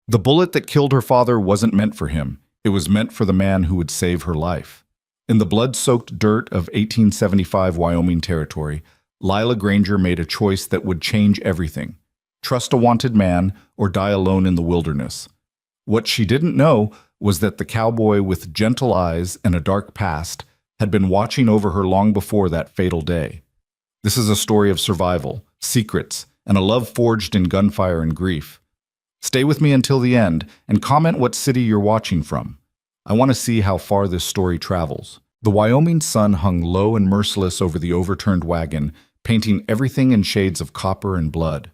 The bullet that killed her father wasn't meant for him. It was meant for the man who would save her life. In the blood-soaked dirt of 1875 Wyoming territory, Lila Granger made a choice that would change everything. Trust a wanted man or die alone in the wilderness. What she didn't know was that the cowboy with gentle eyes and a dark past had been watching over her long before that fatal day. This is a story of survival, secrets, and a love forged in gunfire and grief. Stay with me until the end and comment what city you're watching from. I want to see how far this story travels. The Wyoming sun hung low and merciless over the overturned wagon, painting everything in shades of copper and blood.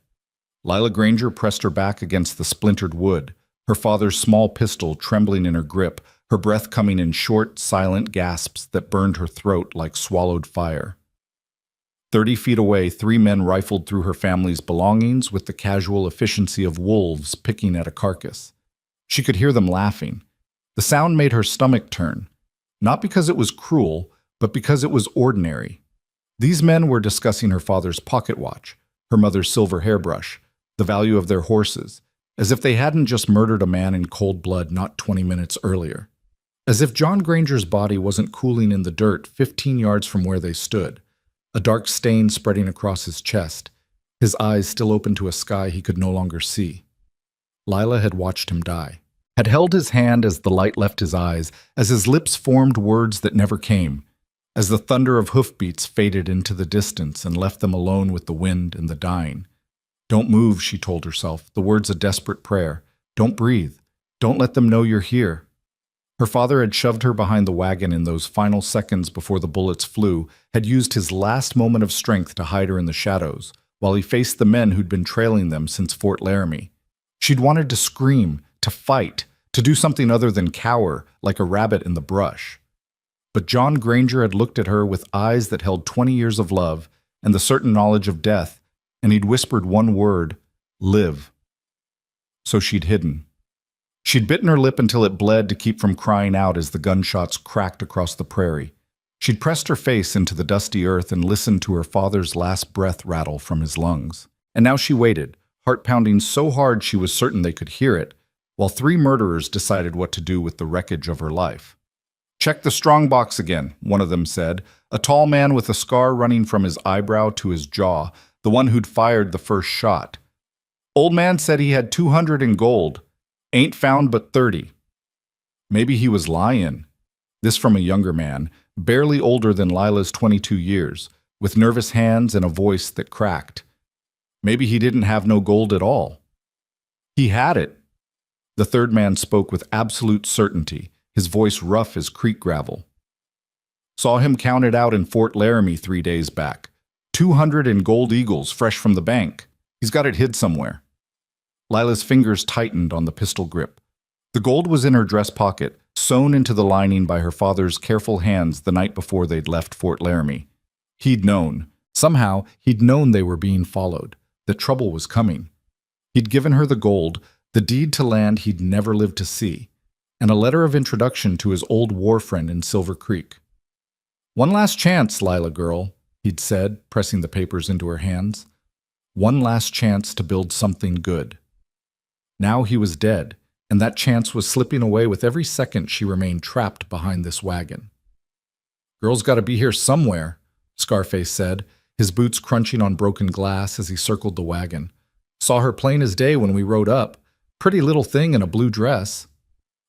Lila Granger pressed her back against the splintered wood, her father's small pistol trembling in her grip, her breath coming in short, silent gasps that burned her throat like swallowed fire. 30 feet away, 3 men rifled through her family's belongings with the casual efficiency of wolves picking at a carcass. She could hear them laughing. The sound made her stomach turn, not because it was cruel, but because it was ordinary. These men were discussing her father's pocket watch, her mother's silver hairbrush, the value of their horses, as if they hadn't just murdered a man in cold blood not 20 minutes earlier. As if John Granger's body wasn't cooling in the dirt 15 yards from where they stood, a dark stain spreading across his chest, his eyes still open to a sky he could no longer see. Lila had watched him die, had held his hand as the light left his eyes, as his lips formed words that never came, as the thunder of hoofbeats faded into the distance and left them alone with the wind and the dying. Don't move, she told herself, the words a desperate prayer. Don't breathe. Don't let them know you're here. Her father had shoved her behind the wagon in those final seconds before the bullets flew, had used his last moment of strength to hide her in the shadows, while he faced the men who'd been trailing them since Fort Laramie. She'd wanted to scream, to fight, to do something other than cower like a rabbit in the brush. But John Granger had looked at her with eyes that held 20 years of love and the certain knowledge of death, and he'd whispered one word, live. So she'd hidden. She'd bitten her lip until it bled to keep from crying out as the gunshots cracked across the prairie. She'd pressed her face into the dusty earth and listened to her father's last breath rattle from his lungs. And now she waited, heart pounding so hard she was certain they could hear it, while 3 murderers decided what to do with the wreckage of her life. Check the strong box again, one of them said, a tall man with a scar running from his eyebrow to his jaw, the one who'd fired the first shot. Old man said he had 200 in gold. Ain't found but 30. Maybe he was lying. This from a younger man, barely older than Lila's 22 years, with nervous hands and a voice that cracked. Maybe he didn't have no gold at all. He had it. The third man spoke with absolute certainty, his voice rough as creek gravel. Saw him counted out in Fort Laramie 3 days back. 200 in gold eagles fresh from the bank. He's got it hid somewhere. Lila's fingers tightened on the pistol grip. The gold was in her dress pocket, sewn into the lining by her father's careful hands the night before they'd left Fort Laramie. He'd known. Somehow, he'd known they were being followed, that trouble was coming. He'd given her the gold, the deed to land he'd never lived to see, and a letter of introduction to his old war friend in Silver Creek. One last chance, Lila girl, he'd said, pressing the papers into her hands. One last chance to build something good. Now he was dead, and that chance was slipping away with every second she remained trapped behind this wagon. Girl's got to be here somewhere, Scarface said, his boots crunching on broken glass as he circled the wagon. Saw her plain as day when we rode up. Pretty little thing in a blue dress.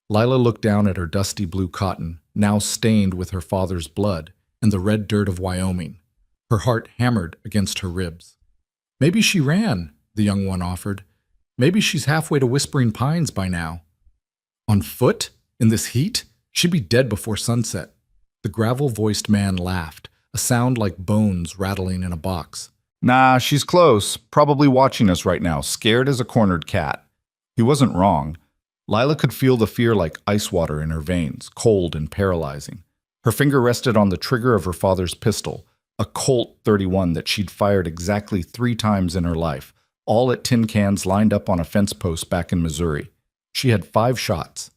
Lila looked down at her dusty blue cotton, now stained with her father's blood and the red dirt of Wyoming. Her heart hammered against her ribs. Maybe she ran, the young one offered. Maybe she's halfway to Whispering Pines by now. On foot? In this heat? She'd be dead before sunset. The gravel-voiced man laughed, a sound like bones rattling in a box. Nah, she's close, probably watching us right now, scared as a cornered cat. He wasn't wrong. Lila could feel the fear like ice water in her veins, cold and paralyzing. Her finger rested on the trigger of her father's pistol, a Colt 31 that she'd fired exactly 3 times in her life, all at tin cans lined up on a fence post back in Missouri. She had 5 shots.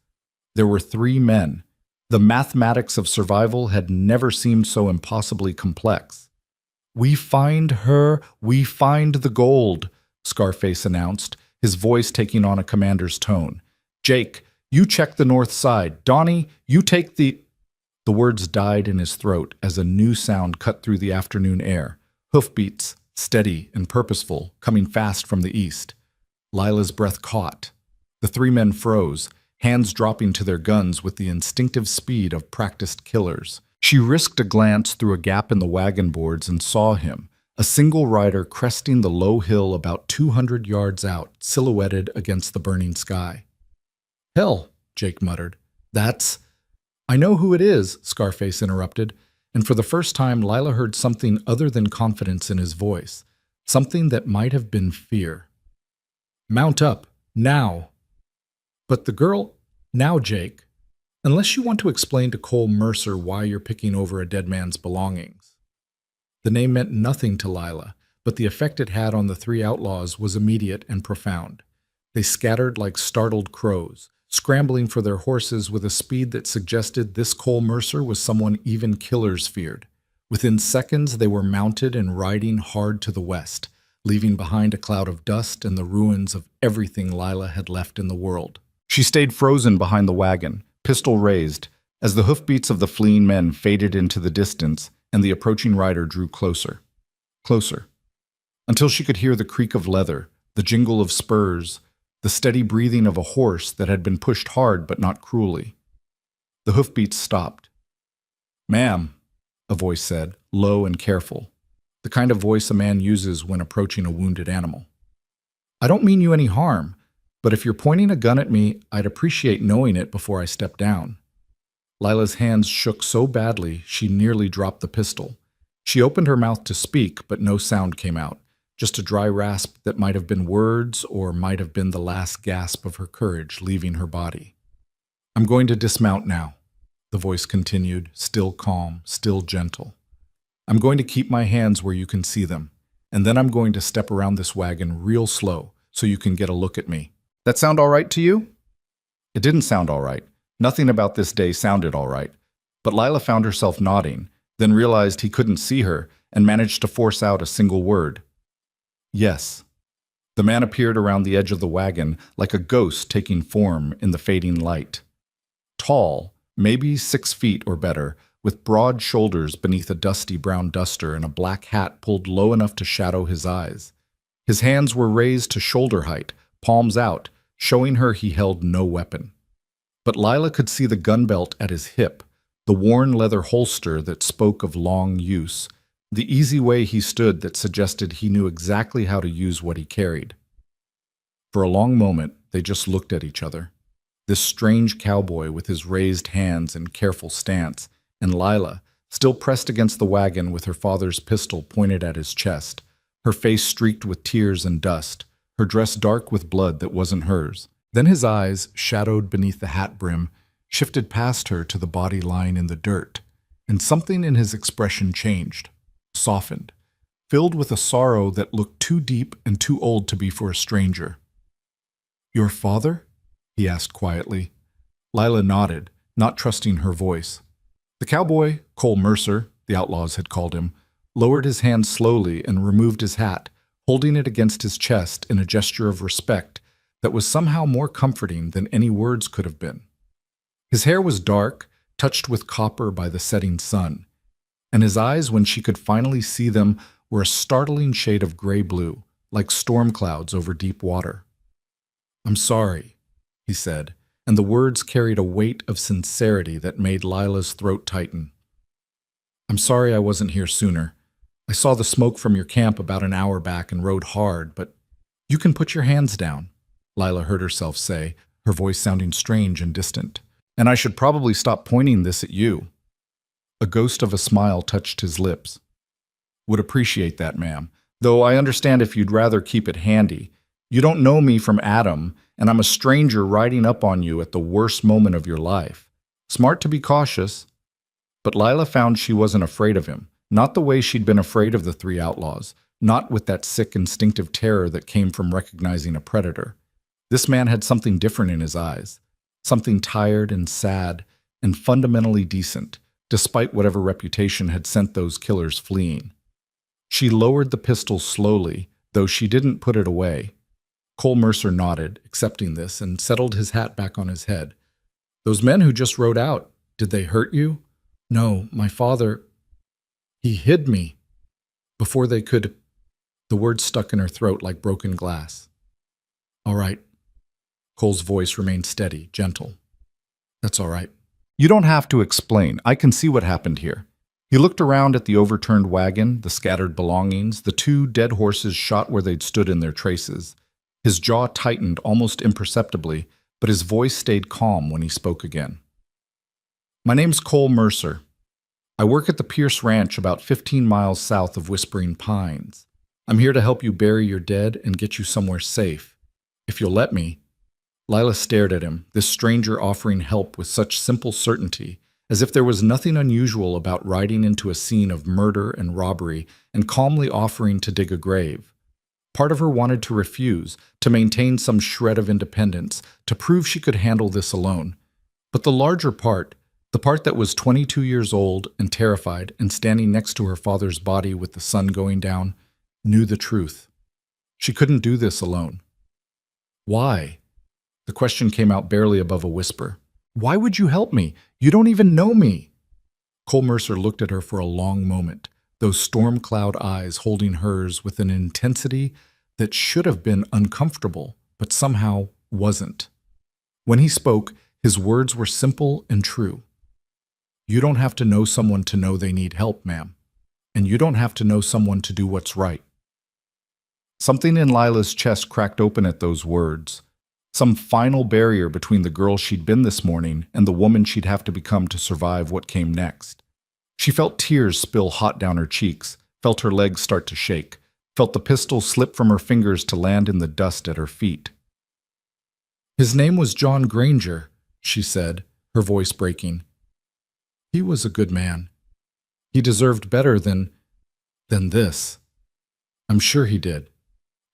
There were 3 men. The mathematics of survival had never seemed so impossibly complex. We find her, we find the gold, Scarface announced, his voice taking on a commander's tone. "Jake, you check the north side. Donnie, you take the—" The words died in his throat as a new sound cut through the afternoon air. Hoofbeats, steady and purposeful, coming fast from the east. Lila's breath caught. The three men froze, hands dropping to their guns with the instinctive speed of practiced killers. She risked a glance through a gap in the wagon boards and saw him, a single rider cresting the low hill about 200 yards out, silhouetted against the burning sky. "Hell," Jake muttered. "That's—" "I know who it is," Scarface interrupted, and for the first time Lila heard something other than confidence in his voice, something that might have been fear. "Mount up, now." But the girl— "Now, Jake, unless you want to explain to Cole Mercer why you're picking over a dead man's belongings." The name meant nothing to Lila, but the effect it had on the three outlaws was immediate and profound. They scattered like startled crows, scrambling for their horses with a speed that suggested this Cole Mercer was someone even killers feared. Within seconds, they were mounted and riding hard to the west, leaving behind a cloud of dust and the ruins of everything Lila had left in the world. She stayed frozen behind the wagon, pistol raised, as the hoofbeats of the fleeing men faded into the distance and the approaching rider drew closer, closer, until she could hear the creak of leather, the jingle of spurs, the steady breathing of a horse that had been pushed hard but not cruelly. The hoofbeats stopped. "Ma'am," a voice said, low and careful, the kind of voice a man uses when approaching a wounded animal. "I don't mean you any harm, but if you're pointing a gun at me, I'd appreciate knowing it before I step down." Lila's hands shook so badly she nearly dropped the pistol. She opened her mouth to speak, but no sound came out, just a dry rasp that might have been words or might have been the last gasp of her courage leaving her body. "I'm going to dismount now," the voice continued, still calm, still gentle. "I'm going to keep my hands where you can see them, and then I'm going to step around this wagon real slow so you can get a look at me. That sound all right to you?" It didn't sound all right. Nothing about this day sounded all right. But Lila found herself nodding, then realized he couldn't see her and managed to force out a single word. "Yes." The man appeared around the edge of the wagon like a ghost taking form in the fading light. Tall, maybe 6 feet or better, with broad shoulders beneath a dusty brown duster and a black hat pulled low enough to shadow his eyes. His hands were raised to shoulder height, palms out, showing her he held no weapon. But Lila could see the gun belt at his hip, the worn leather holster that spoke of long use, the easy way he stood that suggested he knew exactly how to use what he carried. For a long moment, they just looked at each other. This strange cowboy with his raised hands and careful stance, and Lila, still pressed against the wagon with her father's pistol pointed at his chest, her face streaked with tears and dust, her dress dark with blood that wasn't hers. Then his eyes, shadowed beneath the hat brim, shifted past her to the body lying in the dirt, and something in his expression changed, softened, filled with a sorrow that looked too deep and too old to be for a stranger. "Your father?" he asked quietly. Lila nodded, not trusting her voice. The cowboy, Cole Mercer, the outlaws had called him, lowered his hand slowly and removed his hat, holding it against his chest in a gesture of respect that was somehow more comforting than any words could have been. His hair was dark, touched with copper by the setting sun, and his eyes, when she could finally see them, were a startling shade of gray-blue, like storm clouds over deep water. "I'm sorry," he said, and the words carried a weight of sincerity that made Lila's throat tighten. "I'm sorry I wasn't here sooner. I saw the smoke from your camp about an hour back and rode hard, but you can put your hands down," Lila heard herself say, her voice sounding strange and distant. "And I should probably stop pointing this at you." A ghost of a smile touched his lips. "Would appreciate that, ma'am, though I understand if you'd rather keep it handy. You don't know me from Adam, and I'm a stranger riding up on you at the worst moment of your life. Smart to be cautious." But Lila found she wasn't afraid of him, not the way she'd been afraid of the three outlaws, not with that sick instinctive terror that came from recognizing a predator. This man had something different in his eyes, something tired and sad and fundamentally decent, despite whatever reputation had sent those killers fleeing. She lowered the pistol slowly, though she didn't put it away. Cole Mercer nodded, accepting this, and settled his hat back on his head. Those men who just rode out, did they hurt you? No, my father, he hid me. Before they could, the words stuck in her throat like broken glass. All right. Cole's voice remained steady, gentle. That's all right. You don't have to explain. I can see what happened here. He looked around at the overturned wagon, the scattered belongings, the two dead horses shot where they'd stood in their traces. His jaw tightened almost imperceptibly, but his voice stayed calm when he spoke again. My name's Cole Mercer. I work at the Pierce Ranch about 15 miles south of Whispering Pines. I'm here to help you bury your dead and get you somewhere safe. If you'll let me. Lila stared at him, this stranger offering help with such simple certainty, as if there was nothing unusual about riding into a scene of murder and robbery and calmly offering to dig a grave. Part of her wanted to refuse, to maintain some shred of independence, to prove she could handle this alone. But the larger part, the part that was 22 years old and terrified and standing next to her father's body with the sun going down, knew the truth. She couldn't do this alone. Why? The question came out barely above a whisper. Why would you help me? You don't even know me. Cole Mercer looked at her for a long moment, those storm cloud eyes holding hers with an intensity that should have been uncomfortable, but somehow wasn't. When he spoke, his words were simple and true. You don't have to know someone to know they need help, ma'am. And you don't have to know someone to do what's right. Something in Lila's chest cracked open at those words. Some final barrier between the girl she'd been this morning and the woman she'd have to become to survive what came next. She felt tears spill hot down her cheeks, felt her legs start to shake, felt the pistol slip from her fingers to land in the dust at her feet. His name was John Granger, she said, her voice breaking. He was a good man. He deserved better than this. I'm sure he did.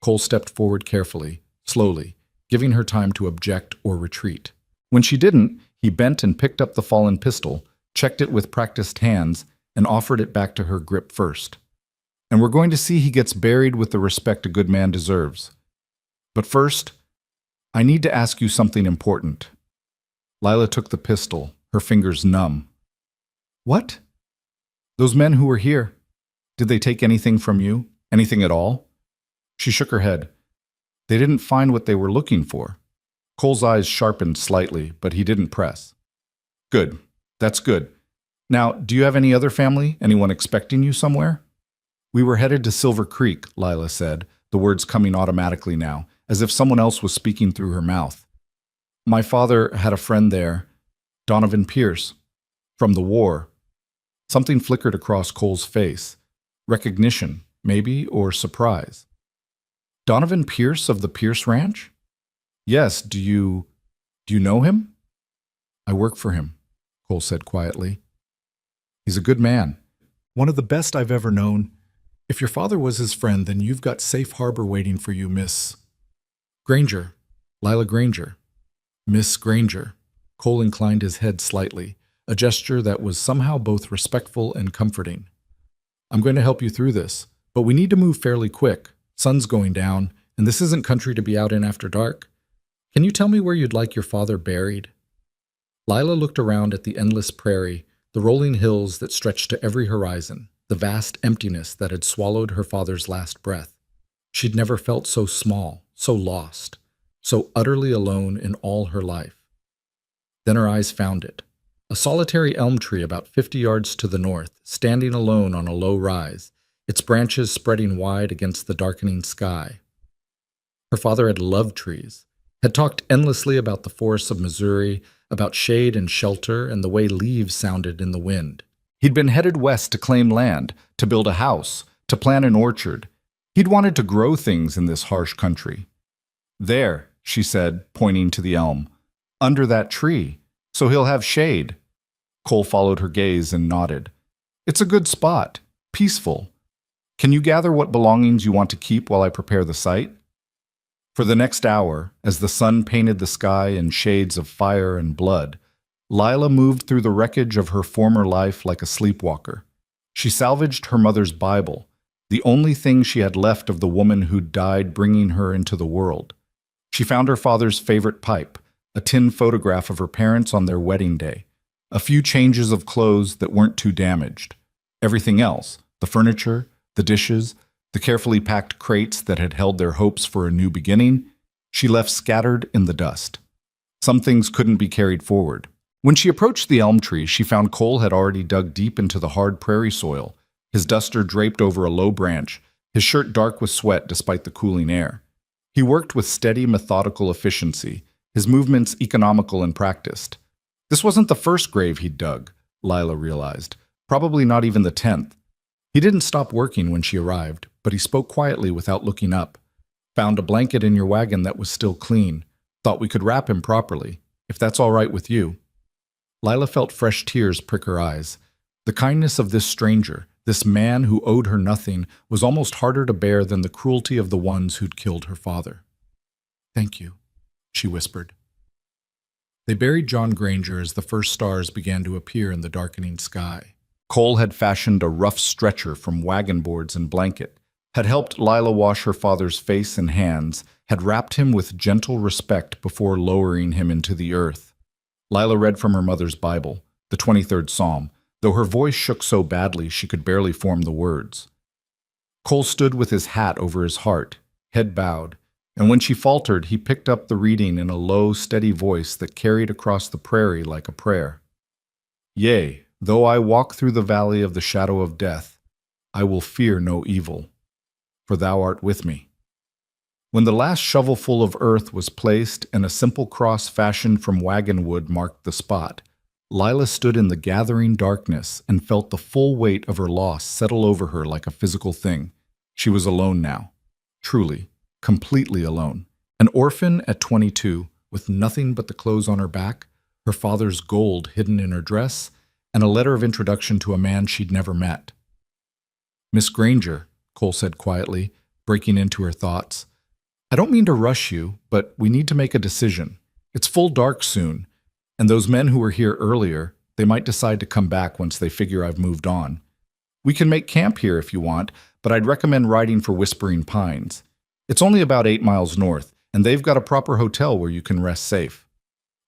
Cole stepped forward carefully, slowly, giving her time to object or retreat. When she didn't, he bent and picked up the fallen pistol, checked it with practiced hands, and offered it back to her grip first. And we're going to see he gets buried with the respect a good man deserves. But first, I need to ask you something important. Lila took the pistol, her fingers numb. What? Those men who were here, did they take anything from you? Anything at all? She shook her head. They didn't find what they were looking for. Cole's eyes sharpened slightly, but he didn't press. Good. That's good. Now, do you have any other family? Anyone expecting you somewhere? We were headed to Silver Creek, Lila said, the words coming automatically now, as if someone else was speaking through her mouth. My father had a friend there, Donovan Pierce, from the war. Something flickered across Cole's face. Recognition, maybe, or surprise. Donovan Pierce of the Pierce Ranch? Yes, do you know him? I work for him, Cole said quietly. He's a good man. One of the best I've ever known. If your father was his friend, then you've got safe harbor waiting for you, Miss Granger. Lila Granger. Miss Granger. Cole inclined his head slightly, a gesture that was somehow both respectful and comforting. I'm going to help you through this, but we need to move fairly quick. Sun's going down, and this isn't country to be out in after dark. Can you tell me where you'd like your father buried? Lila looked around at the endless prairie, the rolling hills that stretched to every horizon, the vast emptiness that had swallowed her father's last breath. She'd never felt so small, so lost, so utterly alone in all her life. Then her eyes found it. A solitary elm tree about 50 yards to the north, standing alone on a low rise, its branches spreading wide against the darkening sky. Her father had loved trees, had talked endlessly about the forests of Missouri, about shade and shelter and the way leaves sounded in the wind. He'd been headed west to claim land, to build a house, to plant an orchard. He'd wanted to grow things in this harsh country. There, she said, pointing to the elm, under that tree, so he'll have shade. Cole followed her gaze and nodded. It's a good spot, peaceful. Can you gather what belongings you want to keep while I prepare the site? For the next hour, as the sun painted the sky in shades of fire and blood, Lila moved through the wreckage of her former life like a sleepwalker. She salvaged her mother's Bible, the only thing she had left of the woman who'd died bringing her into the world. She found her father's favorite pipe, a tin photograph of her parents on their wedding day, a few changes of clothes that weren't too damaged. Everything else, the furniture, the dishes, the carefully packed crates that had held their hopes for a new beginning, she left scattered in the dust. Some things couldn't be carried forward. When she approached the elm tree, she found Cole had already dug deep into the hard prairie soil, his duster draped over a low branch, his shirt dark with sweat despite the cooling air. He worked with steady, methodical efficiency, his movements economical and practiced. This wasn't the first grave he'd dug, Lila realized, probably not even the 10th. He didn't stop working when she arrived, but he spoke quietly without looking up. Found a blanket in your wagon that was still clean. Thought we could wrap him properly, if that's all right with you. Lila felt fresh tears prick her eyes. The kindness of this stranger, this man who owed her nothing, was almost harder to bear than the cruelty of the ones who'd killed her father. "Thank you," she whispered. They buried John Granger as the first stars began to appear in the darkening sky. Cole had fashioned a rough stretcher from wagon boards and blanket, had helped Lila wash her father's face and hands, had wrapped him with gentle respect before lowering him into the earth. Lila read from her mother's Bible, the 23rd Psalm, though her voice shook so badly she could barely form the words. Cole stood with his hat over his heart, head bowed, and when she faltered, he picked up the reading in a low, steady voice that carried across the prairie like a prayer. "Yea, though I walk through the valley of the shadow of death, I will fear no evil, for thou art with me." When the last shovelful of earth was placed and a simple cross fashioned from wagon wood marked the spot, Lila stood in the gathering darkness and felt the full weight of her loss settle over her like a physical thing. She was alone now. Truly, completely alone. An orphan at 22, with nothing but the clothes on her back, her father's gold hidden in her dress, and a letter of introduction to a man she'd never met. "Miss Granger," Cole said quietly, breaking into her thoughts, "I don't mean to rush you, but we need to make a decision. It's full dark soon, and those men who were here earlier, they might decide to come back once they figure I've moved on. We can make camp here if you want, but I'd recommend riding for Whispering Pines. It's only about 8 miles north, and they've got a proper hotel where you can rest safe."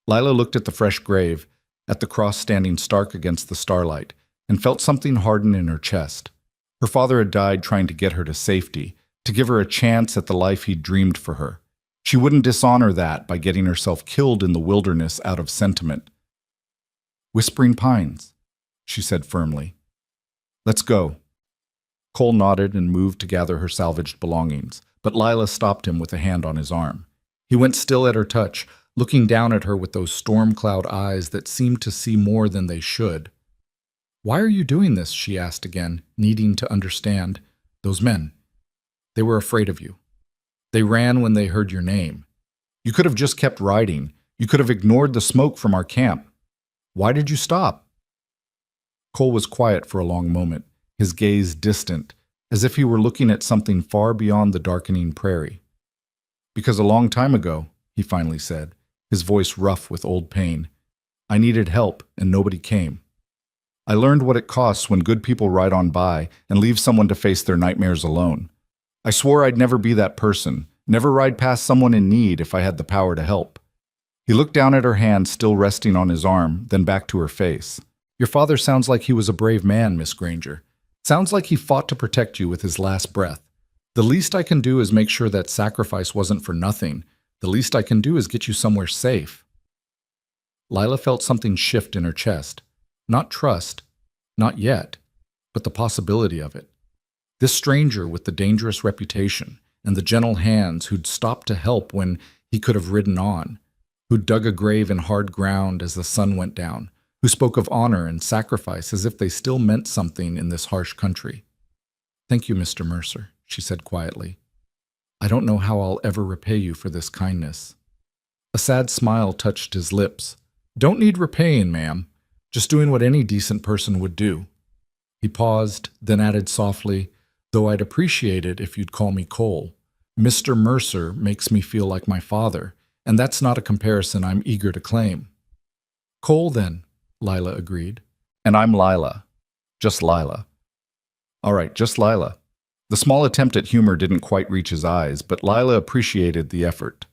Lila looked at the fresh grave, at the cross standing stark against the starlight, and felt something harden in her chest. Her father had died trying to get her to safety, to give her a chance at the life he'd dreamed for her. She wouldn't dishonor that by getting herself killed in the wilderness out of sentiment. "Whispering Pines," she said firmly. "Let's go." Cole nodded and moved to gather her salvaged belongings, but Lila stopped him with a hand on his arm. He went still at her touch, looking down at her with those storm cloud eyes that seemed to see more than they should. "Why are you doing this?" she asked again, needing to understand. "Those men, they were afraid of you. They ran when they heard your name. You could have just kept riding. You could have ignored the smoke from our camp. Why did you stop?" Cole was quiet for a long moment, his gaze distant, as if he were looking at something far beyond the darkening prairie. "Because a long time ago," he finally said, his voice rough with old pain, "I needed help and nobody came. I learned what it costs when good people ride on by and leave someone to face their nightmares alone. I swore I'd never be that person, never ride past someone in need if I had the power to help." He looked down at her hand still resting on his arm, then back to her face. "Your father sounds like he was a brave man, Miss Granger. Sounds like he fought to protect you with his last breath. The least I can do is make sure that sacrifice wasn't for nothing. The least I can do is get you somewhere safe." Lila felt something shift in her chest. Not trust, not yet, but the possibility of it. This stranger with the dangerous reputation and the gentle hands who'd stopped to help when he could have ridden on, who dug a grave in hard ground as the sun went down, who spoke of honor and sacrifice as if they still meant something in this harsh country. "Thank you, Mr. Mercer," she said quietly. "I don't know how I'll ever repay you for this kindness." A sad smile touched his lips. "Don't need repaying, ma'am. Just doing what any decent person would do." He paused, then added softly, "Though I'd appreciate it if you'd call me Cole. Mr. Mercer makes me feel like my father, and that's not a comparison I'm eager to claim." "Cole, then," Lila agreed. "And I'm Lila. Just Lila." "All right, just Lila." The small attempt at humor didn't quite reach his eyes, but Lila appreciated the effort.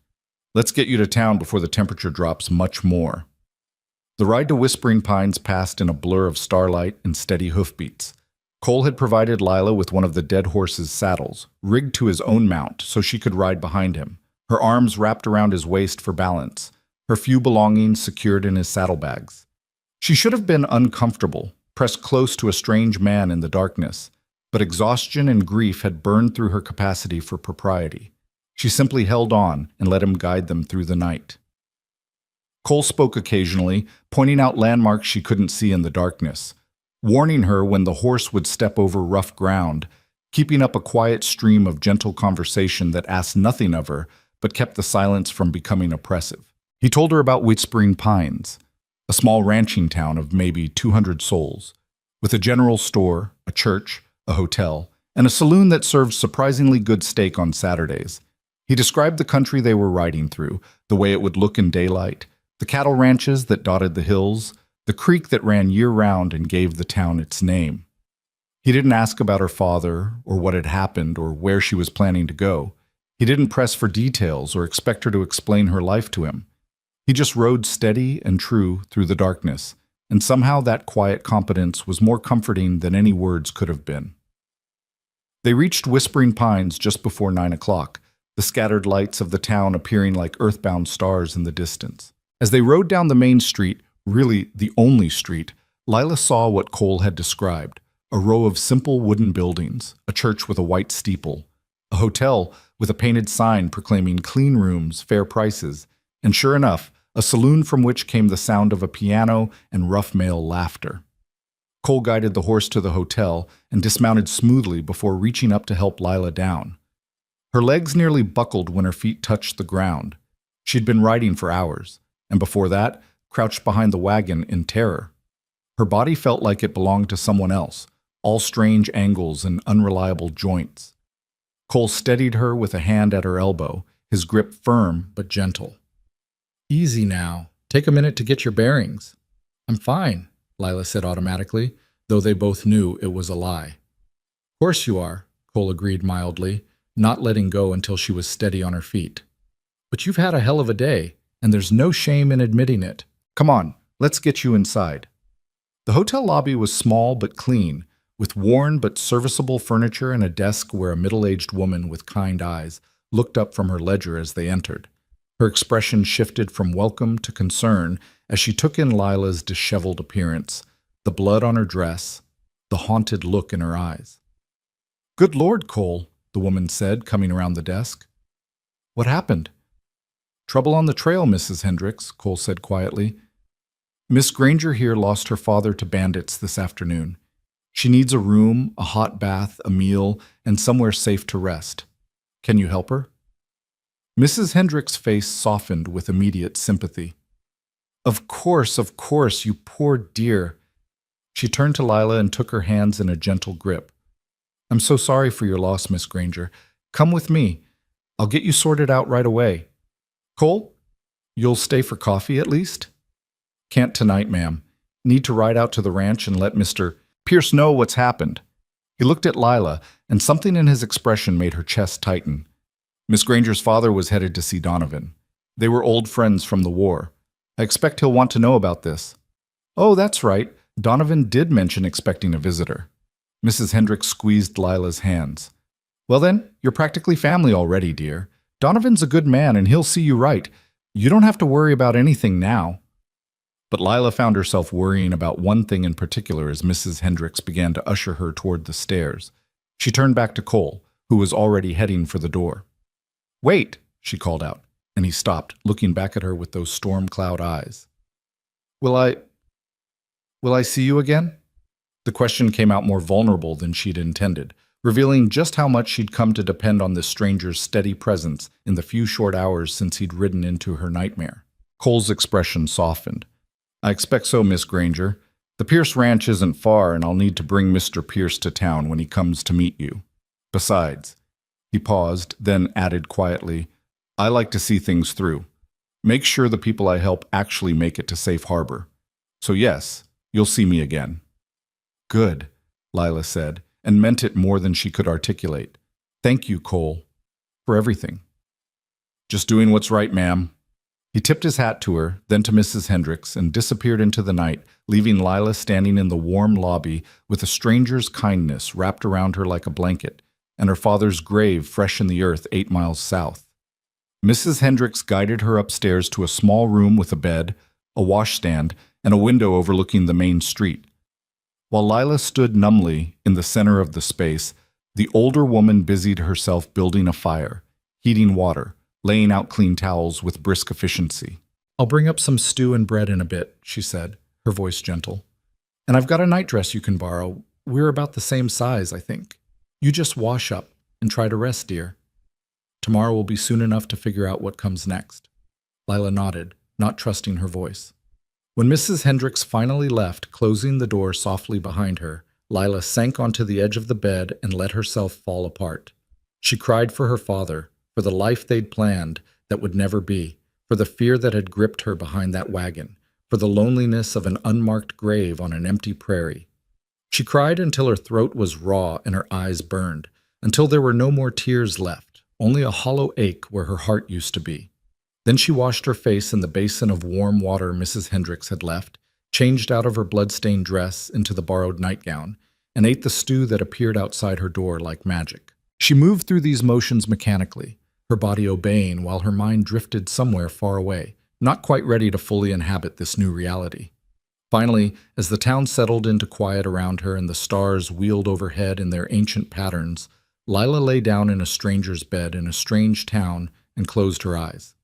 Let's get you to town before the temperature drops much more. The ride to Whispering Pines passed in a blur of starlight and steady hoofbeats. Cole had provided Lila with one of the dead horse's saddles, rigged to his own mount so she could ride behind him, her arms wrapped around his waist for balance, her few belongings secured in his saddlebags. She should have been uncomfortable, pressed close to a strange man in the darkness, but exhaustion and grief had burned through her capacity for propriety. She simply held on and let him guide them through the night. Cole spoke occasionally, pointing out landmarks she couldn't see in the darkness, warning her when the horse would step over rough ground, keeping up a quiet stream of gentle conversation that asked nothing of her but kept the silence from becoming oppressive. He told her about Whispering Pines, a small ranching town of maybe 200 souls, with a general store, a church, a hotel, and a saloon that served surprisingly good steak on Saturdays. He described the country they were riding through, the way it would look in daylight, the cattle ranches that dotted the hills, the creek that ran year-round and gave the town its name. He didn't ask about her father, or what had happened, or where she was planning to go. He didn't press for details or expect her to explain her life to him. He just rode steady and true through the darkness, and somehow that quiet competence was more comforting than any words could have been. They reached Whispering Pines just before 9 o'clock, the scattered lights of the town appearing like earthbound stars in the distance. As they rode down the main street, really the only street, Lila saw what Cole had described, a row of simple wooden buildings, a church with a white steeple, a hotel with a painted sign proclaiming clean rooms, fair prices, and sure enough, a saloon from which came the sound of a piano and rough male laughter. Cole guided the horse to the hotel and dismounted smoothly before reaching up to help Lila down. Her legs nearly buckled when her feet touched the ground. She'd been riding for hours, and before that, crouched behind the wagon in terror. Her body felt like it belonged to someone else, all strange angles and unreliable joints. Cole steadied her with a hand at her elbow, his grip firm but gentle. "Easy now. Take a minute to get your bearings." "I'm fine," Lila said automatically, though they both knew it was a lie. "Of course you are," Cole agreed mildly, not letting go until she was steady on her feet. "But you've had a hell of a day, and there's no shame in admitting it. Come on, let's get you inside." The hotel lobby was small but clean, with worn but serviceable furniture and a desk where a middle-aged woman with kind eyes looked up from her ledger as they entered. Her expression shifted from welcome to concern as she took in Lila's disheveled appearance, the blood on her dress, the haunted look in her eyes. "Good Lord, Cole," the woman said, coming around the desk. "What happened?" "Trouble on the trail, Mrs. Hendricks," Cole said quietly. "Miss Granger here lost her father to bandits this afternoon. She needs a room, a hot bath, a meal, and somewhere safe to rest. Can you help her?" Mrs. Hendricks' face softened with immediate sympathy. Of course, you poor dear." She turned to Lila and took her hands in a gentle grip. "I'm so sorry for your loss, Miss Granger. Come with me. I'll get you sorted out right away. Cole, you'll stay for coffee at least?" "Can't tonight, ma'am. Need to ride out to the ranch and let Mr. Pierce know what's happened." He looked at Lila, and something in his expression made her chest tighten. Miss Granger's father was headed to see Donovan. They were old friends from the war. "I expect he'll want to know about this." "Oh, that's right. Donovan did mention expecting a visitor." Mrs. Hendricks squeezed Lila's hands. "Well then, you're practically family already, dear. Donovan's a good man and he'll see you right. You don't have to worry about anything now." But Lila found herself worrying about one thing in particular as Mrs. Hendricks began to usher her toward the stairs. She turned back to Cole, who was already heading for the door. "Wait," she called out, and he stopped, looking back at her with those storm cloud eyes. Will I see you again?" The question came out more vulnerable than she'd intended, revealing just how much she'd come to depend on this stranger's steady presence in the few short hours since he'd ridden into her nightmare. Cole's expression softened. "I expect so, Miss Granger. The Pierce Ranch isn't far, and I'll need to bring Mr. Pierce to town when he comes to meet you. Besides," he paused, then added quietly, "I like to see things through. Make sure the people I help actually make it to safe harbor. So yes, you'll see me again." "Good," Lila said, and meant it more than she could articulate. "Thank you, Cole, for everything." Just doing what's right, ma'am. He tipped his hat to her, then to Mrs. Hendricks, and disappeared into the night, leaving Lila standing in the warm lobby with a stranger's kindness wrapped around her like a blanket, and her father's grave fresh in the earth 8 miles south. Mrs. Hendricks guided her upstairs to a small room with a bed, a washstand, and a window overlooking the main street. While Lila stood numbly in the center of the space, the older woman busied herself building a fire, heating water, laying out clean towels with brisk efficiency. "I'll bring up some stew and bread in a bit," she said, her voice gentle. "And I've got a nightdress you can borrow. We're about the same size, I think. You just wash up and try to rest, dear. Tomorrow will be soon enough to figure out what comes next." Lila nodded, not trusting her voice. When Mrs. Hendricks finally left, closing the door softly behind her, Lila sank onto the edge of the bed and let herself fall apart. She cried for her father, for the life they'd planned that would never be, for the fear that had gripped her behind that wagon, for the loneliness of an unmarked grave on an empty prairie. She cried until her throat was raw and her eyes burned, until there were no more tears left, only a hollow ache where her heart used to be. Then she washed her face in the basin of warm water Mrs. Hendricks had left, changed out of her blood-stained dress into the borrowed nightgown, and ate the stew that appeared outside her door like magic. She moved through these motions mechanically, her body obeying while her mind drifted somewhere far away, not quite ready to fully inhabit this new reality. Finally, as the town settled into quiet around her and the stars wheeled overhead in their ancient patterns, Lila lay down in a stranger's bed in a strange town and closed her eyes.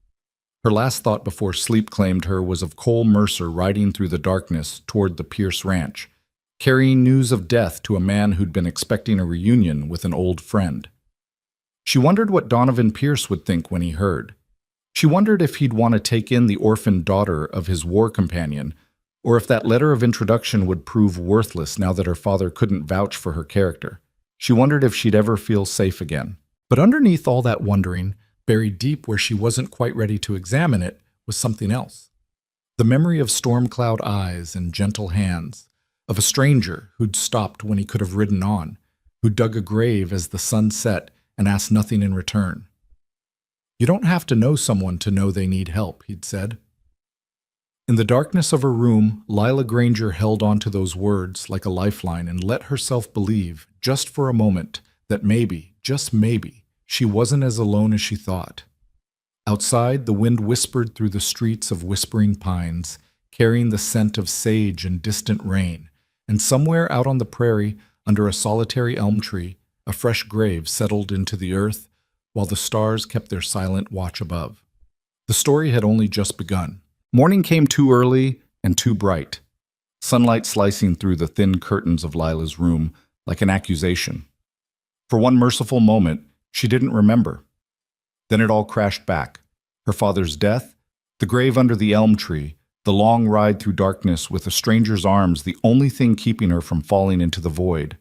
Her last thought before sleep claimed her was of Cole Mercer riding through the darkness toward the Pierce Ranch, carrying news of death to a man who'd been expecting a reunion with an old friend. She wondered what Donovan Pierce would think when he heard. She wondered if he'd want to take in the orphaned daughter of his war companion, or if that letter of introduction would prove worthless now that her father couldn't vouch for her character. She wondered if she'd ever feel safe again. But underneath all that wondering, buried deep where she wasn't quite ready to examine it, was something else. The memory of storm-cloud eyes and gentle hands, of a stranger who'd stopped when he could have ridden on, who dug a grave as the sun set and asked nothing in return. "You don't have to know someone to know they need help," he'd said. In the darkness of her room, Lila Granger held on to those words like a lifeline and let herself believe, just for a moment, that maybe, just maybe, she wasn't as alone as she thought. Outside, the wind whispered through the streets of whispering pines, carrying the scent of sage and distant rain, and somewhere out on the prairie, under a solitary elm tree, a fresh grave settled into the earth, while the stars kept their silent watch above. The story had only just begun. Morning came too early and too bright, sunlight slicing through the thin curtains of Lila's room like an accusation. For one merciful moment, she didn't remember. Then it all crashed back. Her father's death, the grave under the elm tree, the long ride through darkness with a stranger's arms the only thing keeping her from falling into the void.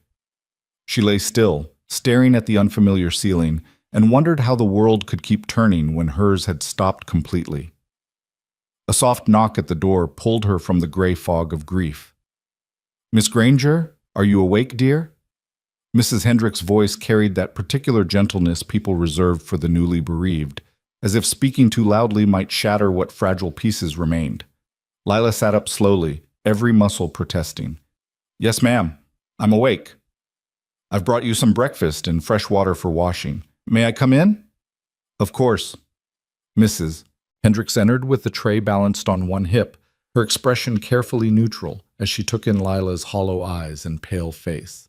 She lay still, staring at the unfamiliar ceiling, and wondered how the world could keep turning when hers had stopped completely. A soft knock at the door pulled her from the gray fog of grief. "Miss Granger, are you awake, dear?" Mrs. Hendricks' voice carried that particular gentleness people reserved for the newly bereaved, as if speaking too loudly might shatter what fragile pieces remained. Lila sat up slowly, every muscle protesting. "Yes, ma'am. I'm awake. I've brought you some breakfast and fresh water for washing. May I come in?" "Of course." Mrs. Hendricks entered with the tray balanced on one hip, her expression carefully neutral as she took in Lila's hollow eyes and pale face.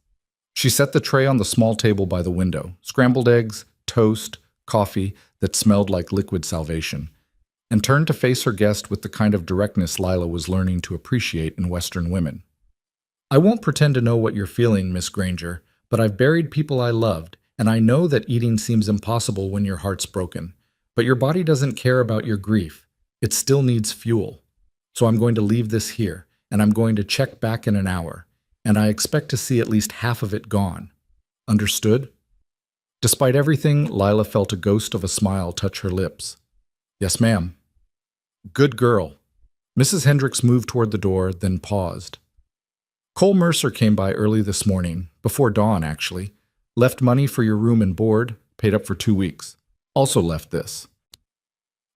She set the tray on the small table by the window, scrambled eggs, toast, coffee that smelled like liquid salvation, and turned to face her guest with the kind of directness Lila was learning to appreciate in Western women. "I won't pretend to know what you're feeling, Miss Granger, but I've buried people I loved, and I know that eating seems impossible when your heart's broken. But your body doesn't care about your grief. It still needs fuel. So I'm going to leave this here, and I'm going to check back in an hour, and I expect to see at least half of it gone. Understood?" Despite everything, Lila felt a ghost of a smile touch her lips. "Yes, ma'am." "Good girl." Mrs. Hendricks moved toward the door, then paused. "Cole Mercer came by early this morning, before dawn actually, left money for your room and board, paid up for 2 weeks. Also left this."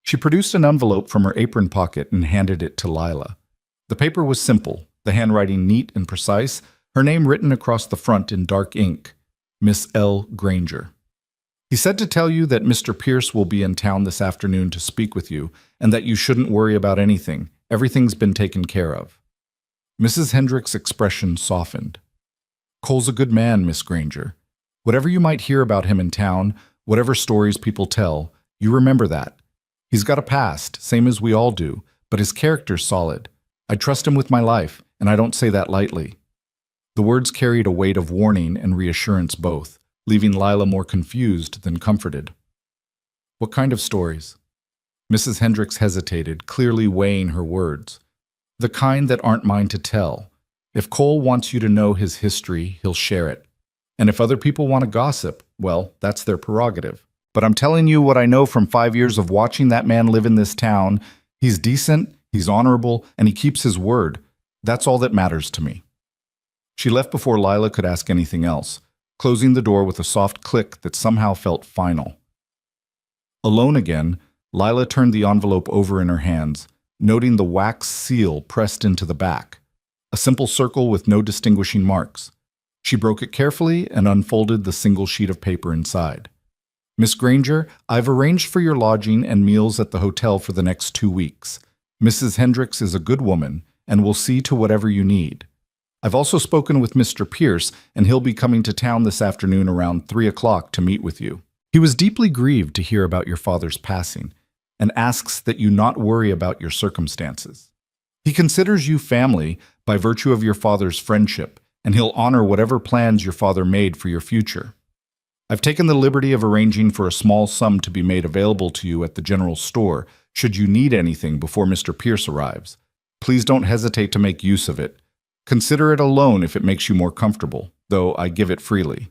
She produced an envelope from her apron pocket and handed it to Lila. The paper was simple, the handwriting neat and precise, her name written across the front in dark ink, Miss L. Granger. He said to tell you that Mr. Pierce will be in town this afternoon to speak with you, and that you shouldn't worry about anything. Everything's been taken care of. Mrs. Hendricks' expression softened. Cole's a good man, Miss Granger. Whatever you might hear about him in town, whatever stories people tell, you remember that. He's got a past, same as we all do, but his character's solid. I trust him with my life, and I don't say that lightly. The words carried a weight of warning and reassurance both, leaving Lila more confused than comforted. What kind of stories? Mrs. Hendricks hesitated, clearly weighing her words. The kind that aren't mine to tell. If Cole wants you to know his history, he'll share it. And if other people want to gossip, well, that's their prerogative. But I'm telling you what I know from 5 years of watching that man live in this town. He's decent, he's honorable, and he keeps his word. That's all that matters to me. She left before Lila could ask anything else, closing the door with a soft click that somehow felt final. Alone again, Lila turned the envelope over in her hands, noting the wax seal pressed into the back, a simple circle with no distinguishing marks. She broke it carefully and unfolded the single sheet of paper inside. Miss Granger, I've arranged for your lodging and meals at the hotel for the next 2 weeks. Mrs. Hendricks is a good woman and will see to whatever you need. I've also spoken with Mr. Pierce, and he'll be coming to town this afternoon around 3 o'clock to meet with you. He was deeply grieved to hear about your father's passing and asks that you not worry about your circumstances. He considers you family by virtue of your father's friendship, and he'll honor whatever plans your father made for your future. I've taken the liberty of arranging for a small sum to be made available to you at the general store should you need anything before Mr. Pierce arrives. Please don't hesitate to make use of it. Consider it a loan if it makes you more comfortable, though I give it freely.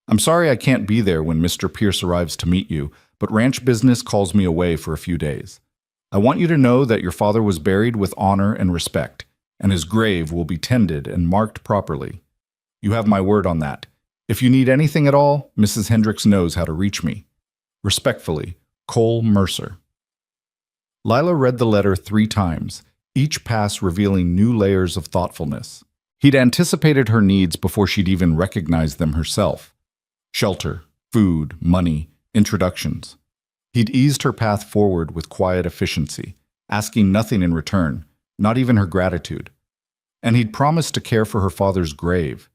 I'm sorry I can't be there when Mr. Pierce arrives to meet you, but ranch business calls me away for a few days. I want you to know that your father was buried with honor and respect, and his grave will be tended and marked properly. You have my word on that. If you need anything at all, Mrs. Hendricks knows how to reach me. Respectfully, Cole Mercer. Lila read the letter 3 times, each pass revealing new layers of thoughtfulness. He'd anticipated her needs before she'd even recognized them herself. Shelter, food, money, introductions. He'd eased her path forward with quiet efficiency, asking nothing in return, not even her gratitude. And he'd promised to care for her father's grave.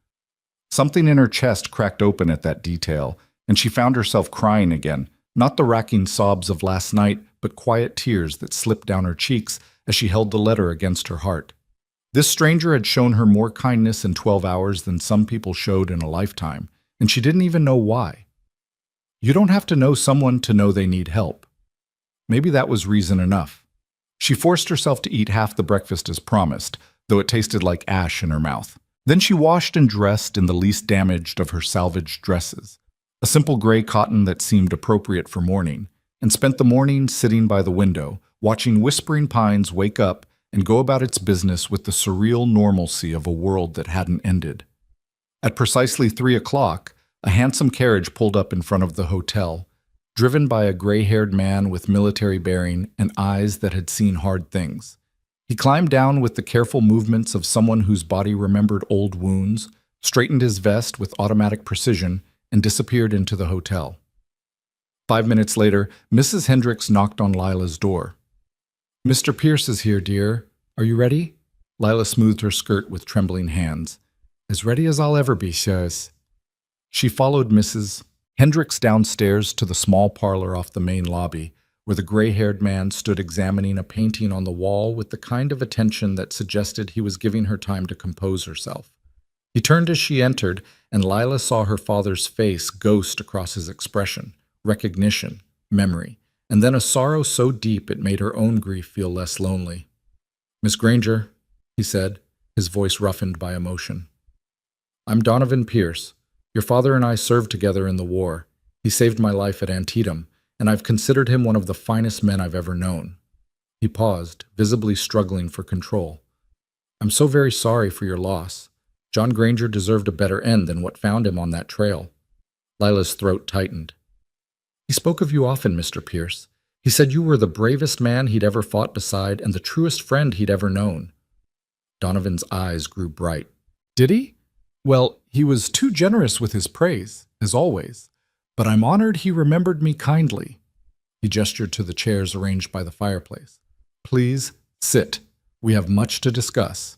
Something in her chest cracked open at that detail, and she found herself crying again, not the racking sobs of last night, but quiet tears that slipped down her cheeks as she held the letter against her heart. This stranger had shown her more kindness in 12 hours than some people showed in a lifetime, and she didn't even know why. You don't have to know someone to know they need help. Maybe that was reason enough. She forced herself to eat half the breakfast as promised, though it tasted like ash in her mouth. Then she washed and dressed in the least damaged of her salvaged dresses, a simple gray cotton that seemed appropriate for morning, and spent the morning sitting by the window, watching whispering pines wake up and go about its business with the surreal normalcy of a world that hadn't ended. At precisely 3 o'clock, a handsome carriage pulled up in front of the hotel, driven by a gray-haired man with military bearing and eyes that had seen hard things. He climbed down with the careful movements of someone whose body remembered old wounds, straightened his vest with automatic precision, and disappeared into the hotel. 5 minutes later, Mrs. Hendricks knocked on Lila's door. "Mr. Pierce is here, dear. Are you ready?" Lila smoothed her skirt with trembling hands. "As ready as I'll ever be, sirs." She followed Mrs. Hendricks downstairs to the small parlor off the main lobby, where the gray-haired man stood examining a painting on the wall with the kind of attention that suggested he was giving her time to compose herself. He turned as she entered, and Lila saw her father's face ghost across his expression, recognition, memory, and then a sorrow so deep it made her own grief feel less lonely. "Miss Granger," he said, his voice roughened by emotion. "I'm Donovan Pierce. Your father and I served together in the war. He saved my life at Antietam, and I've considered him one of the finest men I've ever known." He paused, visibly struggling for control. "I'm so very sorry for your loss. John Granger deserved a better end than what found him on that trail." Lila's throat tightened. "He spoke of you often, Mr. Pierce. He said you were the bravest man he'd ever fought beside and the truest friend he'd ever known. Donovan's eyes grew bright. Did he? Well, he was too generous with his praise, as always, but I'm honored he remembered me kindly. He gestured to the chairs arranged by the fireplace. Please sit. We have much to discuss.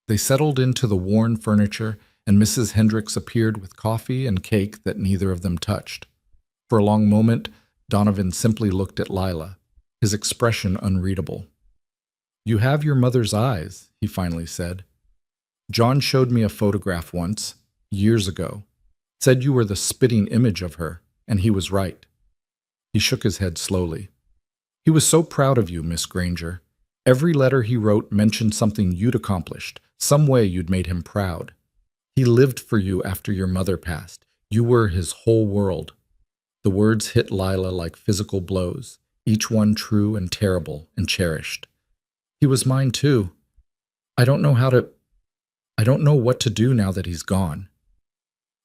They settled into the worn furniture, and Mrs. Hendricks appeared with coffee and cake that neither of them touched. For a long moment, Donovan simply looked at Lila, his expression unreadable. You have your mother's eyes, he finally said. John showed me a photograph once, years ago. Said you were the spitting image of her, and he was right. He shook his head slowly. He was so proud of you, Miss Granger. Every letter he wrote mentioned something you'd accomplished, some way you'd made him proud. He lived for you after your mother passed. You were his whole world. The words hit Lila like physical blows, each one true and terrible and cherished. He was mine too. I don't know what to do now that he's gone.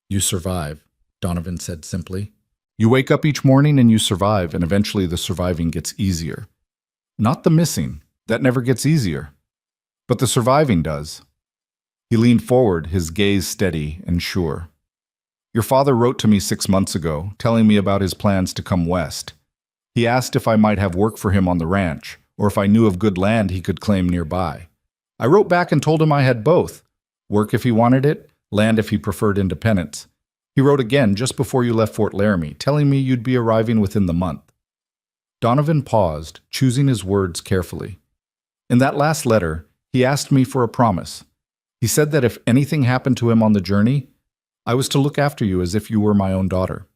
You survive, Donovan said simply. You wake up each morning and you survive, and eventually the surviving gets easier. Not the missing. That never gets easier. But the surviving does. He leaned forward, his gaze steady and sure. Your father wrote to me 6 months ago, telling me about his plans to come west. He asked if I might have work for him on the ranch, or if I knew of good land he could claim nearby. I wrote back and told him I had both. Work if he wanted it, land if he preferred independence. He wrote again just before you left Fort Laramie, telling me you'd be arriving within the month. Donovan paused, choosing his words carefully. In that last letter, he asked me for a promise. He said that if anything happened to him on the journey, I was to look after you as if you were my own daughter.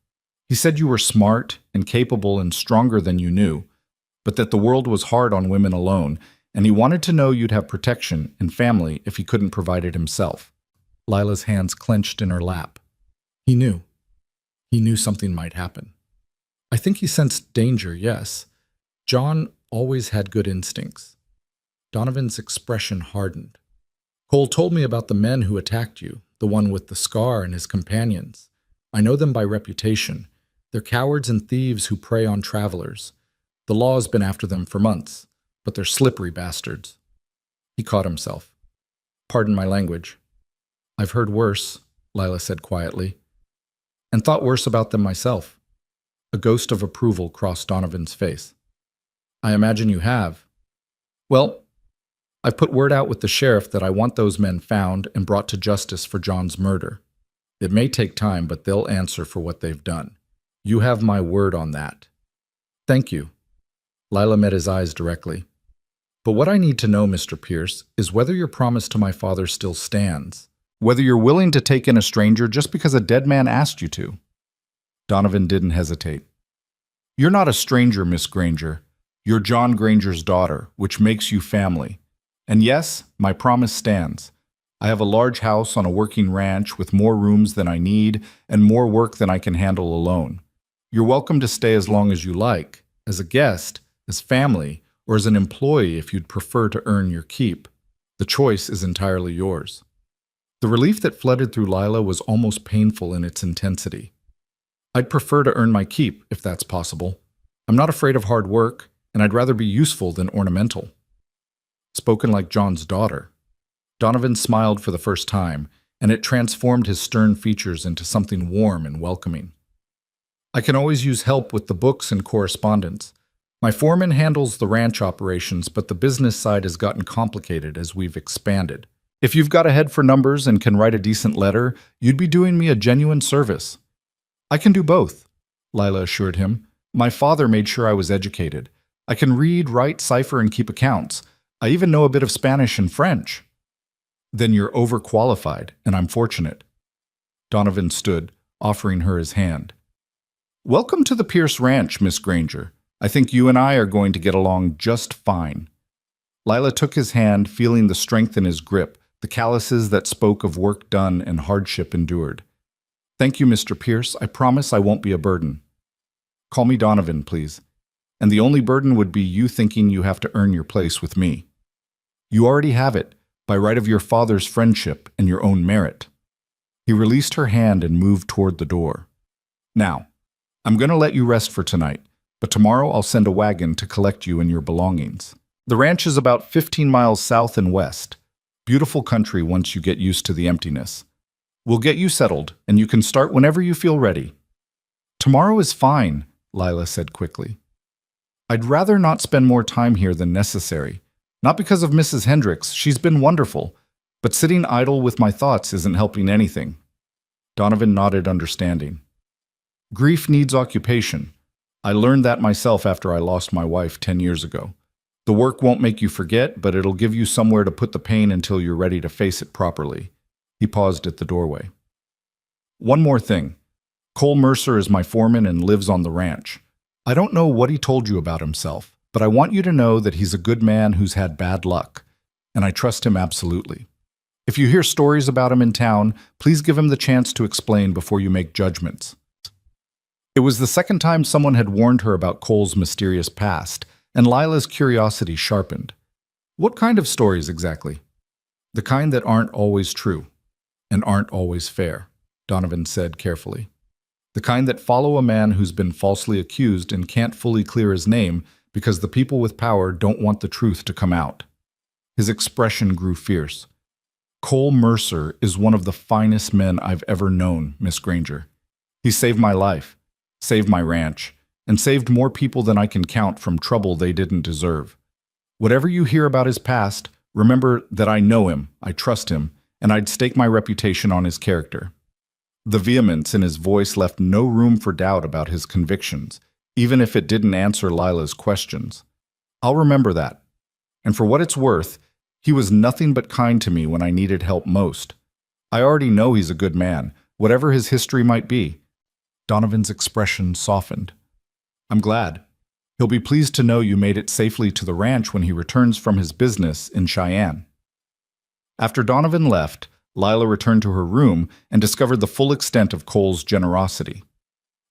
He said you were smart and capable and stronger than you knew, but that the world was hard on women alone, and he wanted to know you'd have protection and family if he couldn't provide it himself. Lila's hands clenched in her lap. He knew. He knew something might happen. I think he sensed danger, yes. John always had good instincts. Donovan's expression hardened. Cole told me about the men who attacked you, the one with the scar and his companions. I know them by reputation. They're cowards and thieves who prey on travelers. The law's been after them for months, but they're slippery bastards. He caught himself. Pardon my language. I've heard worse, Lila said quietly, and thought worse about them myself. A ghost of approval crossed Donovan's face. I imagine you have. Well, I've put word out with the sheriff that I want those men found and brought to justice for John's murder. It may take time, but they'll answer for what they've done. You have my word on that. Thank you. Lila met his eyes directly. But what I need to know, Mr. Pierce, is whether your promise to my father still stands. Whether you're willing to take in a stranger just because a dead man asked you to. Donovan didn't hesitate. You're not a stranger, Miss Granger. You're John Granger's daughter, which makes you family. And yes, my promise stands. I have a large house on a working ranch with more rooms than I need and more work than I can handle alone. You're welcome to stay as long as you like, as a guest, as family, or as an employee if you'd prefer to earn your keep. The choice is entirely yours. The relief that flooded through Lila was almost painful in its intensity. I'd prefer to earn my keep, if that's possible. I'm not afraid of hard work, and I'd rather be useful than ornamental. Spoken like John's daughter. Donovan smiled for the first time, and it transformed his stern features into something warm and welcoming. I can always use help with the books and correspondence. My foreman handles the ranch operations, but the business side has gotten complicated as we've expanded. If you've got a head for numbers and can write a decent letter, you'd be doing me a genuine service. I can do both, Lila assured him. My father made sure I was educated. I can read, write, cipher, and keep accounts. I even know a bit of Spanish and French. Then you're overqualified, and I'm fortunate. Donovan stood, offering her his hand. Welcome to the Pierce Ranch, Miss Granger. I think you and I are going to get along just fine. Lila took his hand, feeling the strength in his grip, the calluses that spoke of work done and hardship endured. Thank you, Mr. Pierce. I promise I won't be a burden. Call me Donovan, please. And the only burden would be you thinking you have to earn your place with me. You already have it, by right of your father's friendship and your own merit. He released her hand and moved toward the door. Now, I'm going to let you rest for tonight, but tomorrow I'll send a wagon to collect you and your belongings. The ranch is about 15 miles south and west. Beautiful country once you get used to the emptiness. We'll get you settled, and you can start whenever you feel ready." "Tomorrow is fine," Lila said quickly. "I'd rather not spend more time here than necessary. Not because of Mrs. Hendricks, she's been wonderful, but sitting idle with my thoughts isn't helping anything." Donovan nodded understanding. "Grief needs occupation. I learned that myself after I lost my wife 10 years ago. The work won't make you forget, but it'll give you somewhere to put the pain until you're ready to face it properly." He paused at the doorway. "One more thing. Cole Mercer is my foreman and lives on the ranch. I don't know what he told you about himself, but I want you to know that he's a good man who's had bad luck, and I trust him absolutely. If you hear stories about him in town, please give him the chance to explain before you make judgments." It was the second time someone had warned her about Cole's mysterious past, and Lila's curiosity sharpened. "What kind of stories exactly?" "The kind that aren't always true, and aren't always fair," Donovan said carefully. "The kind that follow a man who's been falsely accused and can't fully clear his name because the people with power don't want the truth to come out." His expression grew fierce. "Cole Mercer is one of the finest men I've ever known, Miss Granger. He saved my life, saved my ranch, and saved more people than I can count from trouble they didn't deserve. Whatever you hear about his past, remember that I know him, I trust him, and I'd stake my reputation on his character." The vehemence in his voice left no room for doubt about his convictions, even if it didn't answer Lila's questions. "I'll remember that. And for what it's worth, he was nothing but kind to me when I needed help most. I already know he's a good man, whatever his history might be." Donovan's expression softened. "I'm glad. He'll be pleased to know you made it safely to the ranch when he returns from his business in Cheyenne." After Donovan left, Lila returned to her room and discovered the full extent of Cole's generosity.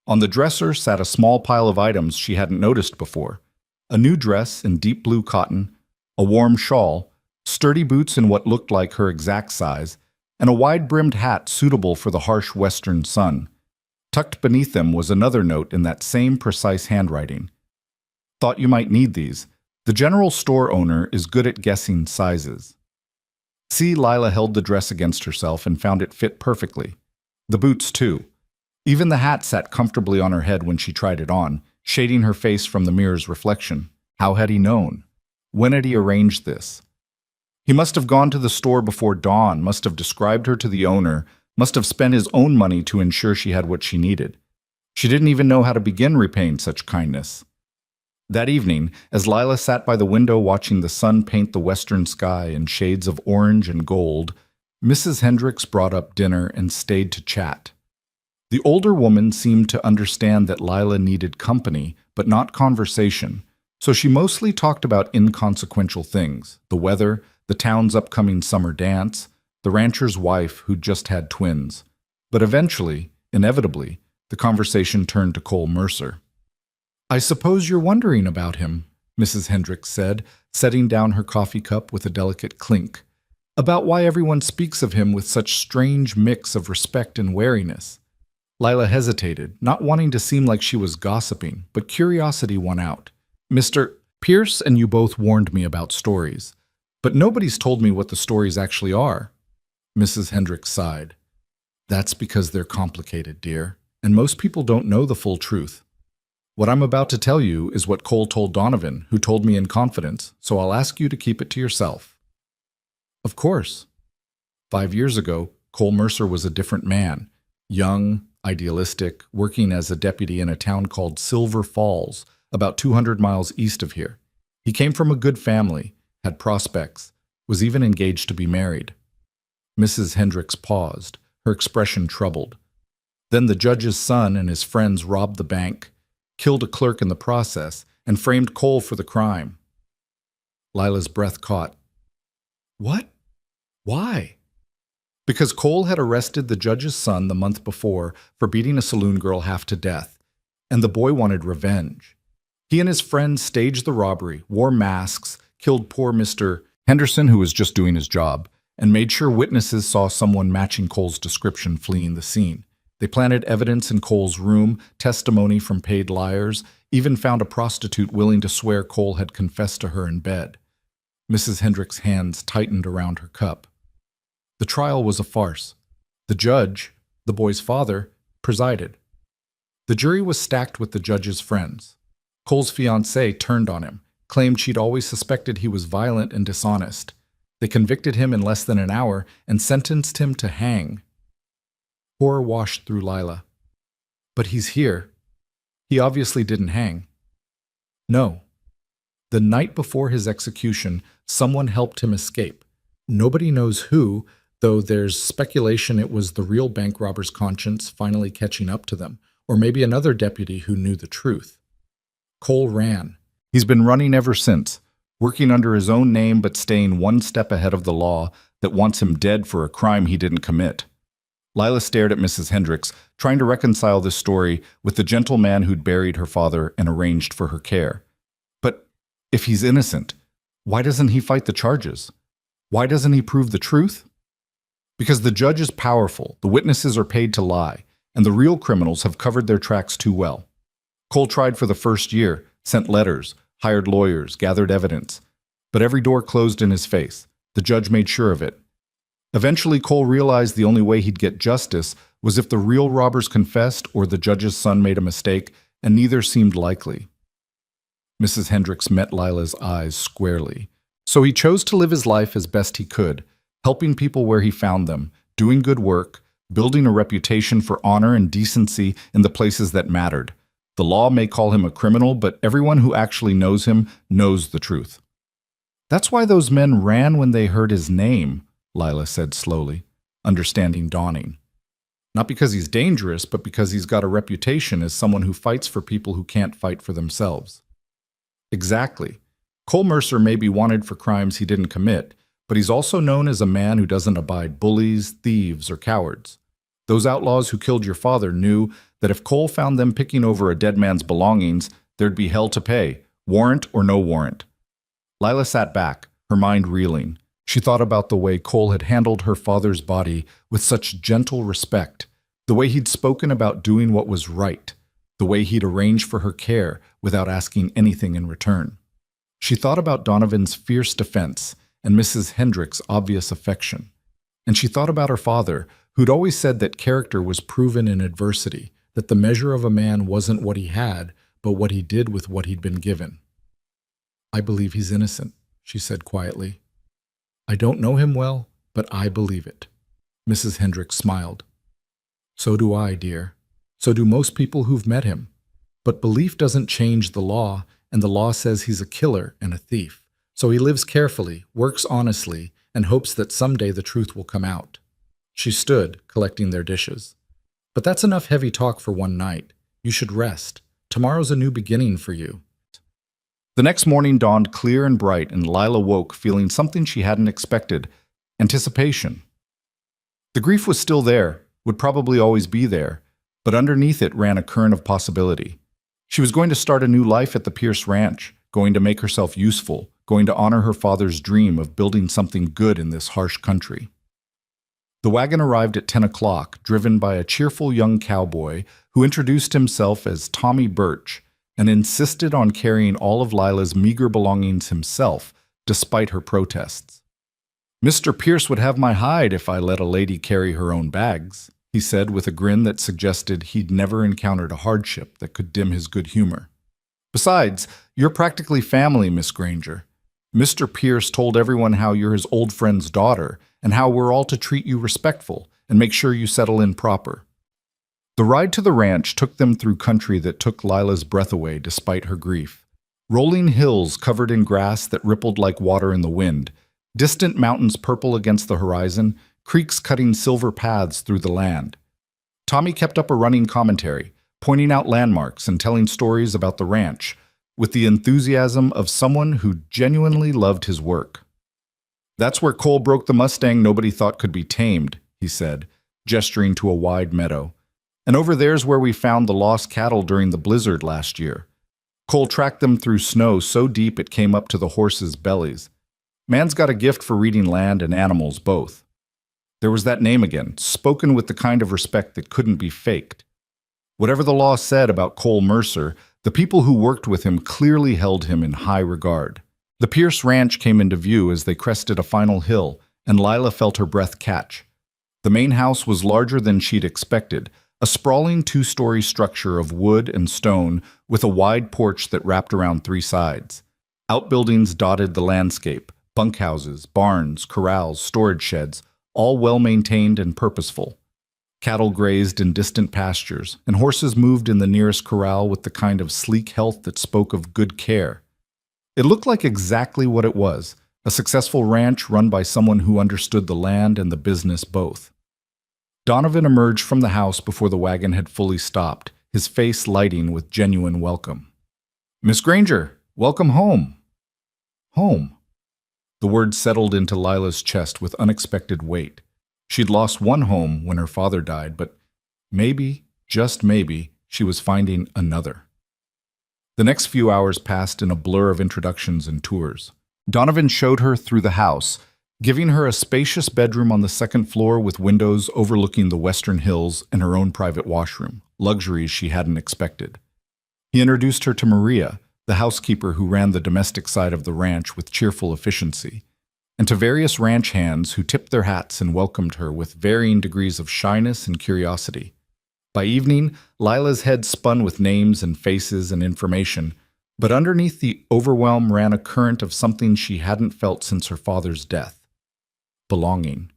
On the dresser sat a small pile of items she hadn't noticed before: a new dress in deep blue cotton, a warm shawl, sturdy boots in what looked like her exact size, and a wide-brimmed hat suitable for the harsh western sun. Tucked beneath them was another note in that same precise handwriting. "Thought you might need these. The general store owner is good at guessing sizes." See, Lila held the dress against herself and found it fit perfectly. The boots, too. Even the hat sat comfortably on her head when she tried it on, shading her face from the mirror's reflection. How had he known? When had he arranged this? He must have gone to the store before dawn, must have described her to the owner, must have spent his own money to ensure she had what she needed. She didn't even know how to begin repaying such kindness. That evening, as Lila sat by the window watching the sun paint the western sky in shades of orange and gold, Mrs. Hendricks brought up dinner and stayed to chat. The older woman seemed to understand that Lila needed company, but not conversation, so she mostly talked about inconsequential things: the weather, the town's upcoming summer dance, the rancher's wife who'd just had twins. But eventually, inevitably, the conversation turned to Cole Mercer. "I suppose you're wondering about him," Mrs. Hendricks said, setting down her coffee cup with a delicate clink, "about why everyone speaks of him with such strange mix of respect and wariness." Lila hesitated, not wanting to seem like she was gossiping, but curiosity won out. "Mr. Pierce and you both warned me about stories, but nobody's told me what the stories actually are." Mrs. Hendricks sighed. "That's because they're complicated, dear, and most people don't know the full truth. What I'm about to tell you is what Cole told Donovan, who told me in confidence, so I'll ask you to keep it to yourself." "Of course." 5 years ago, Cole Mercer was a different man, young, idealistic, working as a deputy in a town called Silver Falls, about 200 miles east of here. He came from a good family, had prospects, was even engaged to be married. Mrs. Hendricks paused, her expression troubled. Then the judge's son and his friends robbed the bank, killed a clerk in the process, and framed Cole for the crime. Lila's breath caught. "What? Why?" "Because Cole had arrested the judge's son the month before for beating a saloon girl half to death, and the boy wanted revenge. He and his friends staged the robbery, wore masks, killed poor Mr. Henderson, who was just doing his job, and made sure witnesses saw someone matching Cole's description fleeing the scene. They planted evidence in Cole's room, testimony from paid liars, even found a prostitute willing to swear Cole had confessed to her in bed. Mrs. Hendrick's hands tightened around her cup. The trial was a farce. The judge, the boy's father, presided. The jury was stacked with the judge's friends. Cole's fiancée turned on him, claimed she'd always suspected he was violent and dishonest. They convicted him in less than an hour and sentenced him to hang. Horror washed through Lila. But he's here. He obviously didn't hang. No. The night before his execution, someone helped him escape. Nobody knows who, though there's speculation it was the real bank robber's conscience finally catching up to them, or maybe another deputy who knew the truth. Cole ran. He's been running ever since, working under his own name but staying one step ahead of the law that wants him dead for a crime he didn't commit. Lila stared at Mrs. Hendricks, trying to reconcile this story with the gentle man who'd buried her father and arranged for her care. But if he's innocent, why doesn't he fight the charges? Why doesn't he prove the truth? Because the judge is powerful, the witnesses are paid to lie, and the real criminals have covered their tracks too well. Cole tried for the first year, sent letters, hired lawyers, gathered evidence. But every door closed in his face. The judge made sure of it. Eventually, Cole realized the only way he'd get justice was if the real robbers confessed or the judge's son made a mistake, and neither seemed likely. Mrs. Hendricks met Lila's eyes squarely. So he chose to live his life as best he could, helping people where he found them, doing good work, building a reputation for honor and decency in the places that mattered. The law may call him a criminal, but everyone who actually knows him knows the truth. That's why those men ran when they heard his name, Lila said slowly, understanding dawning. Not because he's dangerous, but because he's got a reputation as someone who fights for people who can't fight for themselves. Exactly. Cole Mercer may be wanted for crimes he didn't commit, but he's also known as a man who doesn't abide bullies, thieves, or cowards. Those outlaws who killed your father knew that if Cole found them picking over a dead man's belongings, there'd be hell to pay, warrant or no warrant. Lila sat back, her mind reeling. She thought about the way Cole had handled her father's body with such gentle respect, the way he'd spoken about doing what was right, the way he'd arranged for her care without asking anything in return. She thought about Donovan's fierce defense and Mrs. Hendrick's obvious affection. And she thought about her father, who'd always said that character was proven in adversity, that the measure of a man wasn't what he had, but what he did with what he'd been given. "I believe he's innocent," she said quietly. "I don't know him well, but I believe it." Mrs. Hendricks smiled. "So do I, dear. So do most people who've met him. But belief doesn't change the law, and the law says he's a killer and a thief. So he lives carefully, works honestly, and hopes that someday the truth will come out." She stood, collecting their dishes. "But that's enough heavy talk for one night. You should rest. Tomorrow's a new beginning for you." The next morning dawned clear and bright, and Lila woke feeling something she hadn't expected: anticipation. The grief was still there, would probably always be there, but underneath it ran a current of possibility. She was going to start a new life at the Pierce Ranch, going to make herself useful, going to honor her father's dream of building something good in this harsh country. The wagon arrived at 10 o'clock, driven by a cheerful young cowboy who introduced himself as Tommy Birch and insisted on carrying all of Lila's meager belongings himself, despite her protests. "Mr. Pierce would have my hide if I let a lady carry her own bags," he said with a grin that suggested he'd never encountered a hardship that could dim his good humor. "Besides, you're practically family, Miss Granger. Mr. Pierce told everyone how you're his old friend's daughter and how we're all to treat you respectful and make sure you settle in proper." The ride to the ranch took them through country that took Lila's breath away despite her grief. Rolling hills covered in grass that rippled like water in the wind, distant mountains purple against the horizon, creeks cutting silver paths through the land. Tommy kept up a running commentary, pointing out landmarks and telling stories about the ranch, with the enthusiasm of someone who genuinely loved his work. "That's where Cole broke the Mustang nobody thought could be tamed," he said, gesturing to a wide meadow. "And over there's where we found the lost cattle during the blizzard last year. Cole tracked them through snow so deep it came up to the horses' bellies. Man's got a gift for reading land and animals both." There was that name again, spoken with the kind of respect that couldn't be faked. Whatever the law said about Cole Mercer, the people who worked with him clearly held him in high regard. The Pierce Ranch came into view as they crested a final hill, and Lila felt her breath catch. The main house was larger than she'd expected, a sprawling two-story structure of wood and stone with a wide porch that wrapped around three sides. Outbuildings dotted the landscape, bunkhouses, barns, corrals, storage sheds, all well-maintained and purposeful. Cattle grazed in distant pastures, and horses moved in the nearest corral with the kind of sleek health that spoke of good care. It looked like exactly what it was, a successful ranch run by someone who understood the land and the business both. Donovan emerged from the house before the wagon had fully stopped, his face lighting with genuine welcome. "Miss Granger, welcome home." Home. The word settled into Lila's chest with unexpected weight. She'd lost one home when her father died, but maybe, just maybe, she was finding another. The next few hours passed in a blur of introductions and tours. Donovan showed her through the house, giving her a spacious bedroom on the second floor with windows overlooking the western hills and her own private washroom, luxuries she hadn't expected. He introduced her to Maria, the housekeeper who ran the domestic side of the ranch with cheerful efficiency, and to various ranch hands who tipped their hats and welcomed her with varying degrees of shyness and curiosity. By evening, Lila's head spun with names and faces and information, but underneath the overwhelm ran a current of something she hadn't felt since her father's death. Belonging.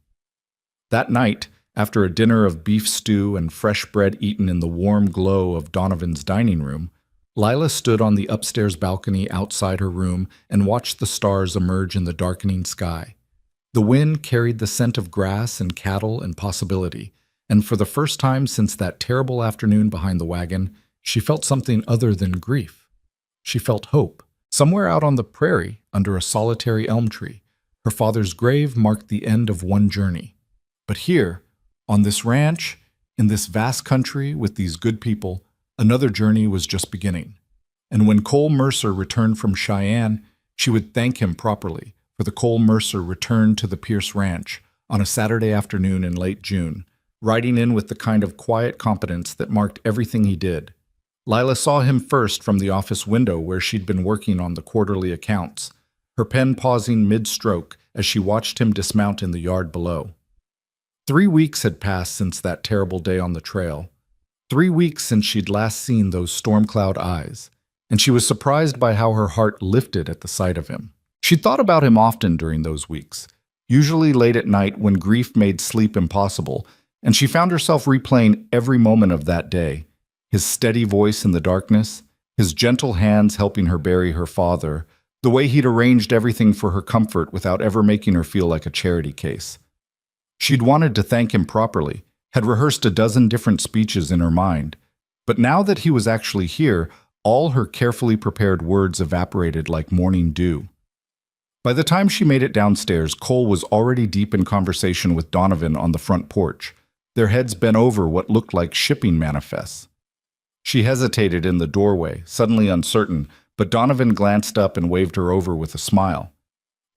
That night, after a dinner of beef stew and fresh bread eaten in the warm glow of Donovan's dining room, Lila stood on the upstairs balcony outside her room and watched the stars emerge in the darkening sky. The wind carried the scent of grass and cattle and possibility, and for the first time since that terrible afternoon behind the wagon, she felt something other than grief. She felt hope. Somewhere out on the prairie, under a solitary elm tree, her father's grave marked the end of one journey. But here, on this ranch, in this vast country with these good people, another journey was just beginning. And when Cole Mercer returned from Cheyenne, she would thank him properly, for the Cole Mercer returned to the Pierce Ranch on a Saturday afternoon in late June, riding in with the kind of quiet competence that marked everything he did. Lila saw him first from the office window where she'd been working on the quarterly accounts, her pen pausing mid-stroke as she watched him dismount in the yard below. 3 weeks had passed since that terrible day on the trail. 3 weeks since she'd last seen those storm cloud eyes, and she was surprised by how her heart lifted at the sight of him. She'd thought about him often during those weeks, usually late at night when grief made sleep impossible, and she found herself replaying every moment of that day. His steady voice in the darkness, his gentle hands helping her bury her father, the way he'd arranged everything for her comfort without ever making her feel like a charity case. She'd wanted to thank him properly, had rehearsed a dozen different speeches in her mind, but now that he was actually here, all her carefully prepared words evaporated like morning dew. By the time she made it downstairs, Cole was already deep in conversation with Donovan on the front porch, their heads bent over what looked like shipping manifests. She hesitated in the doorway, suddenly uncertain, but Donovan glanced up and waved her over with a smile.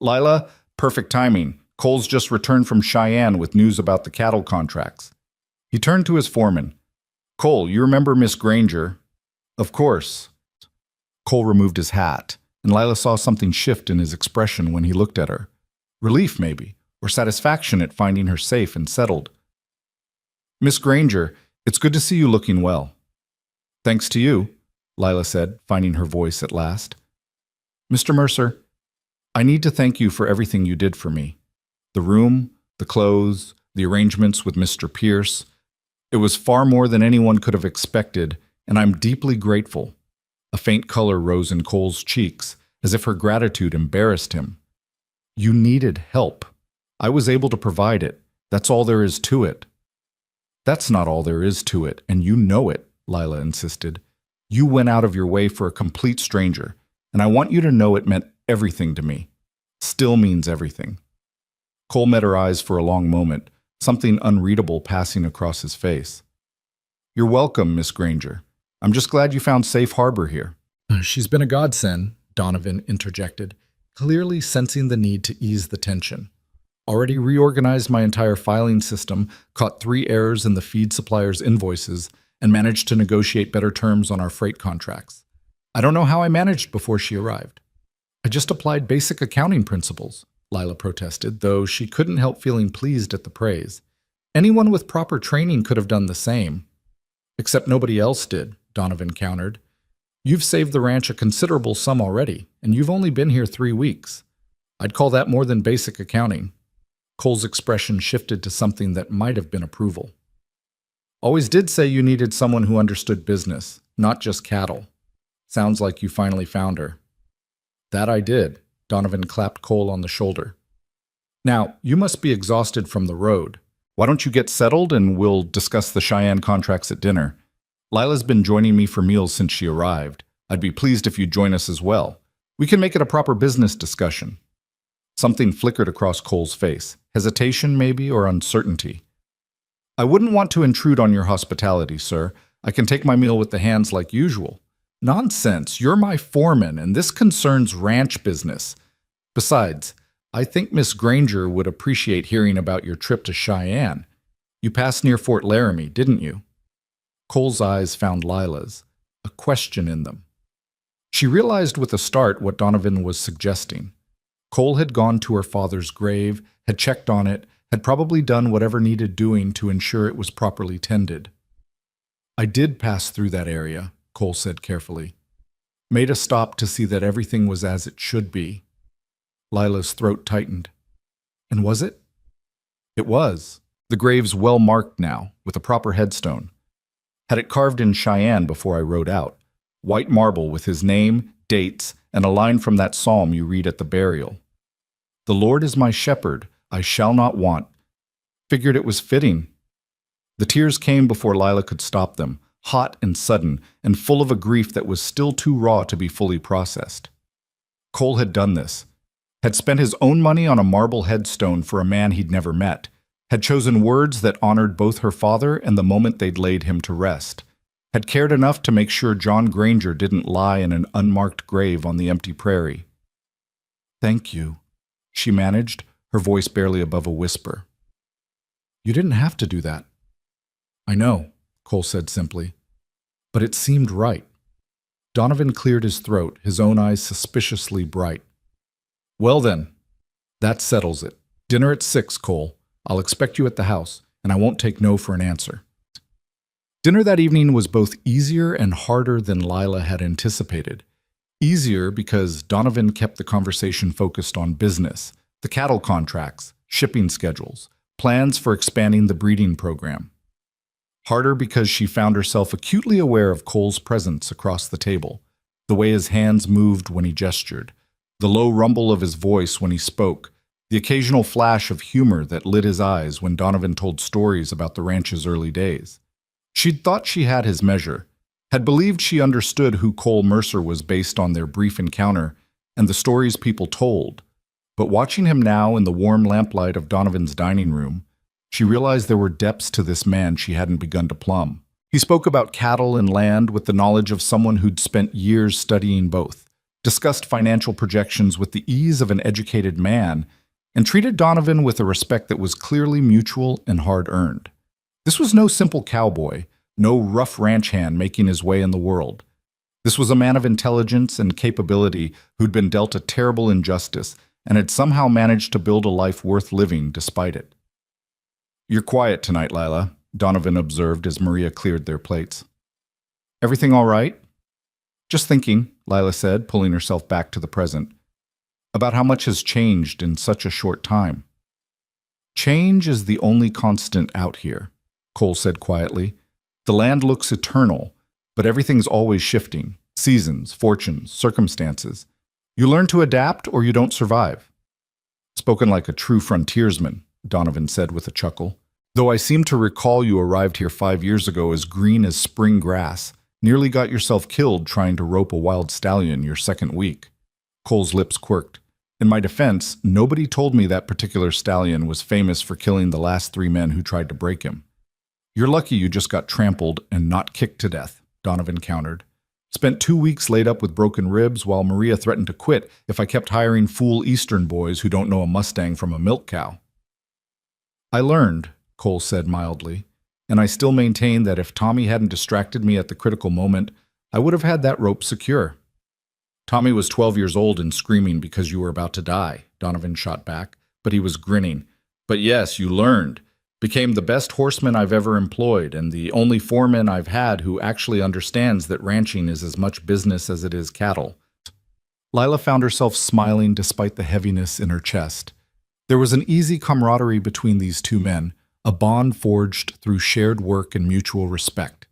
"Lila, perfect timing. Cole's just returned from Cheyenne with news about the cattle contracts." He turned to his foreman. "Cole, you remember Miss Granger?" "Of course." Cole removed his hat, and Lila saw something shift in his expression when he looked at her. Relief, maybe, or satisfaction at finding her safe and settled. "Miss Granger, it's good to see you looking well." "Thanks to you," Lila said, finding her voice at last. "Mr. Mercer, I need to thank you for everything you did for me. The room, the clothes, the arrangements with Mr. Pierce. It was far more than anyone could have expected, and I'm deeply grateful." A faint color rose in Cole's cheeks, as if her gratitude embarrassed him. "You needed help. I was able to provide it. That's all there is to it." "That's not all there is to it, and you know it," Lila insisted. "You went out of your way for a complete stranger, and I want you to know it meant everything to me. Still means everything." Cole met her eyes for a long moment, something unreadable passing across his face. "You're welcome, Miss Granger. I'm just glad you found safe harbor here." "She's been a godsend," Donovan interjected, clearly sensing the need to ease the tension. Already reorganized my entire filing system, caught 3 errors in the feed supplier's invoices, and managed to negotiate better terms on our freight contracts. I don't know how I managed before she arrived. I just applied basic accounting principles, Lila protested, though she couldn't help feeling pleased at the praise. Anyone with proper training could have done the same. Except nobody else did, Donovan countered. You've saved the ranch a considerable sum already, and you've only been here 3 weeks. I'd call that more than basic accounting. Cole's expression shifted to something that might have been approval. Always did say you needed someone who understood business, not just cattle. Sounds like you finally found her. That I did, Donovan clapped Cole on the shoulder. Now, you must be exhausted from the road. Why don't you get settled and we'll discuss the Cheyenne contracts at dinner? Lila's been joining me for meals since she arrived. I'd be pleased if you'd join us as well. We can make it a proper business discussion. Something flickered across Cole's face. Hesitation, maybe, or uncertainty. I wouldn't want to intrude on your hospitality, sir. I can take my meal with the hands like usual. Nonsense. You're my foreman, and this concerns ranch business. Besides, I think Miss Granger would appreciate hearing about your trip to Cheyenne. You passed near Fort Laramie, didn't you? Cole's eyes found Lila's, a question in them. She realized with a start what Donovan was suggesting. Cole had gone to her father's grave, had checked on it, had probably done whatever needed doing to ensure it was properly tended. I did pass through that area, Cole said carefully. Made a stop to see that everything was as it should be. Lila's throat tightened. And was it? It was. The grave's well marked now, with a proper headstone. Had it carved in Cheyenne before I rode out. White marble with his name, dates, and a line from that psalm you read at the burial. The Lord is my shepherd, I shall not want. Figured it was fitting. The tears came before Lila could stop them, hot and sudden, and full of a grief that was still too raw to be fully processed. Cole had done this. Had spent his own money on a marble headstone for a man he'd never met. Had chosen words that honored both her father and the moment they'd laid him to rest. Had cared enough to make sure John Granger didn't lie in an unmarked grave on the empty prairie. Thank you, she managed, her voice barely above a whisper. You didn't have to do that. I know, Cole said simply. But it seemed right. Donovan cleared his throat, his own eyes suspiciously bright. Well then, that settles it. Dinner at 6, Cole. I'll expect you at the house, and I won't take no for an answer. Dinner that evening was both easier and harder than Lila had anticipated. Easier because Donovan kept the conversation focused on business, the cattle contracts, shipping schedules, plans for expanding the breeding program. Harder because she found herself acutely aware of Cole's presence across the table, the way his hands moved when he gestured, the low rumble of his voice when he spoke, the occasional flash of humor that lit his eyes when Donovan told stories about the ranch's early days. She'd thought she had his measure, had believed she understood who Cole Mercer was based on their brief encounter and the stories people told, but watching him now in the warm lamplight of Donovan's dining room, she realized there were depths to this man she hadn't begun to plumb. He spoke about cattle and land with the knowledge of someone who'd spent years studying both, discussed financial projections with the ease of an educated man, and treated Donovan with a respect that was clearly mutual and hard-earned. This was no simple cowboy, no rough ranch hand making his way in the world. This was a man of intelligence and capability who'd been dealt a terrible injustice and had somehow managed to build a life worth living despite it. You're quiet tonight, Lila, Donovan observed as Maria cleared their plates. Everything all right? Just thinking, Lila said, pulling herself back to the present, about how much has changed in such a short time. Change is the only constant out here, Cole said quietly. The land looks eternal, but everything's always shifting. Seasons, fortunes, circumstances. You learn to adapt or you don't survive. Spoken like a true frontiersman, Donovan said with a chuckle. Though I seem to recall you arrived here 5 years ago as green as spring grass, nearly got yourself killed trying to rope a wild stallion your second week. Cole's lips quirked. In my defense, nobody told me that particular stallion was famous for killing the last 3 men who tried to break him. You're lucky you just got trampled and not kicked to death, Donovan countered. Spent 2 weeks laid up with broken ribs while Maria threatened to quit if I kept hiring fool Eastern boys who don't know a Mustang from a milk cow. I learned, Cole said mildly, and I still maintain that if Tommy hadn't distracted me at the critical moment, I would have had that rope secure. Tommy was 12 years old and screaming because you were about to die, Donovan shot back, but he was grinning. But yes, you learned. Became the best horseman I've ever employed, and the only foreman I've had who actually understands that ranching is as much business as it is cattle. Lila found herself smiling despite the heaviness in her chest. There was an easy camaraderie between these two men, a bond forged through shared work and mutual respect.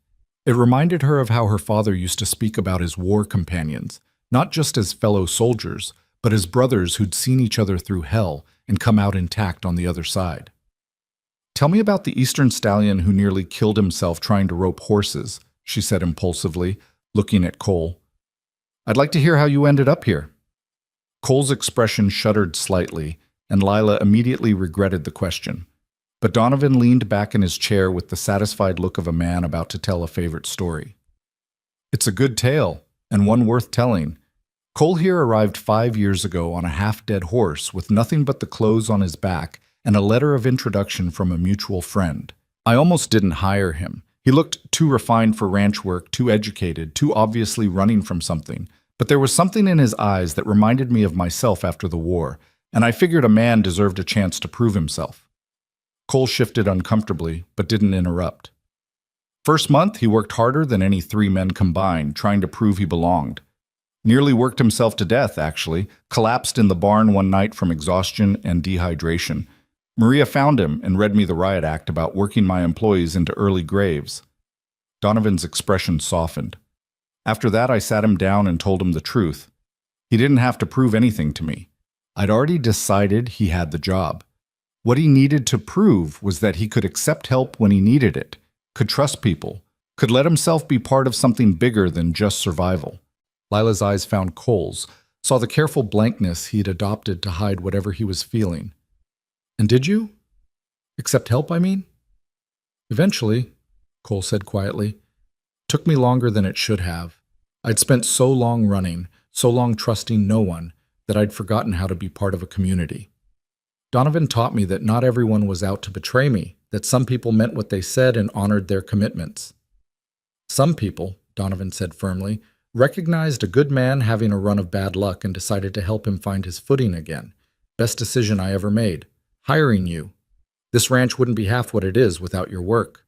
It reminded her of how her father used to speak about his war companions, not just as fellow soldiers, but as brothers who'd seen each other through hell and come out intact on the other side. Tell me about the Eastern stallion who nearly killed himself trying to rope horses, she said impulsively, looking at Cole. I'd like to hear how you ended up here. Cole's expression shuddered slightly, and Lila immediately regretted the question. But Donovan leaned back in his chair with the satisfied look of a man about to tell a favorite story. It's a good tale, and one worth telling. Cole here arrived 5 years ago on a half-dead horse with nothing but the clothes on his back and a letter of introduction from a mutual friend. I almost didn't hire him. He looked too refined for ranch work, too educated, too obviously running from something. But there was something in his eyes that reminded me of myself after the war, and I figured a man deserved a chance to prove himself. Cole shifted uncomfortably, but didn't interrupt. First month, he worked harder than any 3 men combined, trying to prove he belonged. Nearly worked himself to death, actually, collapsed in the barn one night from exhaustion and dehydration. Maria found him and read me the riot act about working my employees into early graves. Donovan's expression softened. After that, I sat him down and told him the truth. He didn't have to prove anything to me. I'd already decided he had the job. What he needed to prove was that he could accept help when he needed it, could trust people, could let himself be part of something bigger than just survival. Lila's eyes found Cole's, saw the careful blankness he'd adopted to hide whatever he was feeling. And did you? Accept help, I mean? Eventually, Cole said quietly. Took me longer than it should have. I'd spent so long running, so long trusting no one, that I'd forgotten how to be part of a community. Donovan taught me that not everyone was out to betray me, that some people meant what they said and honored their commitments. Some people, Donovan said firmly, recognized a good man having a run of bad luck and decided to help him find his footing again. Best decision I ever made. Hiring you. This ranch wouldn't be half what it is without your work.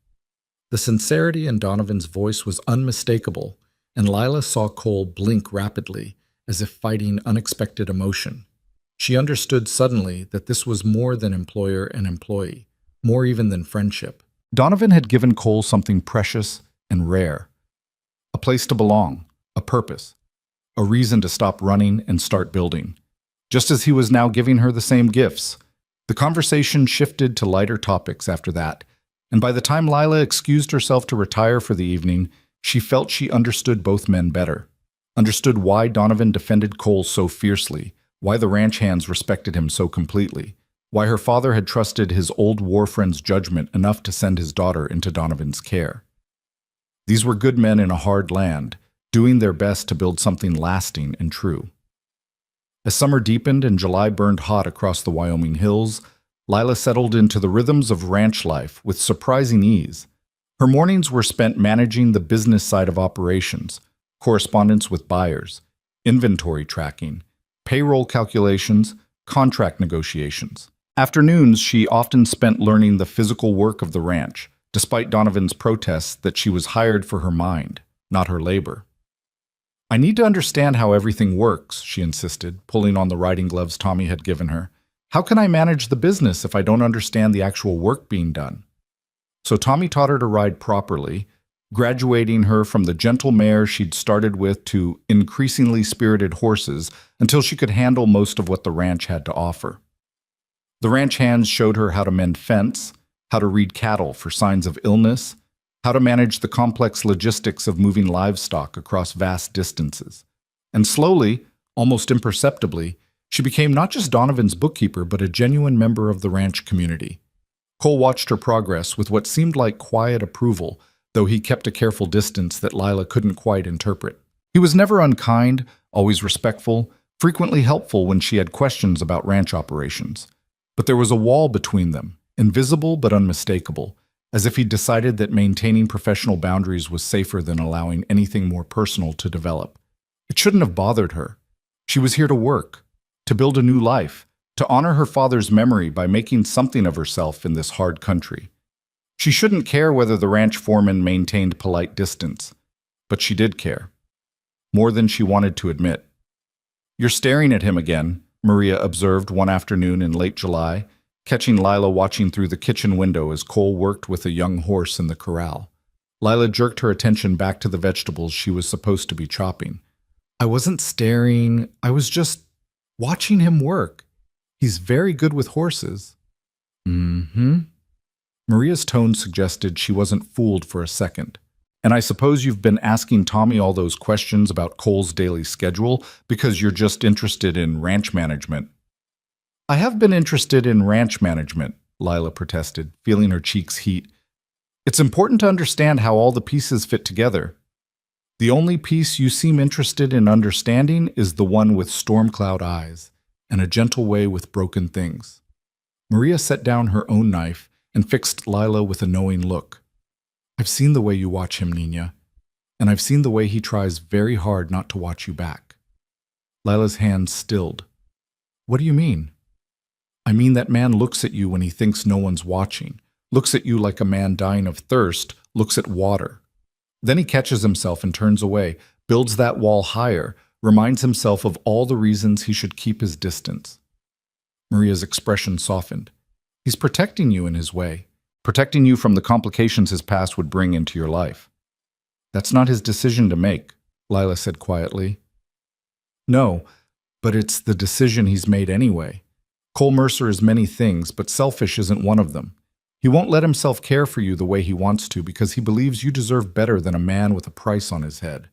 The sincerity in Donovan's voice was unmistakable, and Lila saw Cole blink rapidly, as if fighting unexpected emotion. She understood suddenly that this was more than employer and employee, more even than friendship. Donovan had given Cole something precious and rare. A place to belong, a purpose, a reason to stop running and start building. Just as he was now giving her the same gifts. The conversation shifted to lighter topics after that, and by the time Lila excused herself to retire for the evening, she felt she understood both men better. Understood why Donovan defended Cole so fiercely, why the ranch hands respected him so completely, why her father had trusted his old war friend's judgment enough to send his daughter into Donovan's care. These were good men in a hard land, doing their best to build something lasting and true. As summer deepened and July burned hot across the Wyoming hills, Lila settled into the rhythms of ranch life with surprising ease. Her mornings were spent managing the business side of operations, correspondence with buyers, inventory tracking, payroll calculations, contract negotiations. Afternoons, she often spent learning the physical work of the ranch, despite Donovan's protests that she was hired for her mind, not her labor. I need to understand how everything works, she insisted, pulling on the riding gloves Tommy had given her. How can I manage the business if I don't understand the actual work being done? So Tommy taught her to ride properly, graduating her from the gentle mare she'd started with to increasingly spirited horses until she could handle most of what the ranch had to offer. The ranch hands showed her how to mend fence, how to read cattle for signs of illness, how to manage the complex logistics of moving livestock across vast distances. And slowly, almost imperceptibly, she became not just Donovan's bookkeeper, but a genuine member of the ranch community. Cole watched her progress with what seemed like quiet approval, though he kept a careful distance that Lila couldn't quite interpret. He was never unkind, always respectful, frequently helpful when she had questions about ranch operations. But there was a wall between them, invisible but unmistakable, as if he decided that maintaining professional boundaries was safer than allowing anything more personal to develop. It shouldn't have bothered her. She was here to work, to build a new life, to honor her father's memory by making something of herself in this hard country. She shouldn't care whether the ranch foreman maintained polite distance, but she did care. More than she wanted to admit. "You're staring at him again," Maria observed one afternoon in late July, catching Lila watching through the kitchen window as Cole worked with a young horse in the corral. Lila jerked her attention back to the vegetables she was supposed to be chopping. "I wasn't staring, I was just watching him work. He's very good with horses." "Mm-hmm." Maria's tone suggested she wasn't fooled for a second. "And I suppose you've been asking Tommy all those questions about Cole's daily schedule because you're just interested in ranch management." "I have been interested in ranch management," Lila protested, feeling her cheeks heat. "It's important to understand how all the pieces fit together. The only piece you seem interested in understanding is the one with storm cloud eyes and a gentle way with broken things." Maria set down her own knife and fixed Lila with a knowing look. "I've seen the way you watch him, Nina, and I've seen the way he tries very hard not to watch you back." Lila's hands stilled. "What do you mean?" "I mean that man looks at you when he thinks no one's watching, looks at you like a man dying of thirst looks at water. Then he catches himself and turns away, builds that wall higher, reminds himself of all the reasons he should keep his distance." Maria's expression softened. "He's protecting you in his way, protecting you from the complications his past would bring into your life." "That's not his decision to make," Lila said quietly. "No, but it's the decision he's made anyway. Cole Mercer is many things, but selfish isn't one of them. He won't let himself care for you the way he wants to because he believes you deserve better than a man with a price on his head."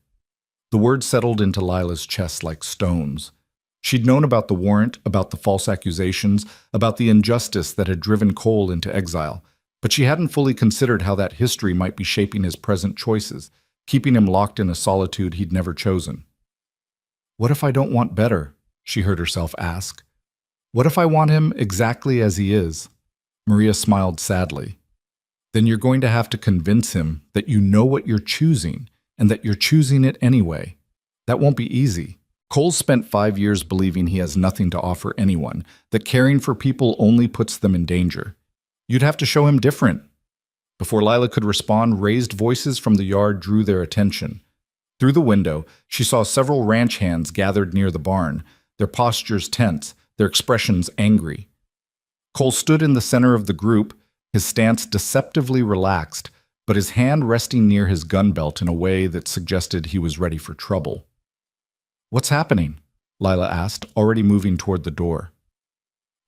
The words settled into Lila's chest like stones. She'd known about the warrant, about the false accusations, about the injustice that had driven Cole into exile, but she hadn't fully considered how that history might be shaping his present choices, keeping him locked in a solitude he'd never chosen. "What if I don't want better?" she heard herself ask. "What if I want him exactly as he is?" Maria smiled sadly. "Then you're going to have to convince him that you know what you're choosing and that you're choosing it anyway. That won't be easy. Cole spent 5 years believing he has nothing to offer anyone, that caring for people only puts them in danger. You'd have to show him different." Before Lila could respond, raised voices from the yard drew their attention. Through the window, she saw several ranch hands gathered near the barn, their postures tense, their expressions angry. Cole stood in the center of the group, his stance deceptively relaxed, but his hand resting near his gun belt in a way that suggested he was ready for trouble. "What's happening?" Lila asked, already moving toward the door.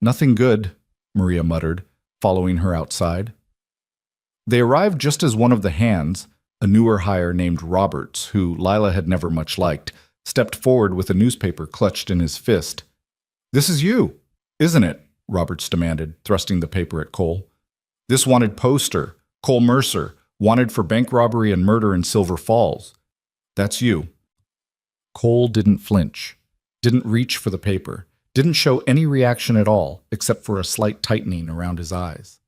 "Nothing good," Maria muttered, following her outside. They arrived just as one of the hands, a newer hire named Roberts, who Lila had never much liked, stepped forward with a newspaper clutched in his fist. "This is you, isn't it?" Roberts demanded, thrusting the paper at Cole. "This wanted poster, Cole Mercer, wanted for bank robbery and murder in Silver Falls. That's you." Cole didn't flinch, didn't reach for the paper, didn't show any reaction at all, except for a slight tightening around his eyes.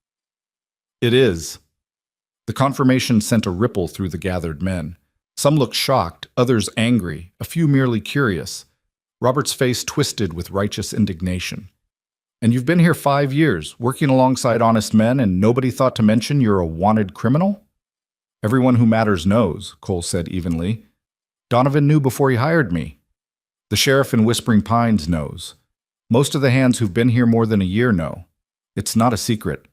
"It is." The confirmation sent a ripple through the gathered men. Some looked shocked, others angry, a few merely curious. Robert's face twisted with righteous indignation. "And you've been here 5 years, working alongside honest men, and nobody thought to mention you're a wanted criminal?" "Everyone who matters knows," Cole said evenly. "Donovan knew before he hired me. The sheriff in Whispering Pines knows. Most of the hands who've been here more than a year know. It's not a secret."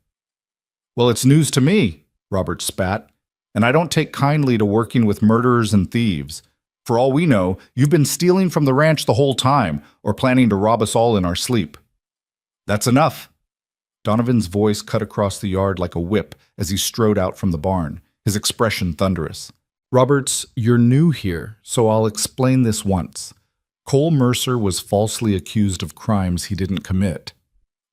"Well, it's news to me," Robert spat, "and I don't take kindly to working with murderers and thieves. For all we know, you've been stealing from the ranch the whole time, or planning to rob us all in our sleep." "That's enough." Donovan's voice cut across the yard like a whip as he strode out from the barn, his expression thunderous. "Roberts, you're new here, so I'll explain this once. Cole Mercer was falsely accused of crimes he didn't commit.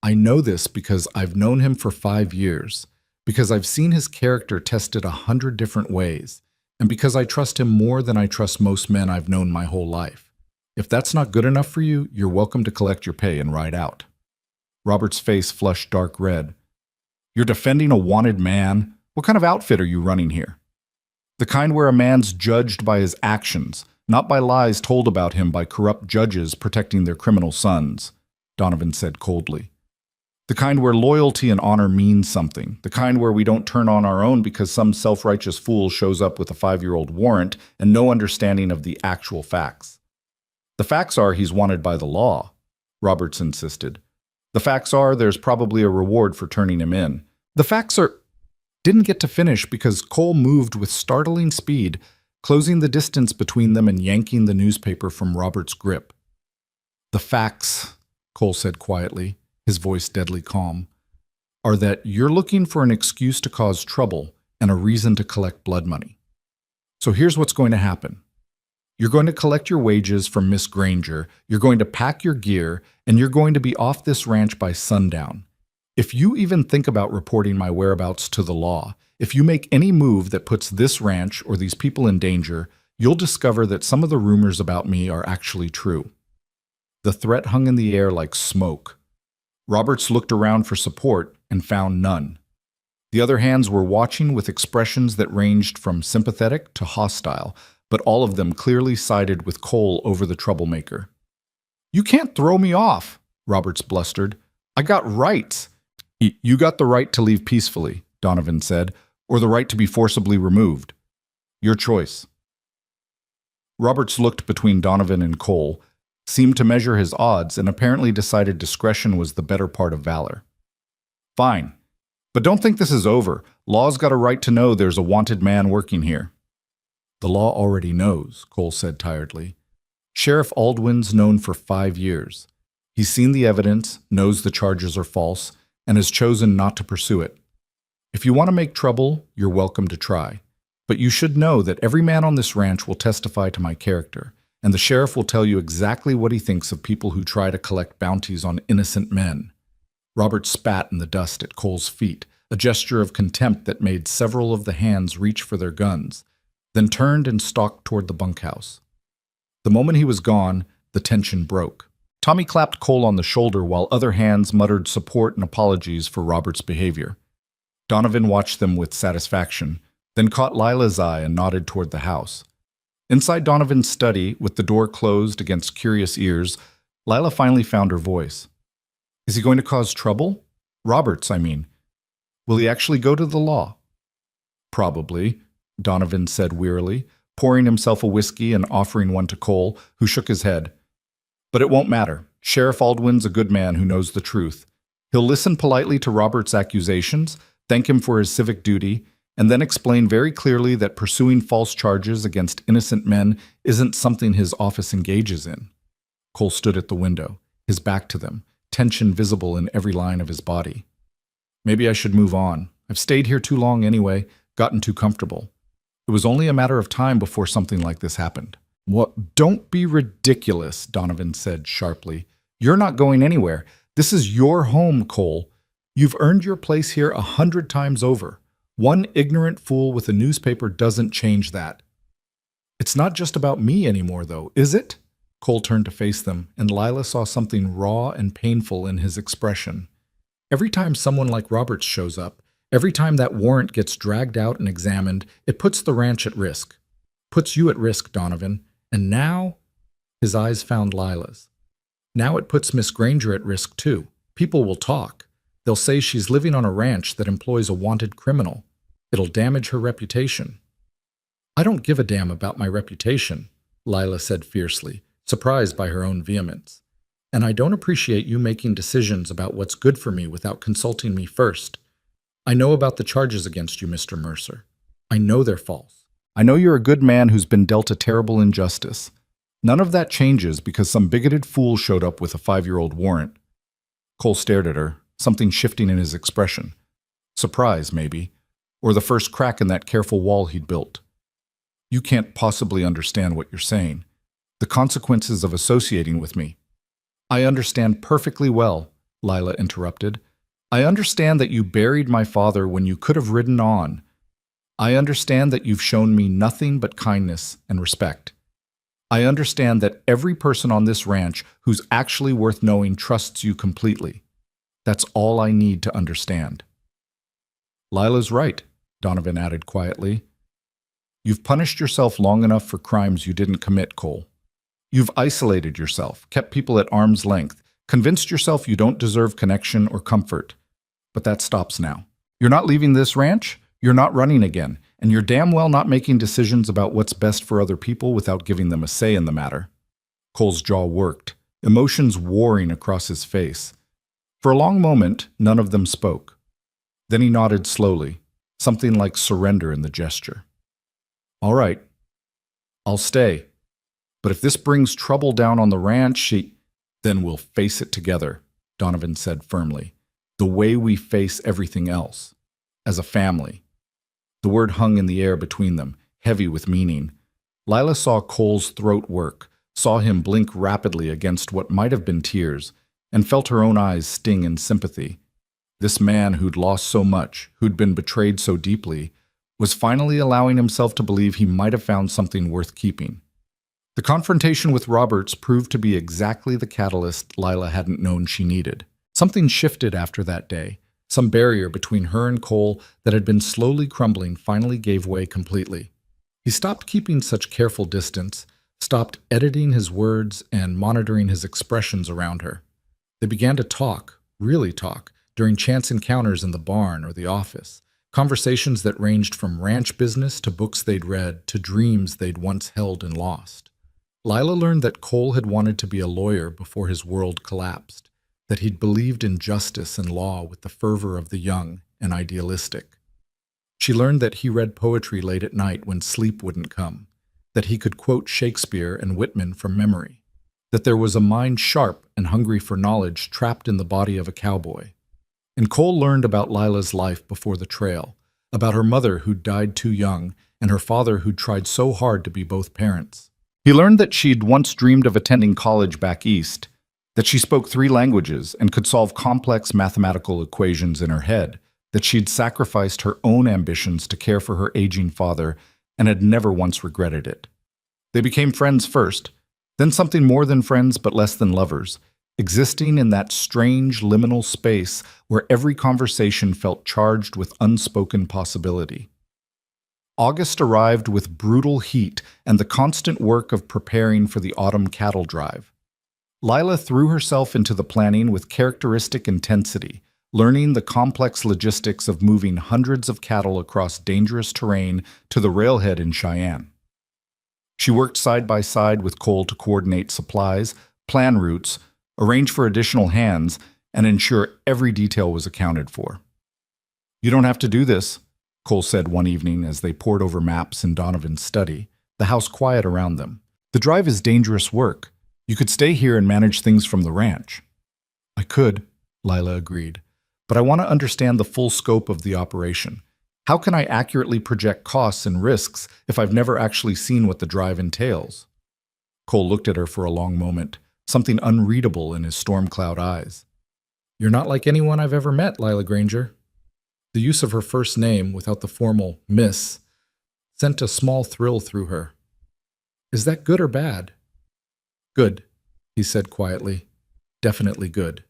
I know this because I've known him for 5 years, because I've seen his character tested 100 different ways, and because I trust him more than I trust most men I've known my whole life. If that's not good enough for you, you're welcome to collect your pay and ride out." Robert's face flushed dark red. You're defending a wanted man? What kind of outfit are you running here? The kind where a man's judged by his actions, not by lies told about him by corrupt judges protecting their criminal sons, Donovan said coldly. The kind where loyalty and honor means something. The kind where we don't turn on our own because some self-righteous fool shows up with a 5-year-old warrant and no understanding of the actual facts. The facts are he's wanted by the law, Roberts insisted. The facts are there's probably a reward for turning him in. The facts are... Didn't get to finish because Cole moved with startling speed, closing the distance between them and yanking the newspaper from Robert's grip. The facts, Cole said quietly, his voice deadly calm, are that you're looking for an excuse to cause trouble and a reason to collect blood money. So here's what's going to happen. You're going to collect your wages from Miss Granger, you're going to pack your gear, and you're going to be off this ranch by sundown. If you even think about reporting my whereabouts to the law, if you make any move that puts this ranch or these people in danger, you'll discover that some of the rumors about me are actually true. The threat hung in the air like smoke. Roberts looked around for support and found none. The other hands were watching with expressions that ranged from sympathetic to hostile, but all of them clearly sided with Cole over the troublemaker. "You can't throw me off," Roberts blustered. "I got rights." "You got the right to leave peacefully," Donovan said, "or the right to be forcibly removed. Your choice." Roberts looked between Donovan and Cole, seemed to measure his odds, and apparently decided discretion was the better part of valor. "Fine. But don't think this is over. Law's got a right to know there's a wanted man working here." "The law already knows," Cole said tiredly. "Sheriff Aldwin's known for 5 years. He's seen the evidence, knows the charges are false, and has chosen not to pursue it. If you want to make trouble, you're welcome to try. But you should know that every man on this ranch will testify to my character, and the sheriff will tell you exactly what he thinks of people who try to collect bounties on innocent men." Robert spat in the dust at Cole's feet, a gesture of contempt that made several of the hands reach for their guns, then turned and stalked toward the bunkhouse. The moment he was gone, the tension broke. Tommy clapped Cole on the shoulder while other hands muttered support and apologies for Robert's behavior. Donovan watched them with satisfaction, then caught Lila's eye and nodded toward the house. Inside Donovan's study, with the door closed against curious ears, Lila finally found her voice. "Is he going to cause trouble? Roberts, I mean. Will he actually go to the law?" "Probably," Donovan said wearily, pouring himself a whiskey and offering one to Cole, who shook his head. "But it won't matter. Sheriff Aldwin's a good man who knows the truth. He'll listen politely to Robert's accusations, thank him for his civic duty, and then explain very clearly that pursuing false charges against innocent men isn't something his office engages in." Cole stood at the window, his back to them, tension visible in every line of his body. "Maybe I should move on. I've stayed here too long anyway, gotten too comfortable. It was only a matter of time before something like this happened." "What? Don't be ridiculous," Donovan said sharply. "You're not going anywhere. This is your home, Cole. You've earned your place here 100 times over. One ignorant fool with a newspaper doesn't change that." "It's not just about me anymore, though, is it?" Cole turned to face them, and Lila saw something raw and painful in his expression. "Every time someone like Roberts shows up, every time that warrant gets dragged out and examined, it puts the ranch at risk. Puts you at risk, Donovan. And now," his eyes found Lila's, "now it puts Miss Granger at risk too. People will talk. They'll say she's living on a ranch that employs a wanted criminal. It'll damage her reputation." "I don't give a damn about my reputation," Lila said fiercely, surprised by her own vehemence. "And I don't appreciate you making decisions about what's good for me without consulting me first. I know about the charges against you, Mr. Mercer. I know they're false. I know you're a good man who's been dealt a terrible injustice. None of that changes because some bigoted fool showed up with a 5-year-old warrant." Cole stared at her, something shifting in his expression. Surprise, maybe, or the first crack in that careful wall he'd built. "You can't possibly understand what you're saying. The consequences of associating with me." "I understand perfectly well," Lila interrupted. "I understand that you buried my father when you could have ridden on. I understand that you've shown me nothing but kindness and respect. I understand that every person on this ranch who's actually worth knowing trusts you completely. That's all I need to understand." Lila's right, Donovan added quietly. You've punished yourself long enough for crimes you didn't commit, Cole. You've isolated yourself, kept people at arm's length, convinced yourself you don't deserve connection or comfort. But that stops now. You're not leaving this ranch, you're not running again, and you're damn well not making decisions about what's best for other people without giving them a say in the matter. Cole's jaw worked, emotions warring across his face. For a long moment, none of them spoke. Then he nodded slowly, something like surrender in the gesture. All right, I'll stay. But if this brings trouble down on the ranch, then we'll face it together, Donovan said firmly. The way we face everything else. As a family. The word hung in the air between them, heavy with meaning. Lila saw Cole's throat work, saw him blink rapidly against what might have been tears, and felt her own eyes sting in sympathy. This man who'd lost so much, who'd been betrayed so deeply, was finally allowing himself to believe he might have found something worth keeping. The confrontation with Roberts proved to be exactly the catalyst Lila hadn't known she needed. Something shifted after that day. Some barrier between her and Cole that had been slowly crumbling finally gave way completely. He stopped keeping such careful distance, stopped editing his words and monitoring his expressions around her. They began to talk, really talk, during chance encounters in the barn or the office. Conversations that ranged from ranch business to books they'd read to dreams they'd once held and lost. Lila learned that Cole had wanted to be a lawyer before his world collapsed, that he'd believed in justice and law with the fervor of the young and idealistic. She learned that he read poetry late at night when sleep wouldn't come, that he could quote Shakespeare and Whitman from memory, that there was a mind sharp and hungry for knowledge trapped in the body of a cowboy. And Cole learned about Lila's life before the trail, about her mother who'd died too young and her father who'd tried so hard to be both parents. He learned that she'd once dreamed of attending college back east, that she spoke 3 languages and could solve complex mathematical equations in her head, that she'd sacrificed her own ambitions to care for her aging father and had never once regretted it. They became friends first, then something more than friends but less than lovers, existing in that strange liminal space where every conversation felt charged with unspoken possibility. August arrived with brutal heat and the constant work of preparing for the autumn cattle drive. Lila threw herself into the planning with characteristic intensity, learning the complex logistics of moving hundreds of cattle across dangerous terrain to the railhead in Cheyenne. She worked side by side with Cole to coordinate supplies, plan routes, arrange for additional hands, and ensure every detail was accounted for. "You don't have to do this," Cole said one evening as they pored over maps in Donovan's study, the house quiet around them. "The drive is dangerous work. You could stay here and manage things from the ranch." "I could," Lila agreed, "but I want to understand the full scope of the operation. How can I accurately project costs and risks if I've never actually seen what the drive entails?" Cole looked at her for a long moment, something unreadable in his storm cloud eyes. "You're not like anyone I've ever met, Lila Granger." The use of her first name, without the formal Miss, sent a small thrill through her. "Is that good or bad?" "Good," he said quietly. "Definitely good.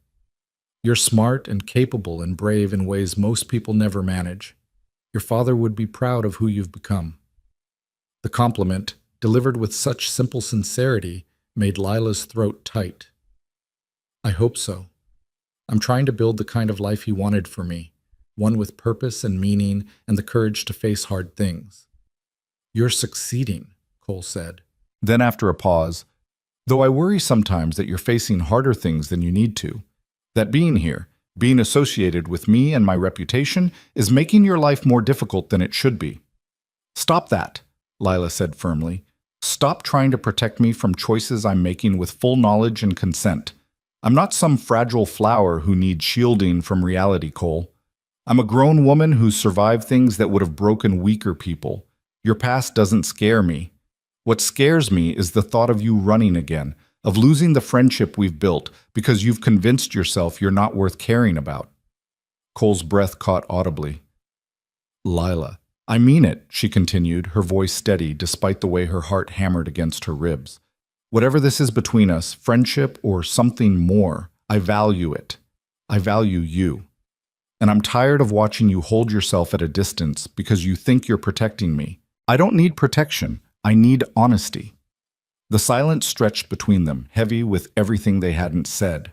You're smart and capable and brave in ways most people never manage. Your father would be proud of who you've become." The compliment, delivered with such simple sincerity, made Lila's throat tight. "I hope so. I'm trying to build the kind of life he wanted for me, one with purpose and meaning and the courage to face hard things." "You're succeeding," Cole said. Then after a pause, "Though I worry sometimes that you're facing harder things than you need to, that being here, being associated with me and my reputation, is making your life more difficult than it should be." "Stop that," Lila said firmly. "Stop trying to protect me from choices I'm making with full knowledge and consent. I'm not some fragile flower who needs shielding from reality, Cole. I'm a grown woman who's survived things that would have broken weaker people. Your past doesn't scare me. What scares me is the thought of you running again, of losing the friendship we've built because you've convinced yourself you're not worth caring about." Cole's breath caught audibly. "Lila, I mean it," she continued, her voice steady despite the way her heart hammered against her ribs. "Whatever this is between us, friendship or something more, I value it. I value you." And I'm tired of watching you hold yourself at a distance because you think you're protecting me. I don't need protection. I need honesty." The silence stretched between them, heavy with everything they hadn't said.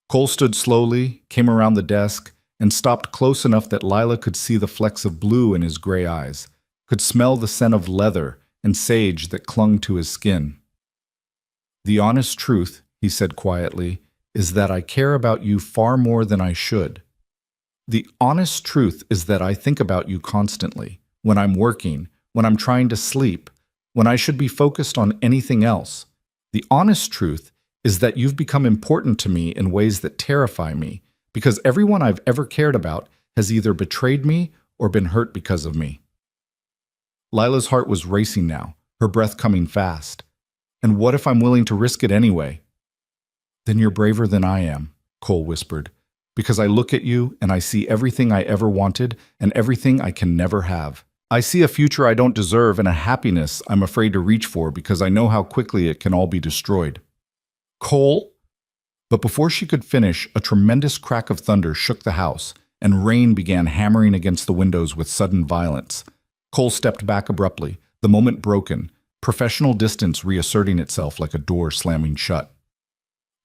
Cole stood slowly, came around the desk, and stopped close enough that Lila could see the flecks of blue in his gray eyes, could smell the scent of leather and sage that clung to his skin. "The honest truth," he said quietly, "is that I care about you far more than I should. The honest truth is that I think about you constantly, when I'm working, when I'm trying to sleep, when I should be focused on anything else. The honest truth is that you've become important to me in ways that terrify me, because everyone I've ever cared about has either betrayed me or been hurt because of me." Lila's heart was racing now, her breath coming fast. "And what if I'm willing to risk it anyway?" "Then you're braver than I am," Cole whispered, "because I look at you and I see everything I ever wanted and everything I can never have. I see a future I don't deserve and a happiness I'm afraid to reach for because I know how quickly it can all be destroyed." "Cole?" But before she could finish, a tremendous crack of thunder shook the house, and rain began hammering against the windows with sudden violence. Cole stepped back abruptly, the moment broken, professional distance reasserting itself like a door slamming shut.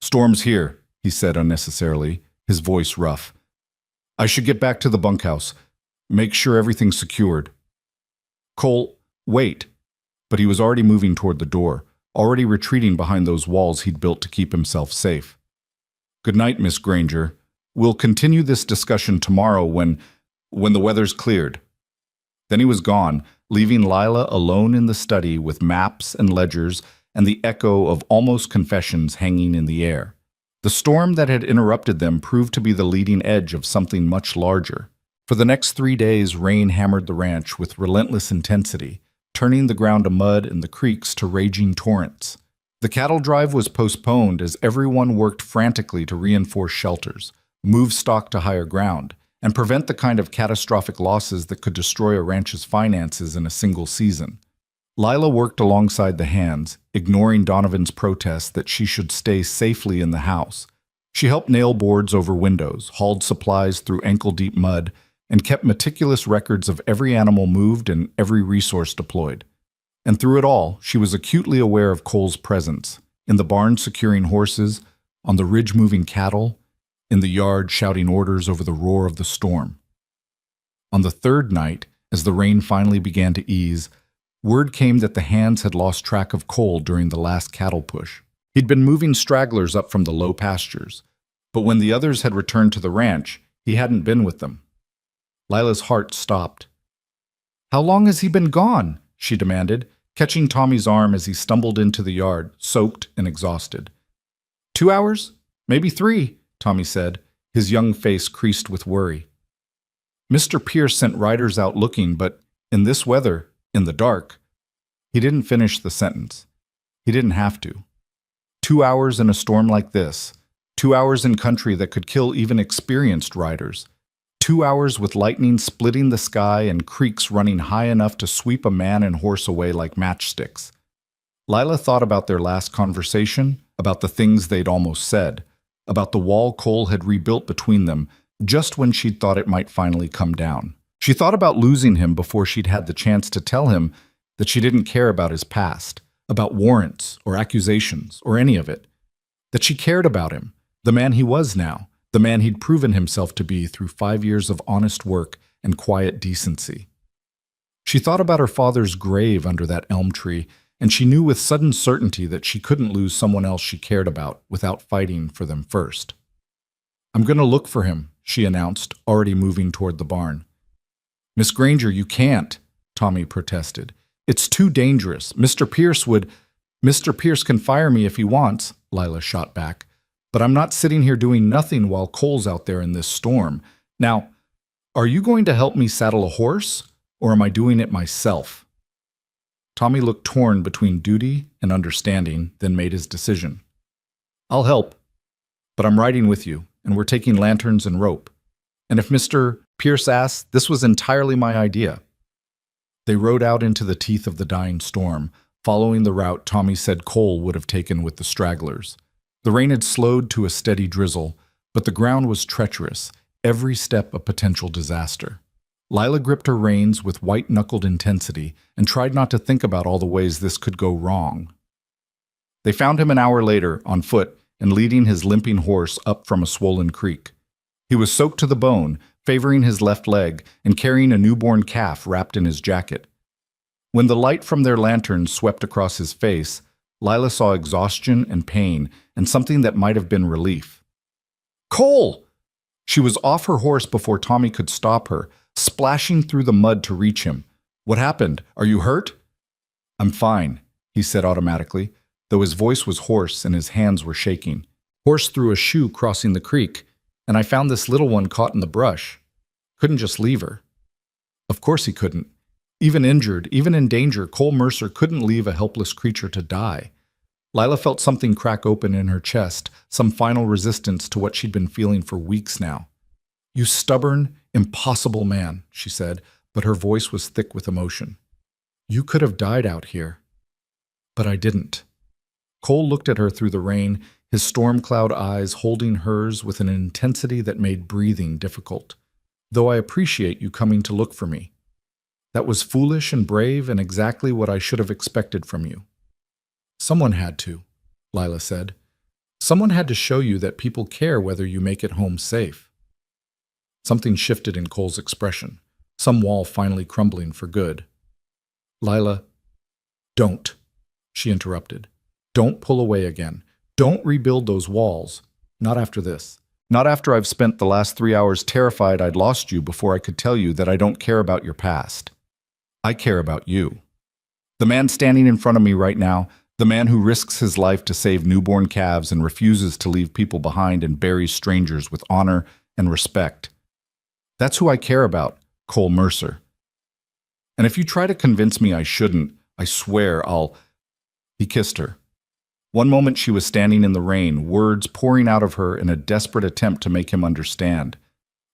"Storm's here," he said unnecessarily, his voice rough. "I should get back to the bunkhouse. Make sure everything's secured." "Cole, wait." But he was already moving toward the door, already retreating behind those walls he'd built to keep himself safe. "Good night, Miss Granger. We'll continue this discussion tomorrow when the weather's cleared." Then he was gone, leaving Lila alone in the study with maps and ledgers and the echo of almost confessions hanging in the air. The storm that had interrupted them proved to be the leading edge of something much larger. For the next 3 days, rain hammered the ranch with relentless intensity, turning the ground to mud and the creeks to raging torrents. The cattle drive was postponed as everyone worked frantically to reinforce shelters, move stock to higher ground, and prevent the kind of catastrophic losses that could destroy a ranch's finances in a single season. Lila worked alongside the hands, ignoring Donovan's protest that she should stay safely in the house. She helped nail boards over windows, hauled supplies through ankle-deep mud, and kept meticulous records of every animal moved and every resource deployed. And through it all, she was acutely aware of Cole's presence, in the barn securing horses, on the ridge moving cattle, in the yard shouting orders over the roar of the storm. On the third night, as the rain finally began to ease, word came that the hands had lost track of Cole during the last cattle push. He'd been moving stragglers up from the low pastures, but when the others had returned to the ranch, he hadn't been with them. Lila's heart stopped. "How long has he been gone?" she demanded, catching Tommy's arm as he stumbled into the yard, soaked and exhausted. 2 hours? Maybe 3, Tommy said, his young face creased with worry. "Mr. Pierce sent riders out looking, but in this weather, in the dark." He didn't finish the sentence. He didn't have to. 2 hours in a storm like this, 2 hours in country that could kill even experienced riders, 2 hours with lightning splitting the sky and creeks running high enough to sweep a man and horse away like matchsticks. Lila thought about their last conversation, about the things they'd almost said, about the wall Cole had rebuilt between them just when she'd thought it might finally come down. She thought about losing him before she'd had the chance to tell him that she didn't care about his past, about warrants or accusations or any of it, that she cared about him, the man he was now, the man he'd proven himself to be through 5 years of honest work and quiet decency. She thought about her father's grave under that elm tree, and she knew with sudden certainty that she couldn't lose someone else she cared about without fighting for them first. "I'm going to look for him," she announced, already moving toward the barn. "Miss Granger, you can't," Tommy protested. "It's too dangerous. Mr. Pierce can fire me if he wants," Lila shot back. "But I'm not sitting here doing nothing while Cole's out there in this storm. Now, are you going to help me saddle a horse, or am I doing it myself?" Tommy looked torn between duty and understanding, then made his decision. "I'll help, but I'm riding with you, and we're taking lanterns and rope. And if Mr. Pierce asks, this was entirely my idea." They rode out into the teeth of the dying storm, following the route Tommy said Cole would have taken with the stragglers. The rain had slowed to a steady drizzle, but the ground was treacherous, every step a potential disaster. Lila gripped her reins with white-knuckled intensity and tried not to think about all the ways this could go wrong. They found him an hour later, on foot, and leading his limping horse up from a swollen creek. He was soaked to the bone, favoring his left leg, and carrying a newborn calf wrapped in his jacket. When the light from their lanterns swept across his face, Lila saw exhaustion and pain, and something that might have been relief. "Cole!" She was off her horse before Tommy could stop her, splashing through the mud to reach him. "What happened? Are you hurt?" "I'm fine," he said automatically, though his voice was hoarse and his hands were shaking. "Horse threw a shoe crossing the creek, and I found this little one caught in the brush. Couldn't just leave her." Of course he couldn't. Even injured, even in danger, Cole Mercer couldn't leave a helpless creature to die. Lila felt something crack open in her chest, some final resistance to what she'd been feeling for weeks now. "You stubborn, impossible man," she said, but her voice was thick with emotion. "You could have died out here. But I didn't." Cole looked at her through the rain, his storm cloud eyes holding hers with an intensity that made breathing difficult. "Though I appreciate you coming to look for me. That was foolish and brave and exactly what I should have expected from you." "Someone had to," Lila said. "Someone had to show you that people care whether you make it home safe." Something shifted in Cole's expression, some wall finally crumbling for good. "Lila, don't," she interrupted. "Don't pull away again. Don't rebuild those walls. Not after this. Not after I've spent the last 3 hours terrified I'd lost you before I could tell you that I don't care about your past. I care about you. The man standing in front of me right now, the man who risks his life to save newborn calves and refuses to leave people behind and buries strangers with honor and respect. That's who I care about, Cole Mercer. And if you try to convince me I shouldn't, I swear I'll..." He kissed her. One moment she was standing in the rain, words pouring out of her in a desperate attempt to make him understand.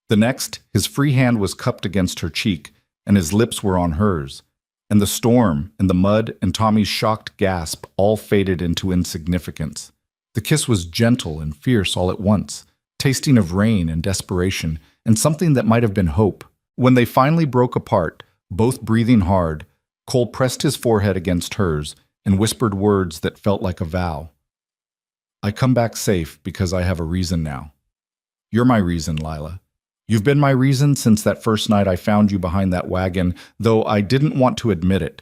The next, his free hand was cupped against her cheek, and his lips were on hers. And the storm, and the mud, and Tommy's shocked gasp all faded into insignificance. The kiss was gentle and fierce all at once, tasting of rain and desperation, and something that might have been hope. When they finally broke apart, both breathing hard, Cole pressed his forehead against hers and whispered words that felt like a vow. "I come back safe because I have a reason now. You're my reason, Lila. You've been my reason since that first night I found you behind that wagon, though I didn't want to admit it.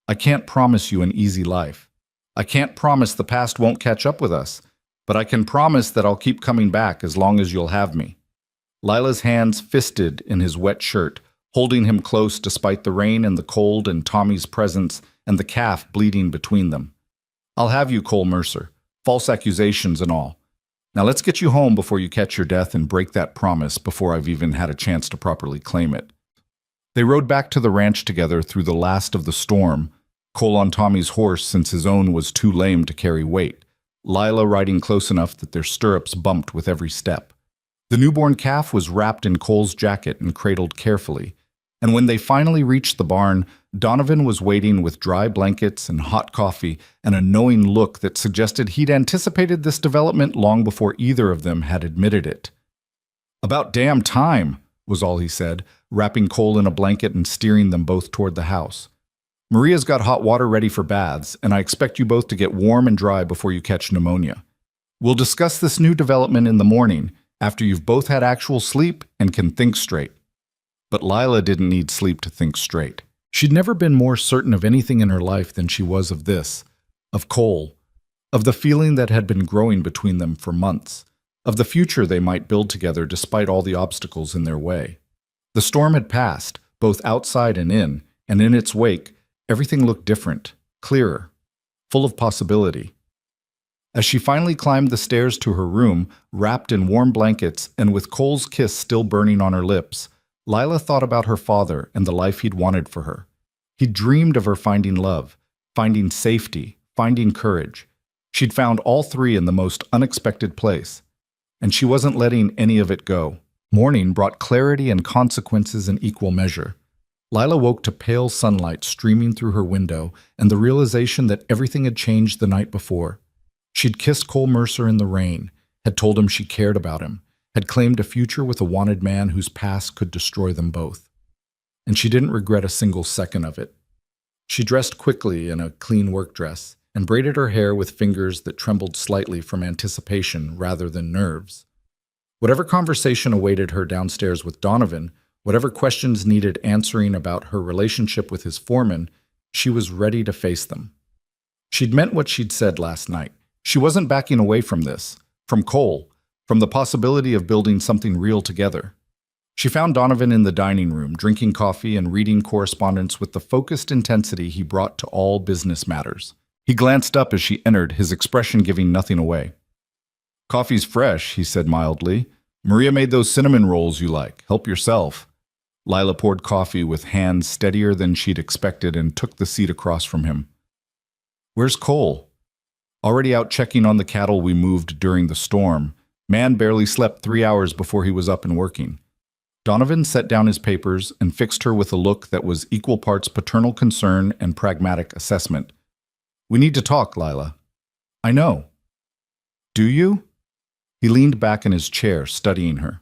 I can't promise you an easy life. I can't promise the past won't catch up with us, but I can promise that I'll keep coming back as long as you'll have me." Lila's hands fisted in his wet shirt, holding him close despite the rain and the cold and Tommy's presence and the calf bleeding between them. "I'll have you, Cole Mercer. False accusations and all. Now let's get you home before you catch your death and break that promise before I've even had a chance to properly claim it." They rode back to the ranch together through the last of the storm, Cole on Tommy's horse since his own was too lame to carry weight, Lila riding close enough that their stirrups bumped with every step. The newborn calf was wrapped in Cole's jacket and cradled carefully, and when they finally reached the barn, Donovan was waiting with dry blankets and hot coffee and a knowing look that suggested he'd anticipated this development long before either of them had admitted it. "About damn time," was all he said, wrapping Cole in a blanket and steering them both toward the house. "Maria's got hot water ready for baths, and I expect you both to get warm and dry before you catch pneumonia. We'll discuss this new development in the morning, after you've both had actual sleep and can think straight." But Lila didn't need sleep to think straight. She'd never been more certain of anything in her life than she was of this, of Cole, of the feeling that had been growing between them for months, of the future they might build together despite all the obstacles in their way. The storm had passed, both outside and in its wake, everything looked different, clearer, full of possibility. As she finally climbed the stairs to her room, wrapped in warm blankets and with Cole's kiss still burning on her lips, Lila thought about her father and the life he'd wanted for her. He'd dreamed of her finding love, finding safety, finding courage. She'd found all three in the most unexpected place, and she wasn't letting any of it go. Morning brought clarity and consequences in equal measure. Lila woke to pale sunlight streaming through her window and the realization that everything had changed the night before. She'd kissed Cole Mercer in the rain, had told him she cared about him, had claimed a future with a wanted man whose past could destroy them both. And she didn't regret a single second of it. She dressed quickly in a clean work dress and braided her hair with fingers that trembled slightly from anticipation rather than nerves. Whatever conversation awaited her downstairs with Donovan, whatever questions needed answering about her relationship with his foreman, she was ready to face them. She'd meant what she'd said last night. She wasn't backing away from this, from Cole, from the possibility of building something real together. She found Donovan in the dining room, drinking coffee and reading correspondence with the focused intensity he brought to all business matters. He glanced up as she entered, his expression giving nothing away. "Coffee's fresh," he said mildly. "Maria made those cinnamon rolls you like. Help yourself." Lila poured coffee with hands steadier than she'd expected and took the seat across from him. "Where's Cole?" "Already out checking on the cattle we moved during the storm. Man barely slept 3 hours before he was up and working." Donovan set down his papers and fixed her with a look that was equal parts paternal concern and pragmatic assessment. "We need to talk, Lila." "I know." "Do you?" He leaned back in his chair, studying her.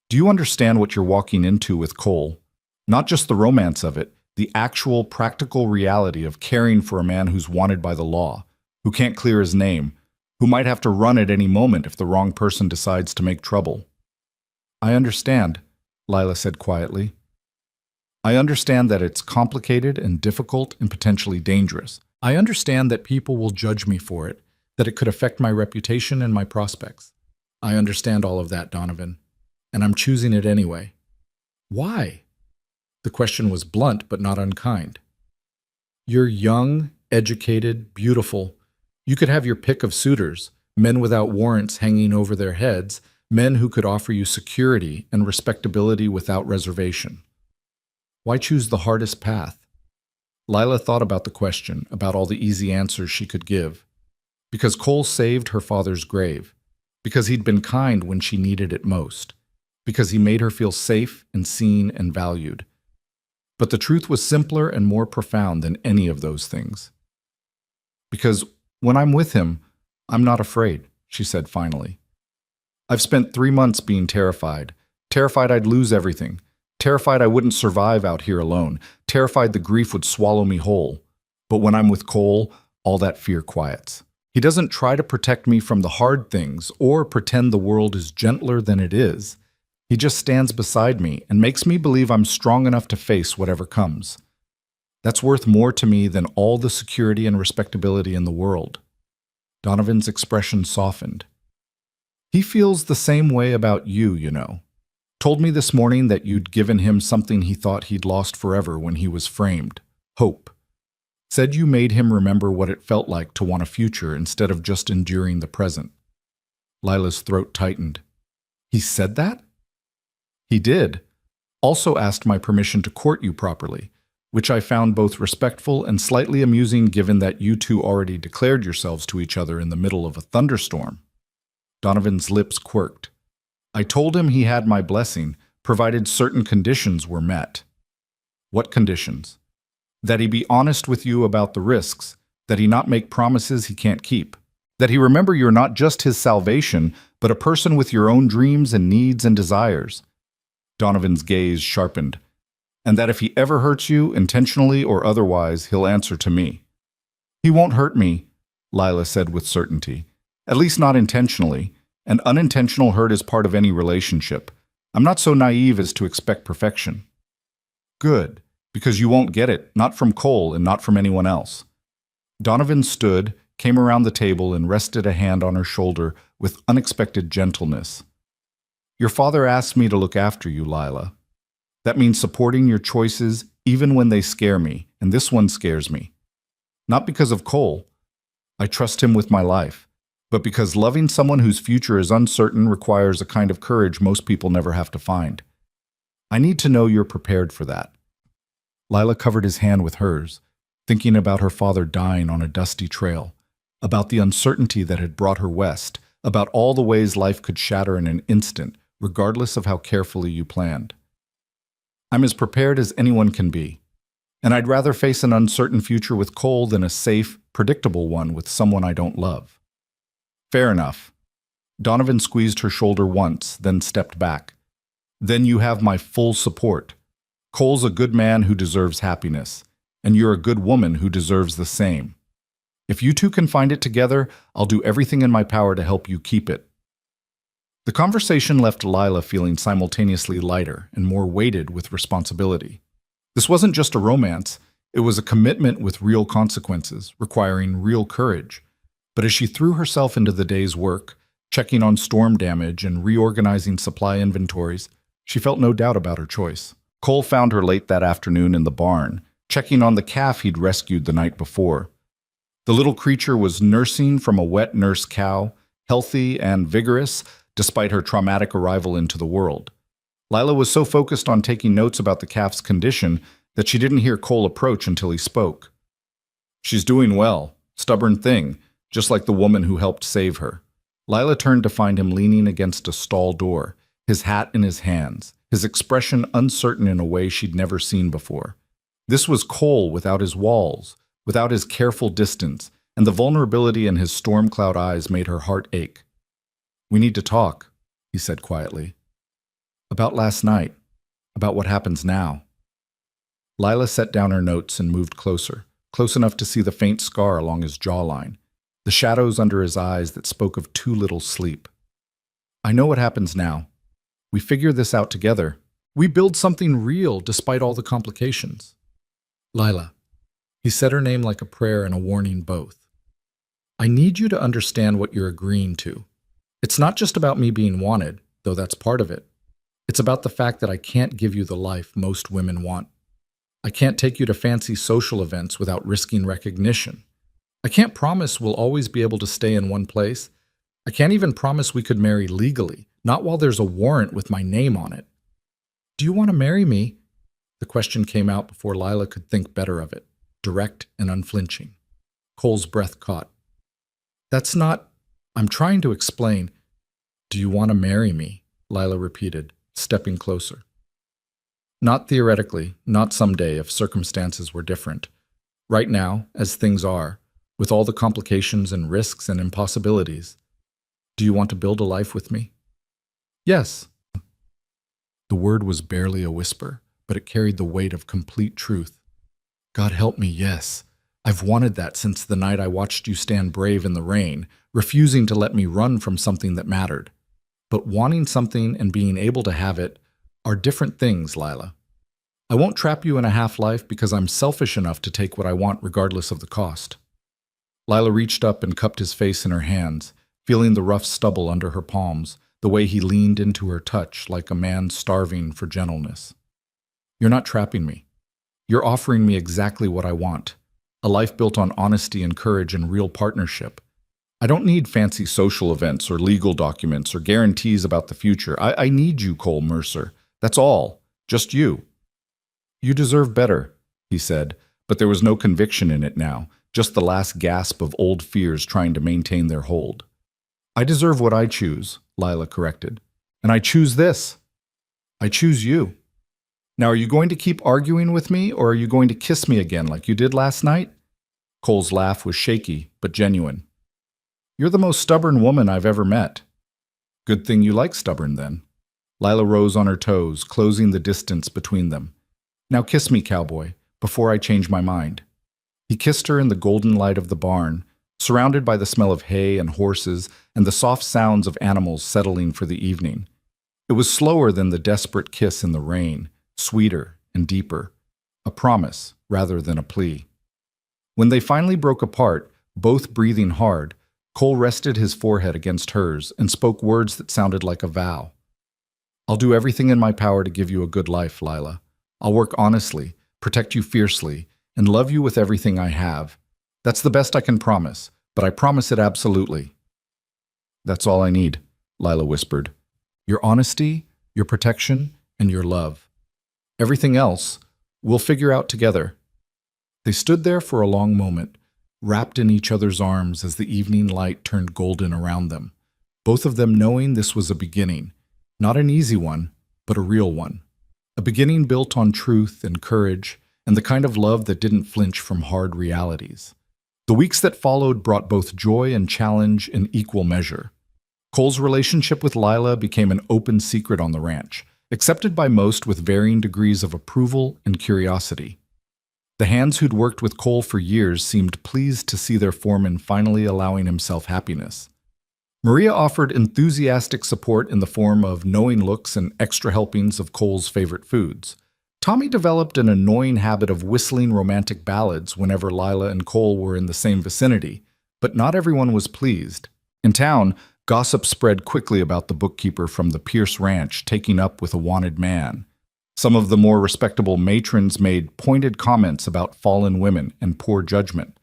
"Do you understand what you're walking into with Cole? Not just the romance of it, the actual practical reality of caring for a man who's wanted by the law, who can't clear his name, who might have to run at any moment if the wrong person decides to make trouble." "I understand," Lila said quietly. "I understand that it's complicated and difficult and potentially dangerous. I understand that people will judge me for it, that it could affect my reputation and my prospects. I understand all of that, Donovan, and I'm choosing it anyway." "Why?" The question was blunt but not unkind. "You're young, educated, beautiful. You could have your pick of suitors, men without warrants hanging over their heads, men who could offer you security and respectability without reservation. Why choose the hardest path?" Lila thought about the question, about all the easy answers she could give. Because Cole saved her father's grave. Because he'd been kind when she needed it most. Because he made her feel safe and seen and valued. But the truth was simpler and more profound than any of those things. "Because when I'm with him, I'm not afraid," she said finally. "I've spent 3 months being terrified. Terrified I'd lose everything. Terrified I wouldn't survive out here alone. Terrified the grief would swallow me whole. But when I'm with Cole, all that fear quiets. He doesn't try to protect me from the hard things or pretend the world is gentler than it is. He just stands beside me and makes me believe I'm strong enough to face whatever comes. That's worth more to me than all the security and respectability in the world." Donovan's expression softened. "He feels the same way about you, you know. Told me this morning that you'd given him something he thought he'd lost forever when he was framed. Hope. Said you made him remember what it felt like to want a future instead of just enduring the present." Lila's throat tightened. "He said that?" "He did. Also asked my permission to court you properly, which I found both respectful and slightly amusing given that you two already declared yourselves to each other in the middle of a thunderstorm." Donovan's lips quirked. "I told him he had my blessing, provided certain conditions were met." "What conditions?" "That he be honest with you about the risks, that he not make promises he can't keep, that he remember you're not just his salvation, but a person with your own dreams and needs and desires." Donovan's gaze sharpened. "And that if he ever hurts you, intentionally or otherwise, he'll answer to me." "He won't hurt me," Lila said with certainty. "At least not intentionally. And unintentional hurt is part of any relationship. I'm not so naive as to expect perfection." "Good, because you won't get it, not from Cole and not from anyone else." Donovan stood, came around the table and rested a hand on her shoulder with unexpected gentleness. "Your father asked me to look after you, Lila. That means supporting your choices even when they scare me, and this one scares me. Not because of Cole. I trust him with my life. But because loving someone whose future is uncertain requires a kind of courage most people never have to find. I need to know you're prepared for that." Lila covered his hand with hers, thinking about her father dying on a dusty trail, about the uncertainty that had brought her west, about all the ways life could shatter in an instant, regardless of how carefully you planned. "I'm as prepared as anyone can be, and I'd rather face an uncertain future with Cole than a safe, predictable one with someone I don't love." "Fair enough." Donovan squeezed her shoulder once, then stepped back. Then you have my full support. Cole's a good man who deserves happiness, and you're a good woman who deserves the same. If you two can find it together, I'll do everything in my power to help you keep it. The conversation left Lila feeling simultaneously lighter and more weighted with responsibility. This wasn't just a romance, it was a commitment with real consequences, requiring real courage. But as she threw herself into the day's work, checking on storm damage and reorganizing supply inventories, she felt no doubt about her choice. Cole found her late that afternoon in the barn, checking on the calf he'd rescued the night before. The little creature was nursing from a wet nurse cow, healthy and vigorous, despite her traumatic arrival into the world. Lila was so focused on taking notes about the calf's condition that she didn't hear Cole approach until he spoke. She's doing well, stubborn thing, just like the woman who helped save her. Lila turned to find him leaning against a stall door, his hat in his hands, his expression uncertain in a way she'd never seen before. This was Cole without his walls, without his careful distance, and the vulnerability in his storm cloud eyes made her heart ache. "We need to talk," he said quietly. "About last night, about what happens now." Lila set down her notes and moved closer, close enough to see the faint scar along his jawline, the shadows under his eyes that spoke of too little sleep. "I know what happens now. We figure this out together. We build something real despite all the complications." "Lila," he said her name like a prayer and a warning both. "I need you to understand what you're agreeing to. It's not just about me being wanted, though that's part of it. It's about the fact that I can't give you the life most women want. I can't take you to fancy social events without risking recognition. I can't promise we'll always be able to stay in one place. I can't even promise we could marry legally, not while there's a warrant with my name on it." "Do you want to marry me?" The question came out before Lila could think better of it, direct and unflinching. Cole's breath caught. "That's not—" "I'm trying to explain." "Do you want to marry me?" Lila repeated, stepping closer. "Not theoretically, not someday if circumstances were different. Right now, as things are, with all the complications and risks and impossibilities. Do you want to build a life with me?" "Yes." The word was barely a whisper, but it carried the weight of complete truth. "God help me, yes. I've wanted that since the night I watched you stand brave in the rain, refusing to let me run from something that mattered. But wanting something and being able to have it are different things, Lila. I won't trap you in a half-life because I'm selfish enough to take what I want regardless of the cost." Lila reached up and cupped his face in her hands, feeling the rough stubble under her palms, the way he leaned into her touch like a man starving for gentleness. "You're not trapping me. You're offering me exactly what I want. A life built on honesty and courage and real partnership. I don't need fancy social events or legal documents or guarantees about the future. I need you, Cole Mercer. That's all. Just you." "You deserve better," he said, but there was no conviction in it now, just the last gasp of old fears trying to maintain their hold. "I deserve what I choose," Lila corrected. "And I choose this. I choose you. Now, are you going to keep arguing with me, or are you going to kiss me again like you did last night?" Cole's laugh was shaky, but genuine. "You're the most stubborn woman I've ever met." "Good thing you like stubborn, then." Lila rose on her toes, closing the distance between them. "Now kiss me, Cowboy, before I change my mind." He kissed her in the golden light of the barn, surrounded by the smell of hay and horses and the soft sounds of animals settling for the evening. It was slower than the desperate kiss in the rain, sweeter and deeper, a promise rather than a plea. When they finally broke apart, both breathing hard, Cole rested his forehead against hers and spoke words that sounded like a vow. "I'll do everything in my power to give you a good life, Lila. I'll work honestly, protect you fiercely, and love you with everything I have. That's the best I can promise, but I promise it absolutely." "That's all I need," Lila whispered. "Your honesty, your protection, and your love. Everything else, we'll figure out together." They stood there for a long moment, wrapped in each other's arms as the evening light turned golden around them, both of them knowing this was a beginning, not an easy one, but a real one. A beginning built on truth and courage, and the kind of love that didn't flinch from hard realities. The weeks that followed brought both joy and challenge in equal measure. Cole's relationship with Lila became an open secret on the ranch, accepted by most with varying degrees of approval and curiosity. The hands who'd worked with Cole for years seemed pleased to see their foreman finally allowing himself happiness. Maria offered enthusiastic support in the form of knowing looks and extra helpings of Cole's favorite foods. Tommy developed an annoying habit of whistling romantic ballads whenever Lila and Cole were in the same vicinity, but not everyone was pleased. In town, gossip spread quickly about the bookkeeper from the Pierce Ranch taking up with a wanted man. Some of the more respectable matrons made pointed comments about fallen women and poor judgment.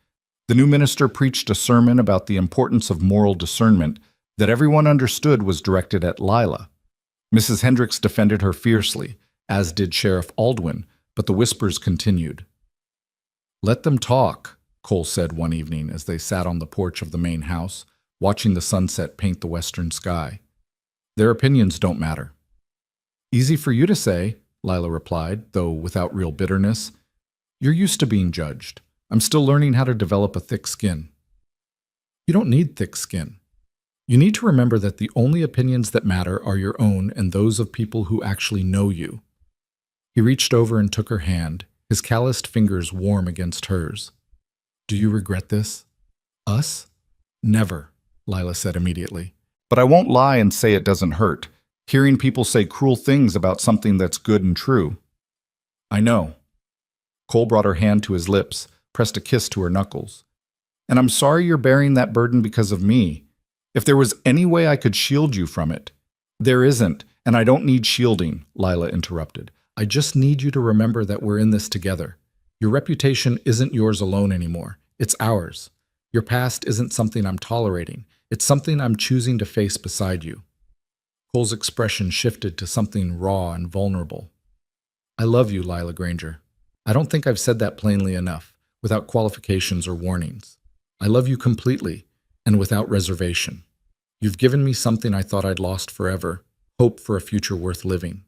The new minister preached a sermon about the importance of moral discernment that everyone understood was directed at Lila. Mrs. Hendricks defended her fiercely, as did Sheriff Aldwin, but the whispers continued. "Let them talk," Cole said one evening as they sat on the porch of the main house, watching the sunset paint the western sky. "Their opinions don't matter." "Easy for you to say," Lila replied, though without real bitterness. "You're used to being judged. I'm still learning how to develop a thick skin." "You don't need thick skin. You need to remember that the only opinions that matter are your own and those of people who actually know you." He reached over and took her hand, his calloused fingers warm against hers. "Do you regret this? Us?" "Never," Lila said immediately. But I won't lie and say it doesn't hurt, hearing people say cruel things about something that's good and true. "I know." Cole brought her hand to his lips, pressed a kiss to her knuckles. "And I'm sorry you're bearing that burden because of me. If there was any way I could shield you from it—" "There isn't, and I don't need shielding," Lila interrupted. "I just need you to remember that we're in this together. Your reputation isn't yours alone anymore. It's ours. Your past isn't something I'm tolerating. It's something I'm choosing to face beside you." Cole's expression shifted to something raw and vulnerable. "I love you, Lila Granger. I don't think I've said that plainly enough, without qualifications or warnings. I love you completely, and without reservation. You've given me something I thought I'd lost forever, hope for a future worth living."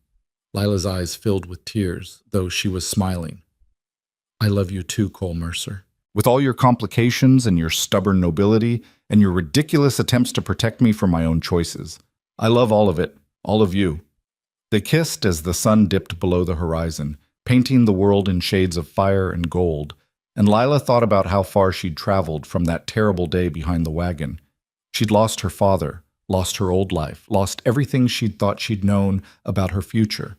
Lila's eyes filled with tears, though she was smiling. "I love you too, Cole Mercer. With all your complications and your stubborn nobility and your ridiculous attempts to protect me from my own choices. I love all of it, all of you." They kissed as the sun dipped below the horizon, painting the world in shades of fire and gold, and Lila thought about how far she'd traveled from that terrible day behind the wagon. She'd lost her father, lost her old life, lost everything she'd thought she'd known about her future.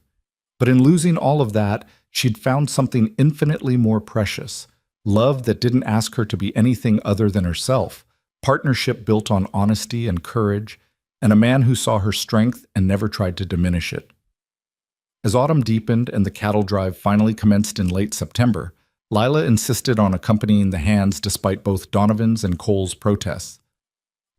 But in losing all of that, she'd found something infinitely more precious, love that didn't ask her to be anything other than herself, partnership built on honesty and courage, and a man who saw her strength and never tried to diminish it. As autumn deepened and the cattle drive finally commenced in late September, Lila insisted on accompanying the hands despite both Donovan's and Cole's protests.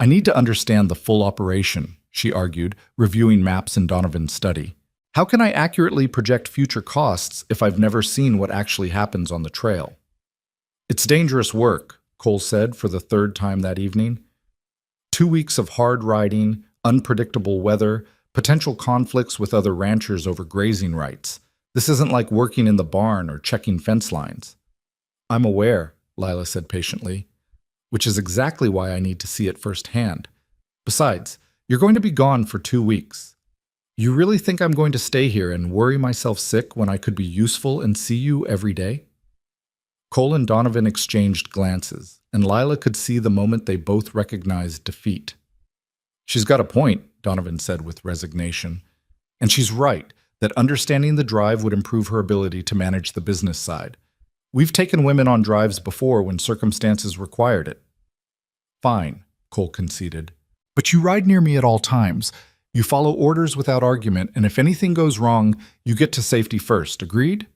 "I need to understand the full operation," she argued, reviewing maps in Donovan's study. "How can I accurately project future costs if I've never seen what actually happens on the trail?" "It's dangerous work," Cole said for the third time that evening. 2 weeks of hard riding, unpredictable weather, potential conflicts with other ranchers over grazing rights. This isn't like working in the barn or checking fence lines. "I'm aware," Lila said patiently, "which is exactly why I need to see it firsthand. Besides, you're going to be gone for 2 weeks. You really think I'm going to stay here and worry myself sick when I could be useful and see you every day?" Cole and Donovan exchanged glances, and Lila could see the moment they both recognized defeat. "She's got a point," Donovan said with resignation. "And she's right, that understanding the drive would improve her ability to manage the business side. We've taken women on drives before when circumstances required it." "Fine," Cole conceded. "But you ride near me at all times. You follow orders without argument, and if anything goes wrong, you get to safety first. Agreed?"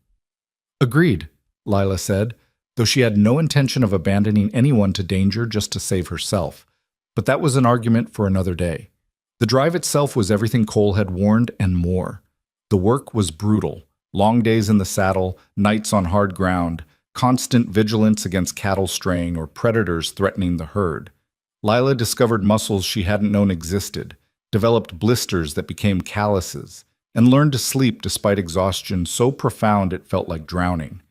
"Agreed," Lila said, though she had no intention of abandoning anyone to danger just to save herself. But that was an argument for another day. The drive itself was everything Cole had warned and more. The work was brutal. Long days in the saddle, nights on hard ground, constant vigilance against cattle straying or predators threatening the herd. Lila discovered muscles she hadn't known existed, developed blisters that became calluses, and learned to sleep despite exhaustion so profound it felt like drowning.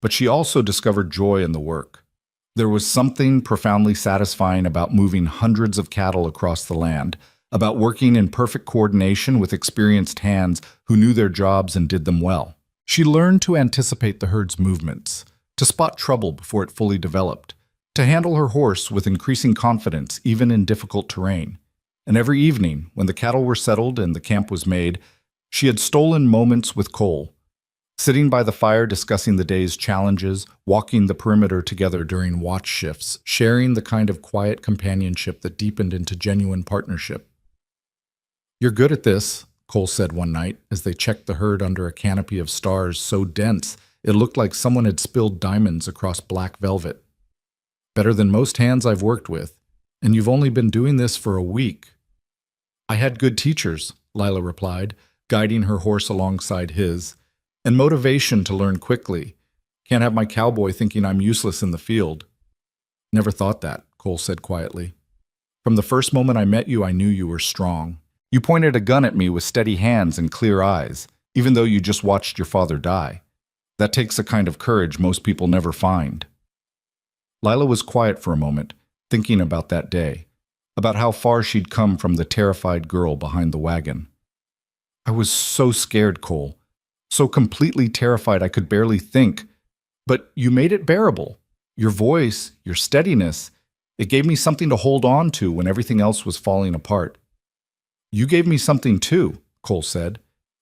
But she also discovered joy in the work. There was something profoundly satisfying about moving hundreds of cattle across the land, about working in perfect coordination with experienced hands who knew their jobs and did them well. She learned to anticipate the herd's movements, to spot trouble before it fully developed, to handle her horse with increasing confidence even in difficult terrain. And every evening, when the cattle were settled and the camp was made, she had stolen moments with Cole, sitting by the fire discussing the day's challenges, walking the perimeter together during watch shifts, sharing the kind of quiet companionship that deepened into genuine partnership. "You're good at this," Cole said one night as they checked the herd under a canopy of stars so dense it looked like someone had spilled diamonds across black velvet. "Better than most hands I've worked with, and you've only been doing this for a week." "I had good teachers," Lila replied, guiding her horse alongside his, "and motivation to learn quickly. Can't have my cowboy thinking I'm useless in the field." "Never thought that," Cole said quietly. "From the first moment I met you, I knew you were strong. You pointed a gun at me with steady hands and clear eyes, even though you just watched your father die. That takes a kind of courage most people never find." Lila was quiet for a moment, thinking about that day, about how far she'd come from the terrified girl behind the wagon. "I was so scared, Cole. So completely terrified I could barely think. But you made it bearable. Your voice, your steadiness, it gave me something to hold on to when everything else was falling apart." "You gave me something too," Cole said.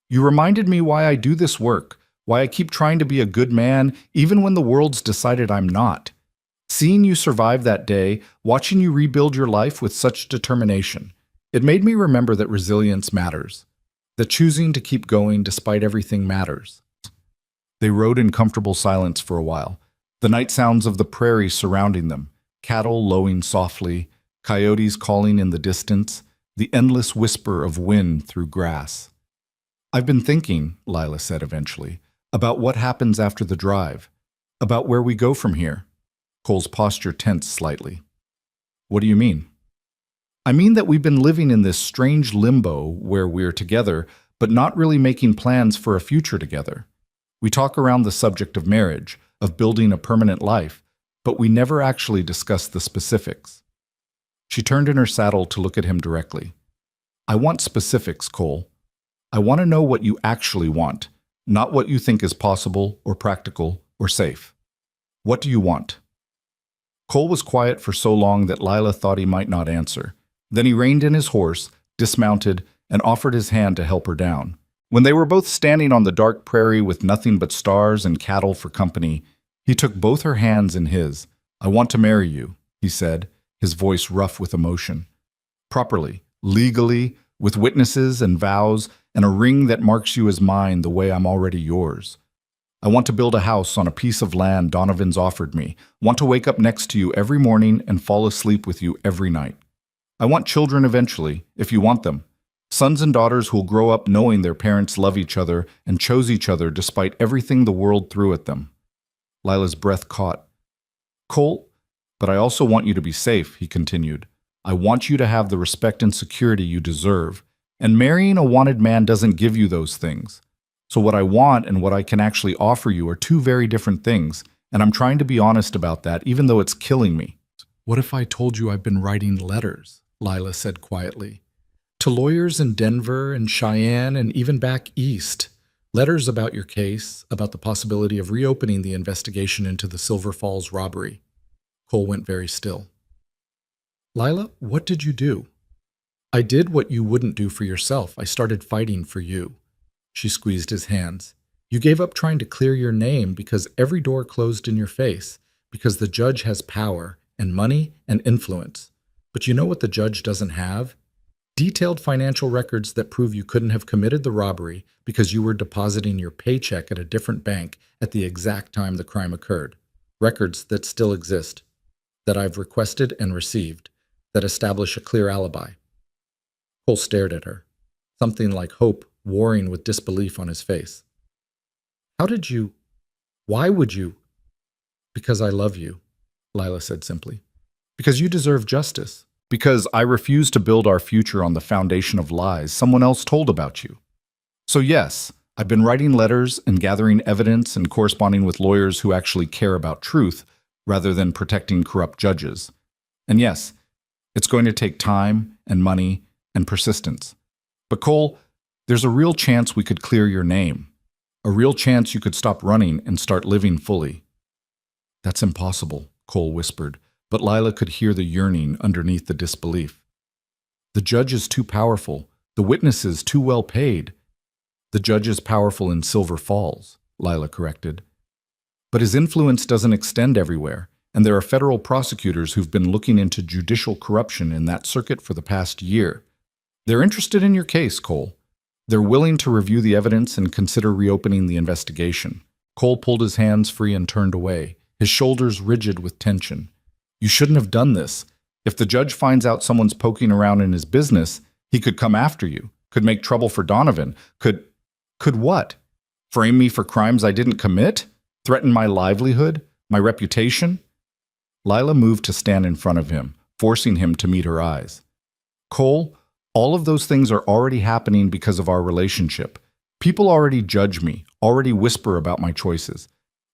"You reminded me why I do this work, why I keep trying to be a good man even when the world's decided I'm not. Seeing you survive that day, watching you rebuild your life with such determination, it made me remember that resilience matters, that choosing to keep going despite everything matters." They rode in comfortable silence for a while, the night sounds of the prairie surrounding them, cattle lowing softly, coyotes calling in the distance, the endless whisper of wind through grass. "I've been thinking," Lila said eventually, "about what happens after the drive, about where we go from here." Cole's posture tensed slightly. "What do you mean?" "I mean that we've been living in this strange limbo where we're together, but not really making plans for a future together. We talk around the subject of marriage, of building a permanent life, but we never actually discuss the specifics." She turned in her saddle to look at him directly. "I want specifics, Cole. I want to know what you actually want, not what you think is possible or practical or safe. What do you want?" Cole was quiet for so long that Lila thought he might not answer. Then he reined in his horse, dismounted, and offered his hand to help her down. When they were both standing on the dark prairie with nothing but stars and cattle for company, he took both her hands in his. "I want to marry you," he said, his voice rough with emotion. "Properly, legally, with witnesses and vows, and a ring that marks you as mine the way I'm already yours. I want to build a house on a piece of land Donovan's offered me, want to wake up next to you every morning and fall asleep with you every night. I want children eventually, if you want them. Sons and daughters who'll grow up knowing their parents love each other and chose each other despite everything the world threw at them." Lila's breath caught. "Cole, but I also want you to be safe," he continued. "I want you to have the respect and security you deserve, and marrying a wanted man doesn't give you those things. So what I want and what I can actually offer you are two very different things, and I'm trying to be honest about that, even though it's killing me." "What if I told you I've been writing letters?" Lila said quietly. "To lawyers in Denver and Cheyenne and even back east. Letters about your case, about the possibility of reopening the investigation into the Silver Falls robbery." Cole went very still. "Lila, what did you do?" "I did what you wouldn't do for yourself. I started fighting for you." She squeezed his hands. "You gave up trying to clear your name because every door closed in your face, because the judge has power and money and influence. But you know what the judge doesn't have? Detailed financial records that prove you couldn't have committed the robbery because you were depositing your paycheck at a different bank at the exact time the crime occurred. Records that still exist, that I've requested and received, that establish a clear alibi." Cole stared at her, something like hope warring with disbelief on his face. Why would you?" "Because I love you," Lila said simply. "Because you deserve justice. Because I refuse to build our future on the foundation of lies someone else told about you. So yes, I've been writing letters and gathering evidence and corresponding with lawyers who actually care about truth rather than protecting corrupt judges. And yes, it's going to take time and money and persistence. But Cole, there's a real chance we could clear your name. A real chance you could stop running and start living fully. That's impossible, Cole whispered, but Lila could hear the yearning underneath the disbelief. The judge is too powerful. The witnesses too well paid. The judge is powerful in Silver Falls, Lila corrected. But his influence doesn't extend everywhere, and there are federal prosecutors who've been looking into judicial corruption in that circuit for the past year. They're interested in your case, Cole. They're willing to review the evidence and consider reopening the investigation. Cole pulled his hands free and turned away, his shoulders rigid with tension. You shouldn't have done this. If the judge finds out someone's poking around in his business, he could come after you, could make trouble for Donovan, could what? Frame me for crimes I didn't commit? Threaten my livelihood? My reputation? Lila moved to stand in front of him, forcing him to meet her eyes. Cole, all of those things are already happening because of our relationship. People already judge me, already whisper about my choices.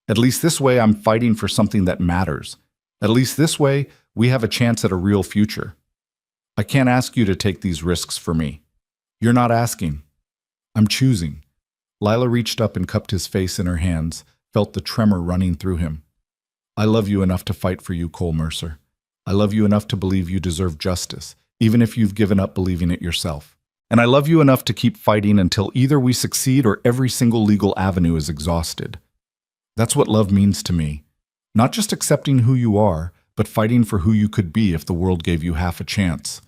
At least this way I'm fighting for something that matters. At least this way we have a chance at a real future. I can't ask you to take these risks for me. You're not asking. I'm choosing. Lila reached up and cupped his face in her hands, felt the tremor running through him. I love you enough to fight for you, Cole Mercer. I love you enough to believe you deserve justice, even if you've given up believing it yourself. And I love you enough to keep fighting until either we succeed or every single legal avenue is exhausted. That's what love means to me. Not just accepting who you are, but fighting for who you could be if the world gave you half a chance.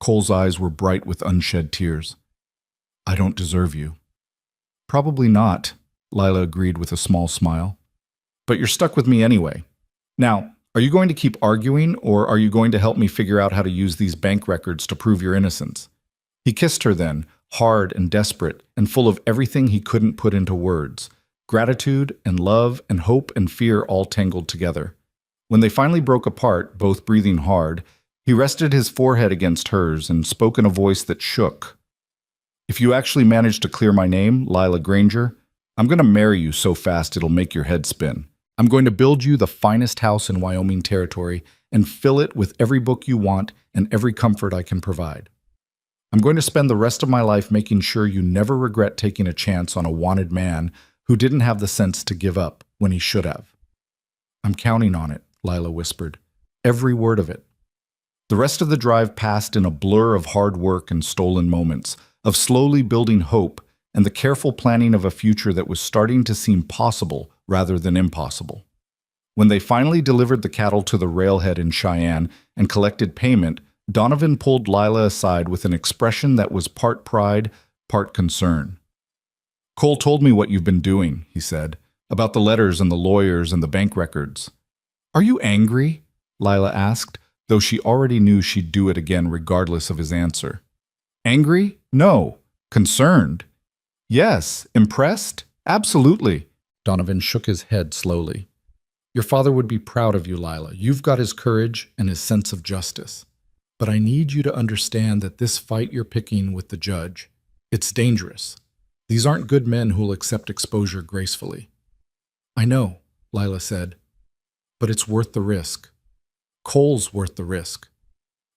Cole's eyes were bright with unshed tears. I don't deserve you. Probably not, Lila agreed with a small smile. But you're stuck with me anyway. Now, are you going to keep arguing, or are you going to help me figure out how to use these bank records to prove your innocence? He kissed her then, hard and desperate, and full of everything he couldn't put into words. Gratitude and love and hope and fear all tangled together. When they finally broke apart, both breathing hard, he rested his forehead against hers and spoke in a voice that shook. If you actually manage to clear my name, Lila Granger, I'm going to marry you so fast it'll make your head spin. I'm going to build you the finest house in Wyoming territory and fill it with every book you want and every comfort I can provide. I'm going to spend the rest of my life making sure you never regret taking a chance on a wanted man who didn't have the sense to give up when he should have. I'm counting on it, Lila whispered. Every word of it. The rest of the drive passed in a blur of hard work and stolen moments, of slowly building hope and the careful planning of a future that was starting to seem possible rather than impossible. When they finally delivered the cattle to the railhead in Cheyenne and collected payment, Donovan pulled Lila aside with an expression that was part pride, part concern. Cole told me what you've been doing, he said, about the letters and the lawyers and the bank records. Are you angry? Lila asked, though she already knew she'd do it again regardless of his answer. Angry? No. Concerned? Yes. Impressed? Absolutely. Donovan shook his head slowly. Your father would be proud of you, Lila. You've got his courage and his sense of justice. But I need you to understand that this fight you're picking with the judge, it's dangerous. These aren't good men who'll accept exposure gracefully. I know, Lila said, but it's worth the risk. Cole's worth the risk.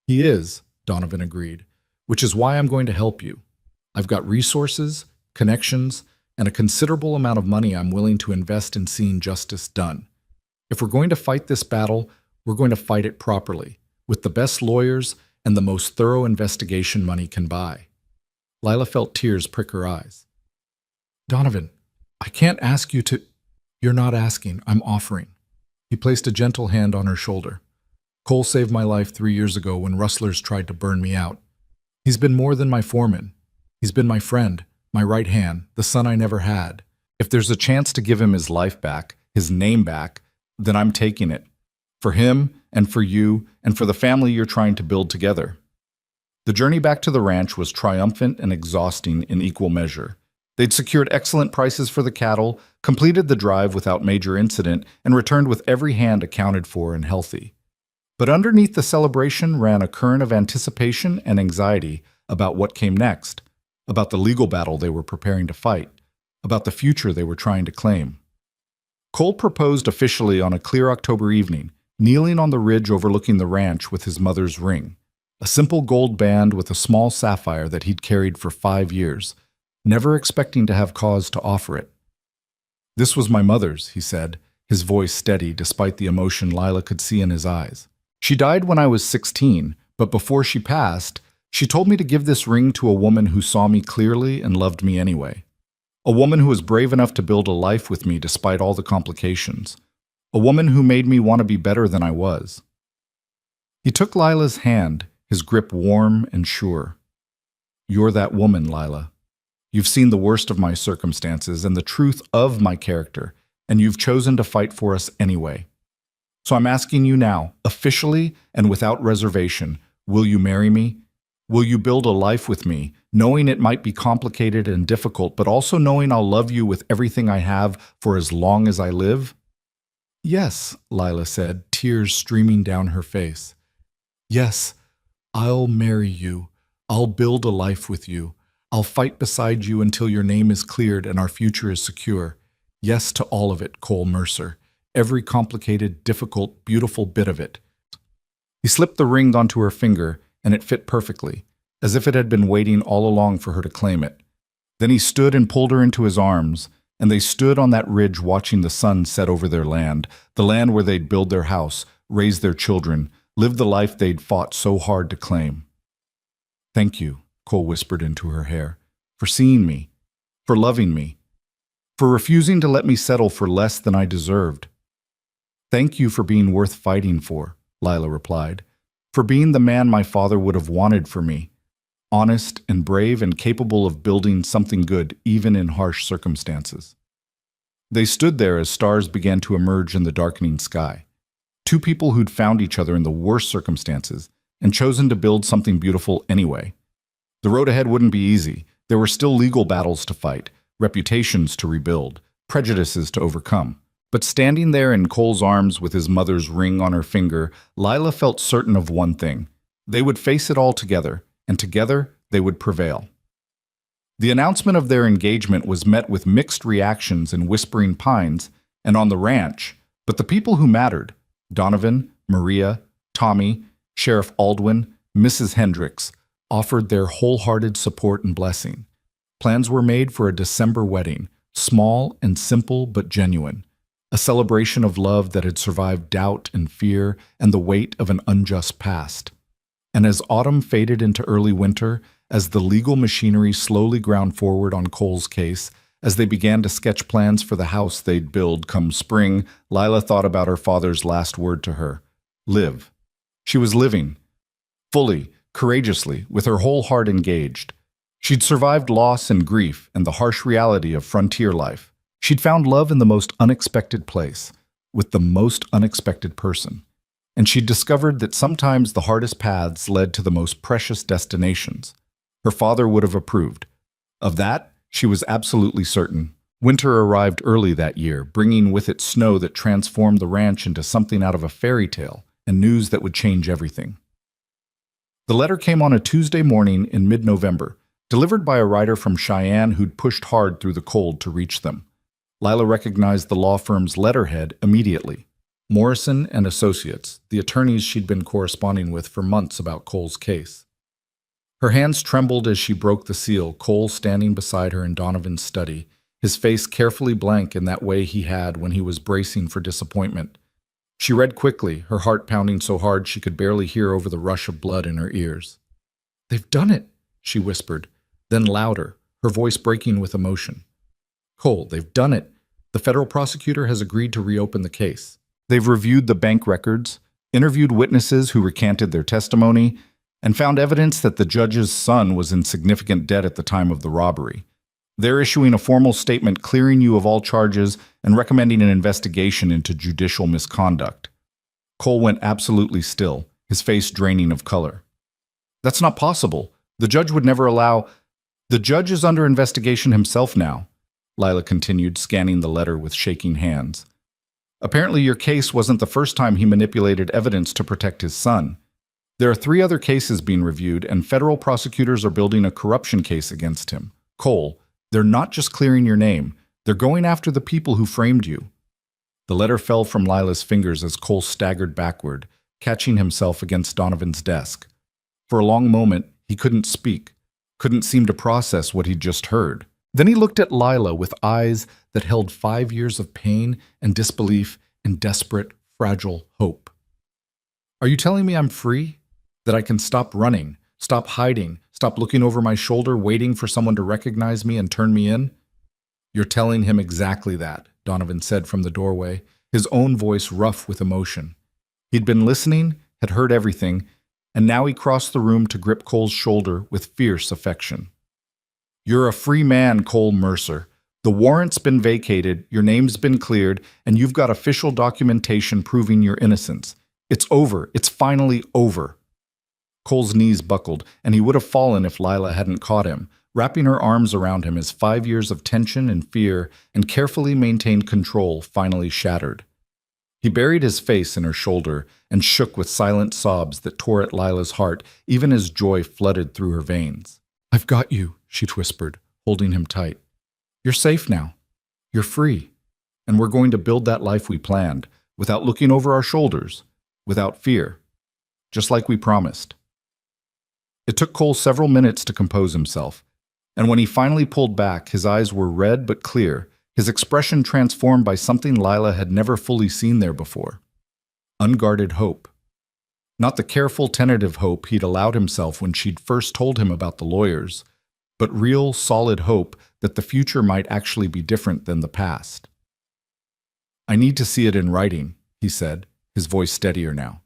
He is, Donovan agreed, which is why I'm going to help you. I've got resources, connections, and a considerable amount of money I'm willing to invest in seeing justice done. If we're going to fight this battle, we're going to fight it properly, with the best lawyers and the most thorough investigation money can buy. Lila felt tears prick her eyes. Donovan, I can't ask you to... You're not asking, I'm offering. He placed a gentle hand on her shoulder. Cole saved my life 3 years ago when rustlers tried to burn me out. He's been more than my foreman. He's been my friend, my right hand, the son I never had. If there's a chance to give him his life back, his name back, then I'm taking it. For him, and for you, and for the family you're trying to build together. The journey back to the ranch was triumphant and exhausting in equal measure. They'd secured excellent prices for the cattle, completed the drive without major incident, and returned with every hand accounted for and healthy. But underneath the celebration ran a current of anticipation and anxiety about what came next, about the legal battle they were preparing to fight, about the future they were trying to claim. Cole proposed officially on a clear October evening, kneeling on the ridge overlooking the ranch with his mother's ring. A simple gold band with a small sapphire that he'd carried for 5 years, never expecting to have cause to offer it. "This was my mother's," he said, his voice steady despite the emotion Lila could see in his eyes. "She died when I was 16, but before she passed, she told me to give this ring to a woman who saw me clearly and loved me anyway. A woman who was brave enough to build a life with me despite all the complications. A woman who made me want to be better than I was." He took Lila's hand, his grip warm and sure. "You're that woman, Lila. You've seen the worst of my circumstances and the truth of my character, and you've chosen to fight for us anyway. So I'm asking you now, officially and without reservation, will you marry me? Will you build a life with me, knowing it might be complicated and difficult, but also knowing I'll love you with everything I have for as long as I live?" "Yes," Lila said, tears streaming down her face. "Yes, I'll marry you. I'll build a life with you. I'll fight beside you until your name is cleared and our future is secure. Yes to all of it, Cole Mercer. Every complicated, difficult, beautiful bit of it." He slipped the ring onto her finger, and it fit perfectly, as if it had been waiting all along for her to claim it. Then he stood and pulled her into his arms, and they stood on that ridge watching the sun set over their land, the land where they'd build their house, raise their children, live the life they'd fought so hard to claim. "Thank you," Cole whispered into her hair, "for seeing me, for loving me, for refusing to let me settle for less than I deserved." "Thank you for being worth fighting for," Lila replied, "for being the man my father would have wanted for me, honest and brave and capable of building something good even in harsh circumstances." They stood there as stars began to emerge in the darkening sky. Two people who'd found each other in the worst circumstances and chosen to build something beautiful anyway. The road ahead wouldn't be easy. There were still legal battles to fight, reputations to rebuild, prejudices to overcome. But standing there in Cole's arms with his mother's ring on her finger, Lila felt certain of one thing. They would face it all together, and together they would prevail. The announcement of their engagement was met with mixed reactions in Whispering Pines and on the ranch, but the people who mattered, Donovan, Maria, Tommy, Sheriff Aldwin, Mrs. Hendricks, offered their wholehearted support and blessing. Plans were made for a December wedding, small and simple but genuine, a celebration of love that had survived doubt and fear and the weight of an unjust past. And as autumn faded into early winter, as the legal machinery slowly ground forward on Cole's case, as they began to sketch plans for the house they'd build come spring, Lila thought about her father's last word to her: live. She was living, fully, courageously, with her whole heart engaged. She'd survived loss and grief and the harsh reality of frontier life. She'd found love in the most unexpected place, with the most unexpected person. And she'd discovered that sometimes the hardest paths led to the most precious destinations. Her father would have approved. Of that, she was absolutely certain. Winter arrived early that year, bringing with it snow that transformed the ranch into something out of a fairy tale and news that would change everything. The letter came on a Tuesday morning in mid-November, delivered by a writer from Cheyenne who'd pushed hard through the cold to reach them. Lila recognized the law firm's letterhead immediately. Morrison and Associates, the attorneys she'd been corresponding with for months about Cole's case. Her hands trembled as she broke the seal, Cole standing beside her in Donovan's study, his face carefully blank in that way he had when he was bracing for disappointment. She read quickly, her heart pounding so hard she could barely hear over the rush of blood in her ears. "They've done it," she whispered, then louder, her voice breaking with emotion. "Cole, they've done it. The federal prosecutor has agreed to reopen the case. They've reviewed the bank records, interviewed witnesses who recanted their testimony, and found evidence that the judge's son was in significant debt at the time of the robbery. They're issuing a formal statement clearing you of all charges and recommending an investigation into judicial misconduct." Cole went absolutely still, his face draining of color. "That's not possible. The judge would never allow—" "The judge is under investigation himself now," Lila continued, scanning the letter with shaking hands. "Apparently your case wasn't the first time he manipulated evidence to protect his son. There are 3 other cases being reviewed, and federal prosecutors are building a corruption case against him. Cole, they're not just clearing your name, they're going after the people who framed you." The letter fell from Lila's fingers as Cole staggered backward, catching himself against Donovan's desk. For a long moment, he couldn't speak, couldn't seem to process what he'd just heard. Then he looked at Lila with eyes that held 5 years of pain and disbelief and desperate, fragile hope. "Are you telling me I'm free? That I can stop running, stop hiding, stop looking over my shoulder, waiting for someone to recognize me and turn me in?" "You're telling him exactly that," Donovan said from the doorway, his own voice rough with emotion. He'd been listening, had heard everything, and now he crossed the room to grip Cole's shoulder with fierce affection. "You're a free man, Cole Mercer. The warrant's been vacated, your name's been cleared, and you've got official documentation proving your innocence. It's over. It's finally over." Cole's knees buckled, and he would have fallen if Lila hadn't caught him, wrapping her arms around him as 5 years of tension and fear and carefully maintained control finally shattered. He buried his face in her shoulder and shook with silent sobs that tore at Lila's heart even as joy flooded through her veins. "I've got you," she whispered, holding him tight. "You're safe now. You're free. And we're going to build that life we planned, without looking over our shoulders, without fear, just like we promised." It took Cole several minutes to compose himself, and when he finally pulled back, his eyes were red but clear, his expression transformed by something Lila had never fully seen there before. Unguarded hope. Not the careful, tentative hope he'd allowed himself when she'd first told him about the lawyers, but real, solid hope that the future might actually be different than the past. "I need to see it in writing," he said, his voice steadier now.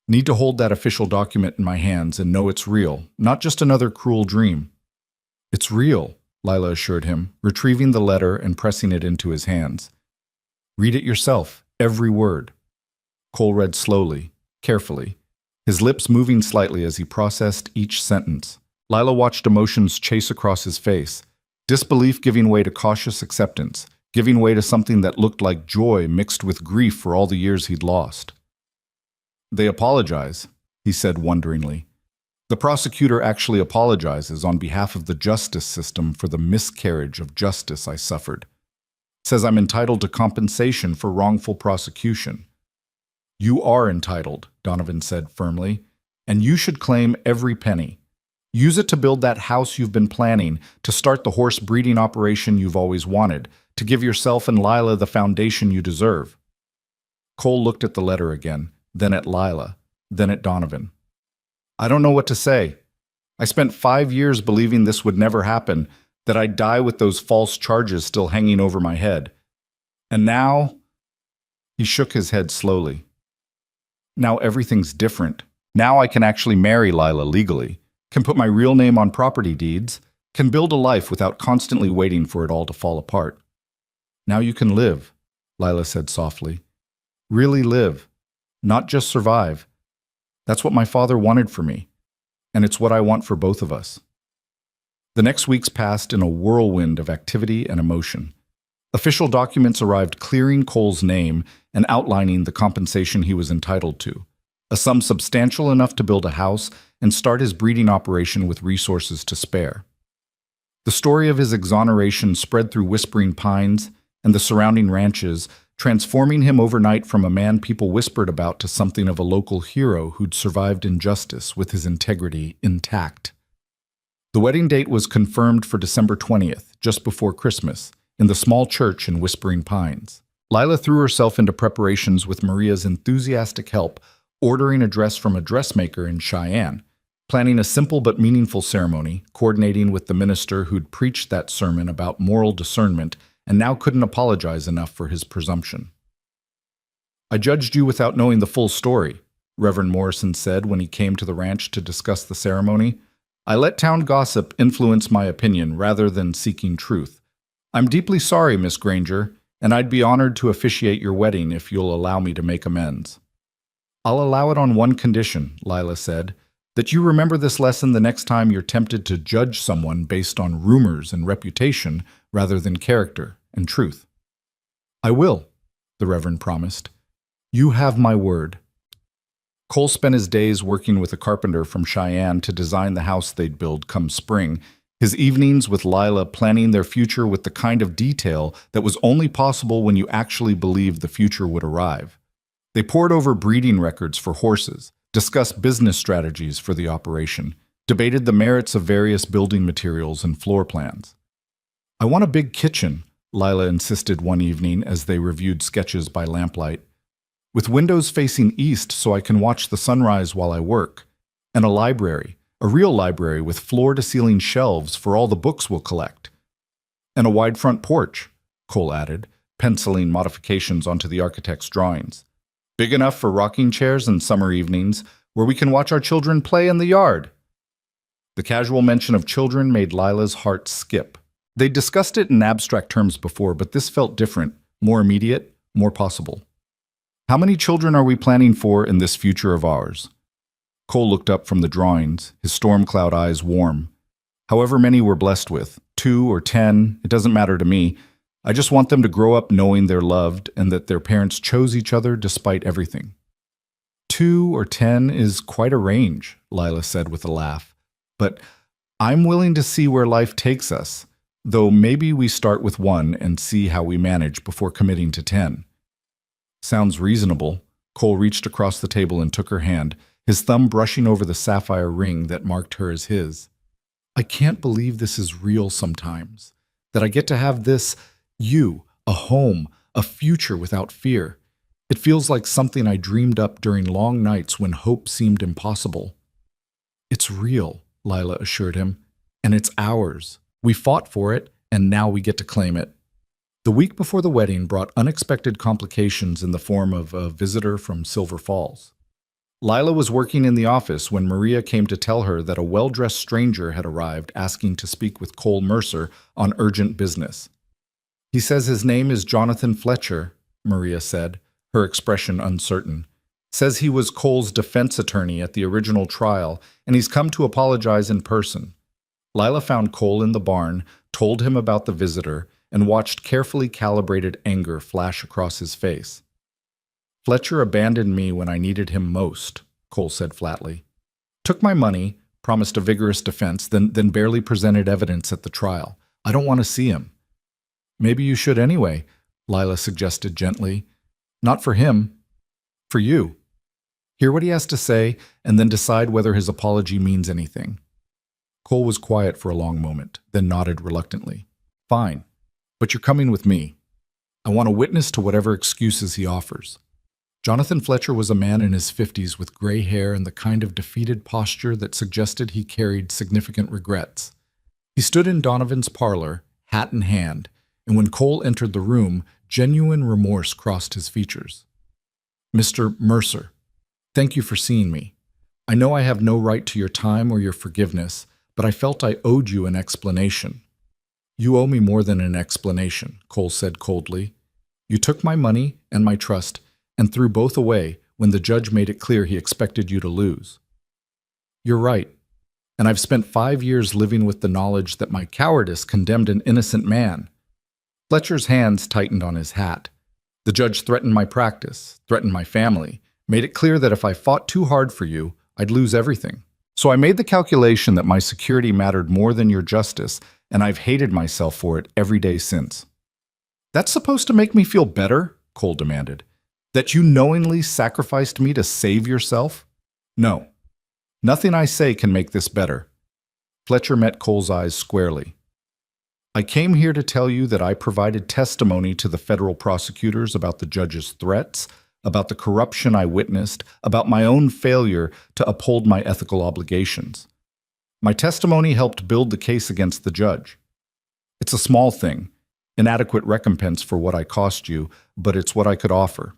"Need to hold that official document in my hands and know it's real, not just another cruel dream." "It's real," Lila assured him, retrieving the letter and pressing it into his hands. "Read it yourself, every word." Cole read slowly, carefully, his lips moving slightly as he processed each sentence. Lila watched emotions chase across his face, disbelief giving way to cautious acceptance, giving way to something that looked like joy mixed with grief for all the years he'd lost. "They apologize," he said wonderingly. "The prosecutor actually apologizes on behalf of the justice system for the miscarriage of justice I suffered. Says I'm entitled to compensation for wrongful prosecution." "You are entitled," Donovan said firmly, "and you should claim every penny. Use it to build that house you've been planning, to start the horse breeding operation you've always wanted, to give yourself and Lila the foundation you deserve." Cole looked at the letter again, then at Lila, then at Donovan. "I don't know what to say. I spent 5 years believing this would never happen, that I'd die with those false charges still hanging over my head. And now—" He shook his head slowly. "Now everything's different. Now I can actually marry Lila legally, can put my real name on property deeds, can build a life without constantly waiting for it all to fall apart. Now you can live," Lila said softly. "Really live. Not just survive. That's what my father wanted for me, and it's what I want for both of us." The next weeks passed in a whirlwind of activity and emotion. Official documents arrived clearing Cole's name and outlining the compensation he was entitled to, a sum substantial enough to build a house and start his breeding operation with resources to spare. The story of his exoneration spread through Whispering Pines and the surrounding ranches, transforming him overnight from a man people whispered about to something of a local hero who'd survived injustice with his integrity intact. The wedding date was confirmed for December 20th, just before Christmas, in the small church in Whispering Pines. Lila threw herself into preparations with Maria's enthusiastic help, ordering a dress from a dressmaker in Cheyenne, planning a simple but meaningful ceremony, coordinating with the minister who'd preached that sermon about moral discernment and now couldn't apologize enough for his presumption. "I judged you without knowing the full story," Reverend Morrison said when he came to the ranch to discuss the ceremony. "I let town gossip influence my opinion rather than seeking truth. I'm deeply sorry, Miss Granger, and I'd be honored to officiate your wedding if you'll allow me to make amends." "I'll allow it on one condition," Lila said, "that you remember this lesson the next time you're tempted to judge someone based on rumors and reputation rather than character and truth." "I will," the Reverend promised. "You have my word." Cole spent his days working with a carpenter from Cheyenne to design the house they'd build come spring, his evenings with Lila planning their future with the kind of detail that was only possible when you actually believed the future would arrive. They pored over breeding records for horses, discussed business strategies for the operation, debated the merits of various building materials and floor plans. "I want a big kitchen," Lila insisted one evening as they reviewed sketches by lamplight, "with windows facing east so I can watch the sunrise while I work, and a library, a real library with floor-to-ceiling shelves for all the books we'll collect. And a wide front porch," Cole added, penciling modifications onto the architect's drawings. "Big enough for rocking chairs and summer evenings, where we can watch our children play in the yard." The casual mention of children made Lila's heart skip. They'd discussed it in abstract terms before, but this felt different, more immediate, more possible. "How many children are we planning for in this future of ours?" Cole looked up from the drawings, his storm cloud eyes warm. "However many we're blessed with, 2 or 10, it doesn't matter to me. I just want them to grow up knowing they're loved and that their parents chose each other despite everything." 2 or 10 is quite a range, Lila said with a laugh. "But I'm willing to see where life takes us, though maybe we start with 1 and see how we manage before committing to 10. "Sounds reasonable." Cole reached across the table and took her hand, his thumb brushing over the sapphire ring that marked her as his. "I can't believe this is real sometimes, that I get to have this, you, a home, a future without fear. It feels like something I dreamed up during long nights when hope seemed impossible." "It's real," Lila assured him, "and it's ours. We fought for it, and now we get to claim it." The week before the wedding brought unexpected complications in the form of a visitor from Silver Falls. Lila was working in the office when Maria came to tell her that a well-dressed stranger had arrived asking to speak with Cole Mercer on urgent business. "He says his name is Jonathan Fletcher," Maria said, her expression uncertain. "Says he was Cole's defense attorney at the original trial, and he's come to apologize in person." Lila found Cole in the barn, told him about the visitor, and watched carefully calibrated anger flash across his face. "Fletcher abandoned me when I needed him most," Cole said flatly. "Took my money, promised a vigorous defense, then barely presented evidence at the trial. I don't want to see him." "Maybe you should anyway," Lila suggested gently. "Not for him, for you. Hear what he has to say, and then decide whether his apology means anything." Cole was quiet for a long moment, then nodded reluctantly. "Fine, but you're coming with me. I want a witness to whatever excuses he offers." Jonathan Fletcher was a man in his 50s with gray hair and the kind of defeated posture that suggested he carried significant regrets. He stood in Donovan's parlor, hat in hand, and when Cole entered the room, genuine remorse crossed his features. "Mr. Mercer, thank you for seeing me. I know I have no right to your time or your forgiveness, but I felt I owed you an explanation." "You owe me more than an explanation," Cole said coldly. "You took my money and my trust and threw both away when the judge made it clear he expected you to lose." "You're right, and I've spent 5 years living with the knowledge that my cowardice condemned an innocent man." Fletcher's hands tightened on his hat. "The judge threatened my practice, threatened my family, made it clear that if I fought too hard for you, I'd lose everything. So I made the calculation that my security mattered more than your justice, and I've hated myself for it every day since." "That's supposed to make me feel better?" Cole demanded. "That you knowingly sacrificed me to save yourself?" "No. Nothing I say can make this better." Fletcher met Cole's eyes squarely. "I came here to tell you that I provided testimony to the federal prosecutors about the judge's threats, about the corruption I witnessed, about my own failure to uphold my ethical obligations. My testimony helped build the case against the judge. It's a small thing, inadequate recompense for what I cost you, but it's what I could offer."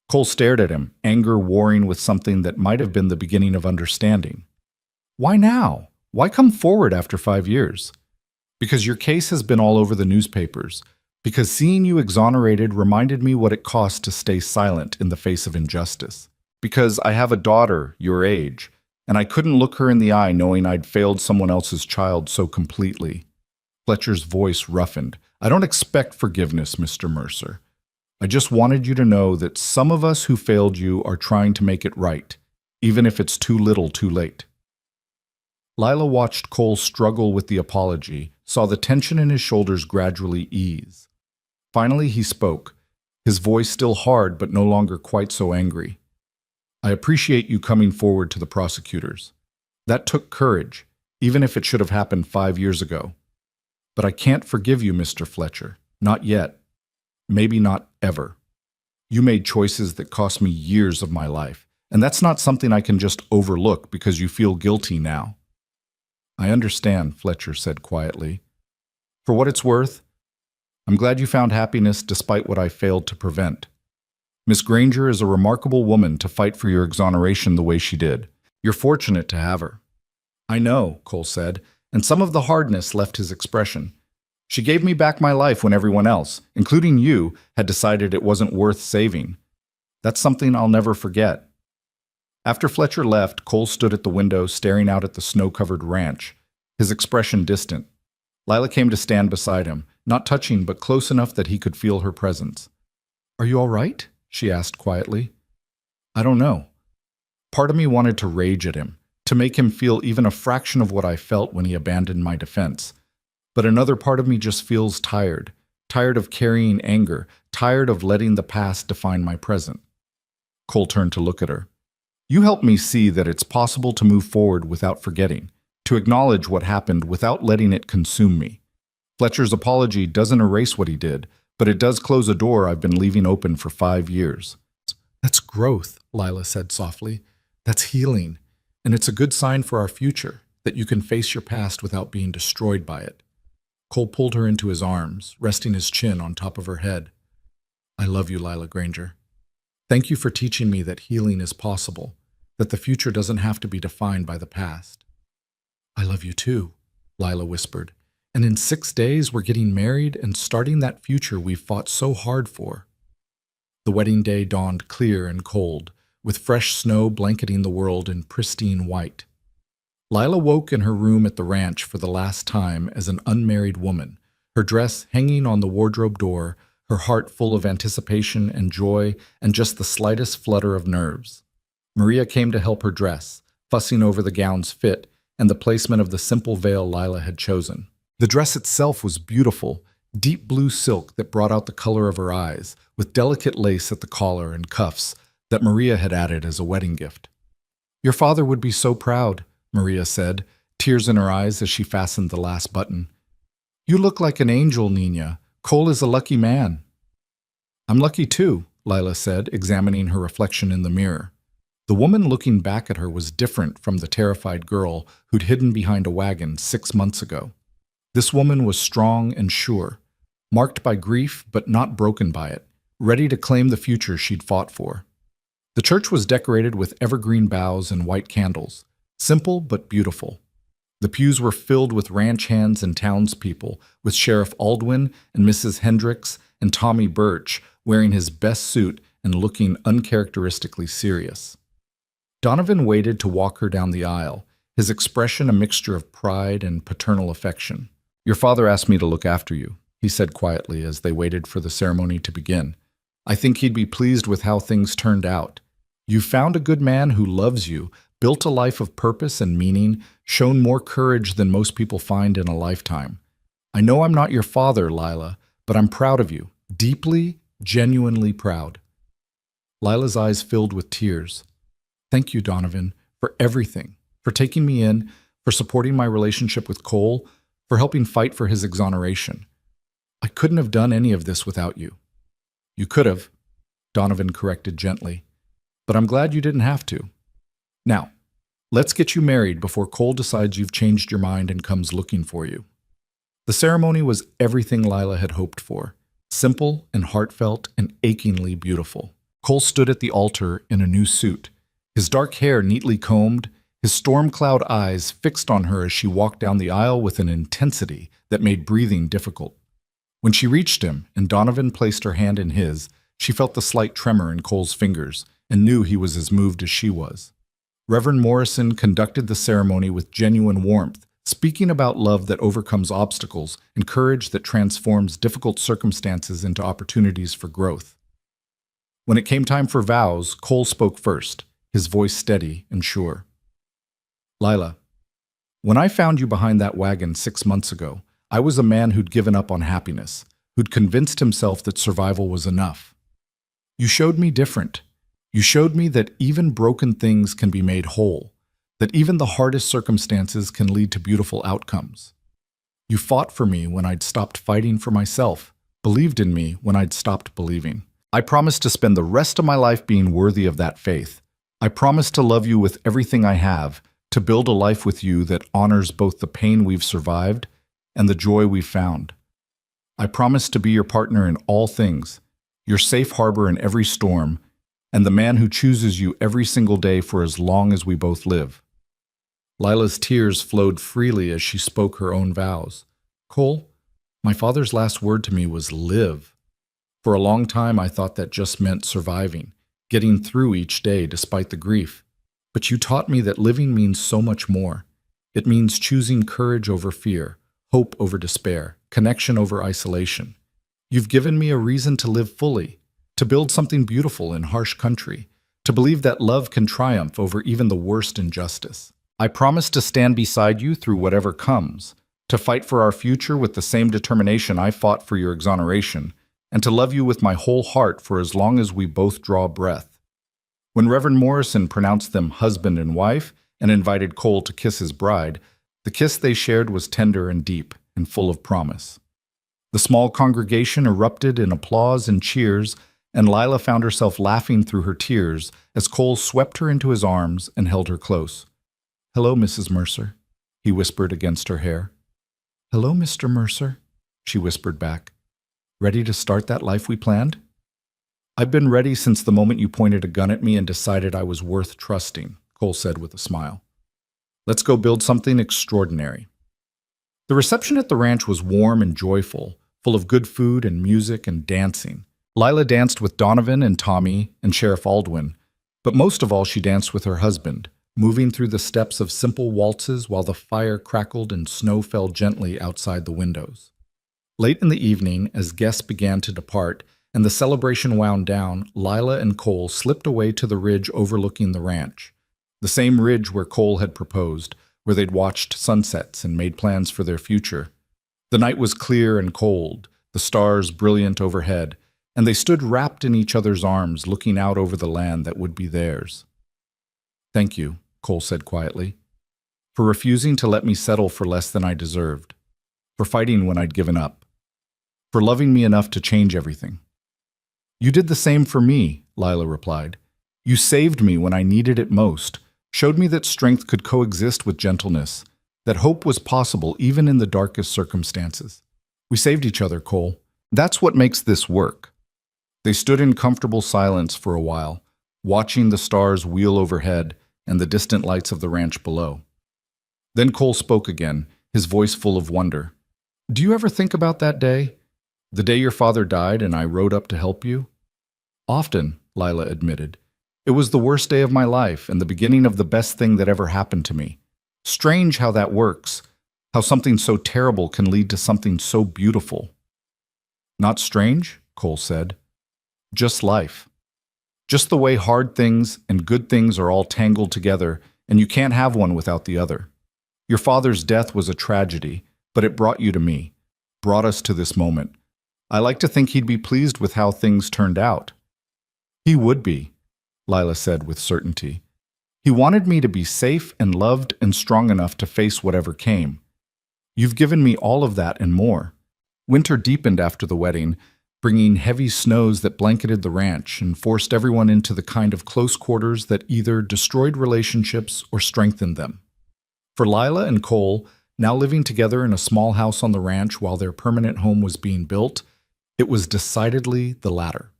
Cole stared at him, anger warring with something that might have been the beginning of understanding. "Why now? Why come forward after 5 years?" "Because your case has been all over the newspapers. Because seeing you exonerated reminded me what it costs to stay silent in the face of injustice. Because I have a daughter your age, and I couldn't look her in the eye knowing I'd failed someone else's child so completely." Fletcher's voice roughened. "I don't expect forgiveness, Mr. Mercer. I just wanted you to know that some of us who failed you are trying to make it right, even if it's too little too late." Lila watched Cole struggle with the apology, saw the tension in his shoulders gradually ease. Finally he spoke, his voice still hard but no longer quite so angry. I appreciate you coming forward to the prosecutors. That took courage, even if it should have happened 5 years ago. But I can't forgive you, Mr. Fletcher. Not yet. Maybe not ever. You made choices that cost me years of my life, and that's not something I can just overlook because you feel guilty now. I understand, Fletcher said quietly. For what it's worth, I'm glad you found happiness despite what I failed to prevent. Miss Granger is a remarkable woman to fight for your exoneration the way she did. You're fortunate to have her. I know, Cole said, and some of the hardness left his expression. She gave me back my life when everyone else, including you, had decided it wasn't worth saving. That's something I'll never forget. After Fletcher left, Cole stood at the window staring out at the snow-covered ranch, his expression distant. Lila came to stand beside him, not touching but close enough that he could feel her presence. Are you all right? She asked quietly. I don't know. Part of me wanted to rage at him, to make him feel even a fraction of what I felt when he abandoned my defense. But another part of me just feels tired of carrying anger, tired of letting the past define my present. Cole turned to look at her. You helped me see that it's possible to move forward without forgetting, to acknowledge what happened without letting it consume me. Fletcher's apology doesn't erase what he did, but it does close a door I've been leaving open for 5 years. That's growth, Lila said softly. That's healing, and it's a good sign for our future, that you can face your past without being destroyed by it. Cole pulled her into his arms, resting his chin on top of her head. I love you, Lila Granger. Thank you for teaching me that healing is possible, that the future doesn't have to be defined by the past. I love you too, Lila whispered. And in 6 days, we're getting married and starting that future we've fought so hard for. The wedding day dawned clear and cold, with fresh snow blanketing the world in pristine white. Lila woke in her room at the ranch for the last time as an unmarried woman, her dress hanging on the wardrobe door, her heart full of anticipation and joy and just the slightest flutter of nerves. Maria came to help her dress, fussing over the gown's fit and the placement of the simple veil Lila had chosen. The dress itself was beautiful, deep blue silk that brought out the color of her eyes, with delicate lace at the collar and cuffs that Maria had added as a wedding gift. Your father would be so proud, Maria said, tears in her eyes as she fastened the last button. You look like an angel, Nina. Cole is a lucky man. I'm lucky too, Lila said, examining her reflection in the mirror. The woman looking back at her was different from the terrified girl who'd hidden behind a wagon 6 months ago. This woman was strong and sure, marked by grief but not broken by it, ready to claim the future she'd fought for. The church was decorated with evergreen boughs and white candles, simple but beautiful. The pews were filled with ranch hands and townspeople, with Sheriff Aldwin and Mrs. Hendricks and Tommy Birch wearing his best suit and looking uncharacteristically serious. Donovan waited to walk her down the aisle, his expression a mixture of pride and paternal affection. Your father asked me to look after you, he said quietly as they waited for the ceremony to begin. I think he'd be pleased with how things turned out. You found a good man who loves you, built a life of purpose and meaning, shown more courage than most people find in a lifetime. I know I'm not your father, Lila, but I'm proud of you, deeply, genuinely proud. Lila's eyes filled with tears. Thank you, Donovan, for everything, for taking me in, for supporting my relationship with Cole, for helping fight for his exoneration. I couldn't have done any of this without you. You could have, Donovan corrected gently, but I'm glad you didn't have to. Now, let's get you married before Cole decides you've changed your mind and comes looking for you. The ceremony was everything Lila had hoped for, simple and heartfelt and achingly beautiful. Cole stood at the altar in a new suit, his dark hair neatly combed, his storm-cloud eyes fixed on her as she walked down the aisle with an intensity that made breathing difficult. When she reached him and Donovan placed her hand in his, she felt the slight tremor in Cole's fingers and knew he was as moved as she was. Reverend Morrison conducted the ceremony with genuine warmth, speaking about love that overcomes obstacles and courage that transforms difficult circumstances into opportunities for growth. When it came time for vows, Cole spoke first, his voice steady and sure. Lila, when I found you behind that wagon 6 months ago, I was a man who'd given up on happiness, who'd convinced himself that survival was enough. You showed me different. You showed me that even broken things can be made whole, that even the hardest circumstances can lead to beautiful outcomes. You fought for me when I'd stopped fighting for myself, believed in me when I'd stopped believing. I promise to spend the rest of my life being worthy of that faith. I promise to love you with everything I have, to build a life with you that honors both the pain we've survived and the joy we've found. I promise to be your partner in all things, your safe harbor in every storm, and the man who chooses you every single day for as long as we both live. Lila's tears flowed freely as she spoke her own vows. Cole, my father's last word to me was live. For a long time, I thought that just meant surviving, getting through each day despite the grief. But you taught me that living means so much more. It means choosing courage over fear, hope over despair, connection over isolation. You've given me a reason to live fully, to build something beautiful in harsh country, to believe that love can triumph over even the worst injustice. I promise to stand beside you through whatever comes, to fight for our future with the same determination I fought for your exoneration, and to love you with my whole heart for as long as we both draw breath. When Reverend Morrison pronounced them husband and wife and invited Cole to kiss his bride, the kiss they shared was tender and deep and full of promise. The small congregation erupted in applause and cheers, and Lila found herself laughing through her tears as Cole swept her into his arms and held her close. "Hello, Mrs. Mercer," he whispered against her hair. "Hello, Mr. Mercer," she whispered back. "Ready to start that life we planned?" "I've been ready since the moment you pointed a gun at me and decided I was worth trusting," Cole said with a smile. "Let's go build something extraordinary." The reception at the ranch was warm and joyful, full of good food and music and dancing. Lila danced with Donovan and Tommy and Sheriff Aldwin, but most of all she danced with her husband, moving through the steps of simple waltzes while the fire crackled and snow fell gently outside the windows. Late in the evening, as guests began to depart and the celebration wound down, Lila and Cole slipped away to the ridge overlooking the ranch, the same ridge where Cole had proposed, where they'd watched sunsets and made plans for their future. The night was clear and cold, the stars brilliant overhead, and they stood wrapped in each other's arms, looking out over the land that would be theirs. "Thank you," Cole said quietly, "for refusing to let me settle for less than I deserved, for fighting when I'd given up, for loving me enough to change everything." "You did the same for me," Lila replied. "You saved me when I needed it most, showed me that strength could coexist with gentleness, that hope was possible even in the darkest circumstances. We saved each other, Cole. That's what makes this work." They stood in comfortable silence for a while, watching the stars wheel overhead and the distant lights of the ranch below. Then Cole spoke again, his voice full of wonder. "Do you ever think about that day? The day your father died and I rode up to help you?" "Often," Lila admitted. "It was the worst day of my life and the beginning of the best thing that ever happened to me. Strange how that works, how something so terrible can lead to something so beautiful." "Not strange," Cole said. "Just life. Just the way hard things and good things are all tangled together, and you can't have one without the other. Your father's death was a tragedy, but it brought you to me, brought us to this moment. I like to think he'd be pleased with how things turned out." "He would be," Lila said with certainty. "He wanted me to be safe and loved and strong enough to face whatever came. You've given me all of that and more." Winter deepened after the wedding, bringing heavy snows that blanketed the ranch and forced everyone into the kind of close quarters that either destroyed relationships or strengthened them. For Lila and Cole, now living together in a small house on the ranch while their permanent home was being built, it was decidedly the latter.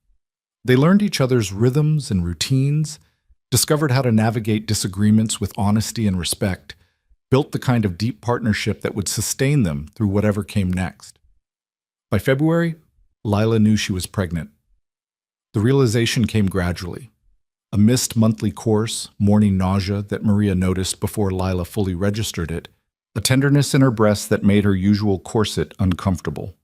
They learned each other's rhythms and routines, discovered how to navigate disagreements with honesty and respect, built the kind of deep partnership that would sustain them through whatever came next. By February, Lila knew she was pregnant. The realization came gradually. A missed monthly course, morning nausea that Maria noticed before Lila fully registered it, a tenderness in her breast that made her usual corset uncomfortable.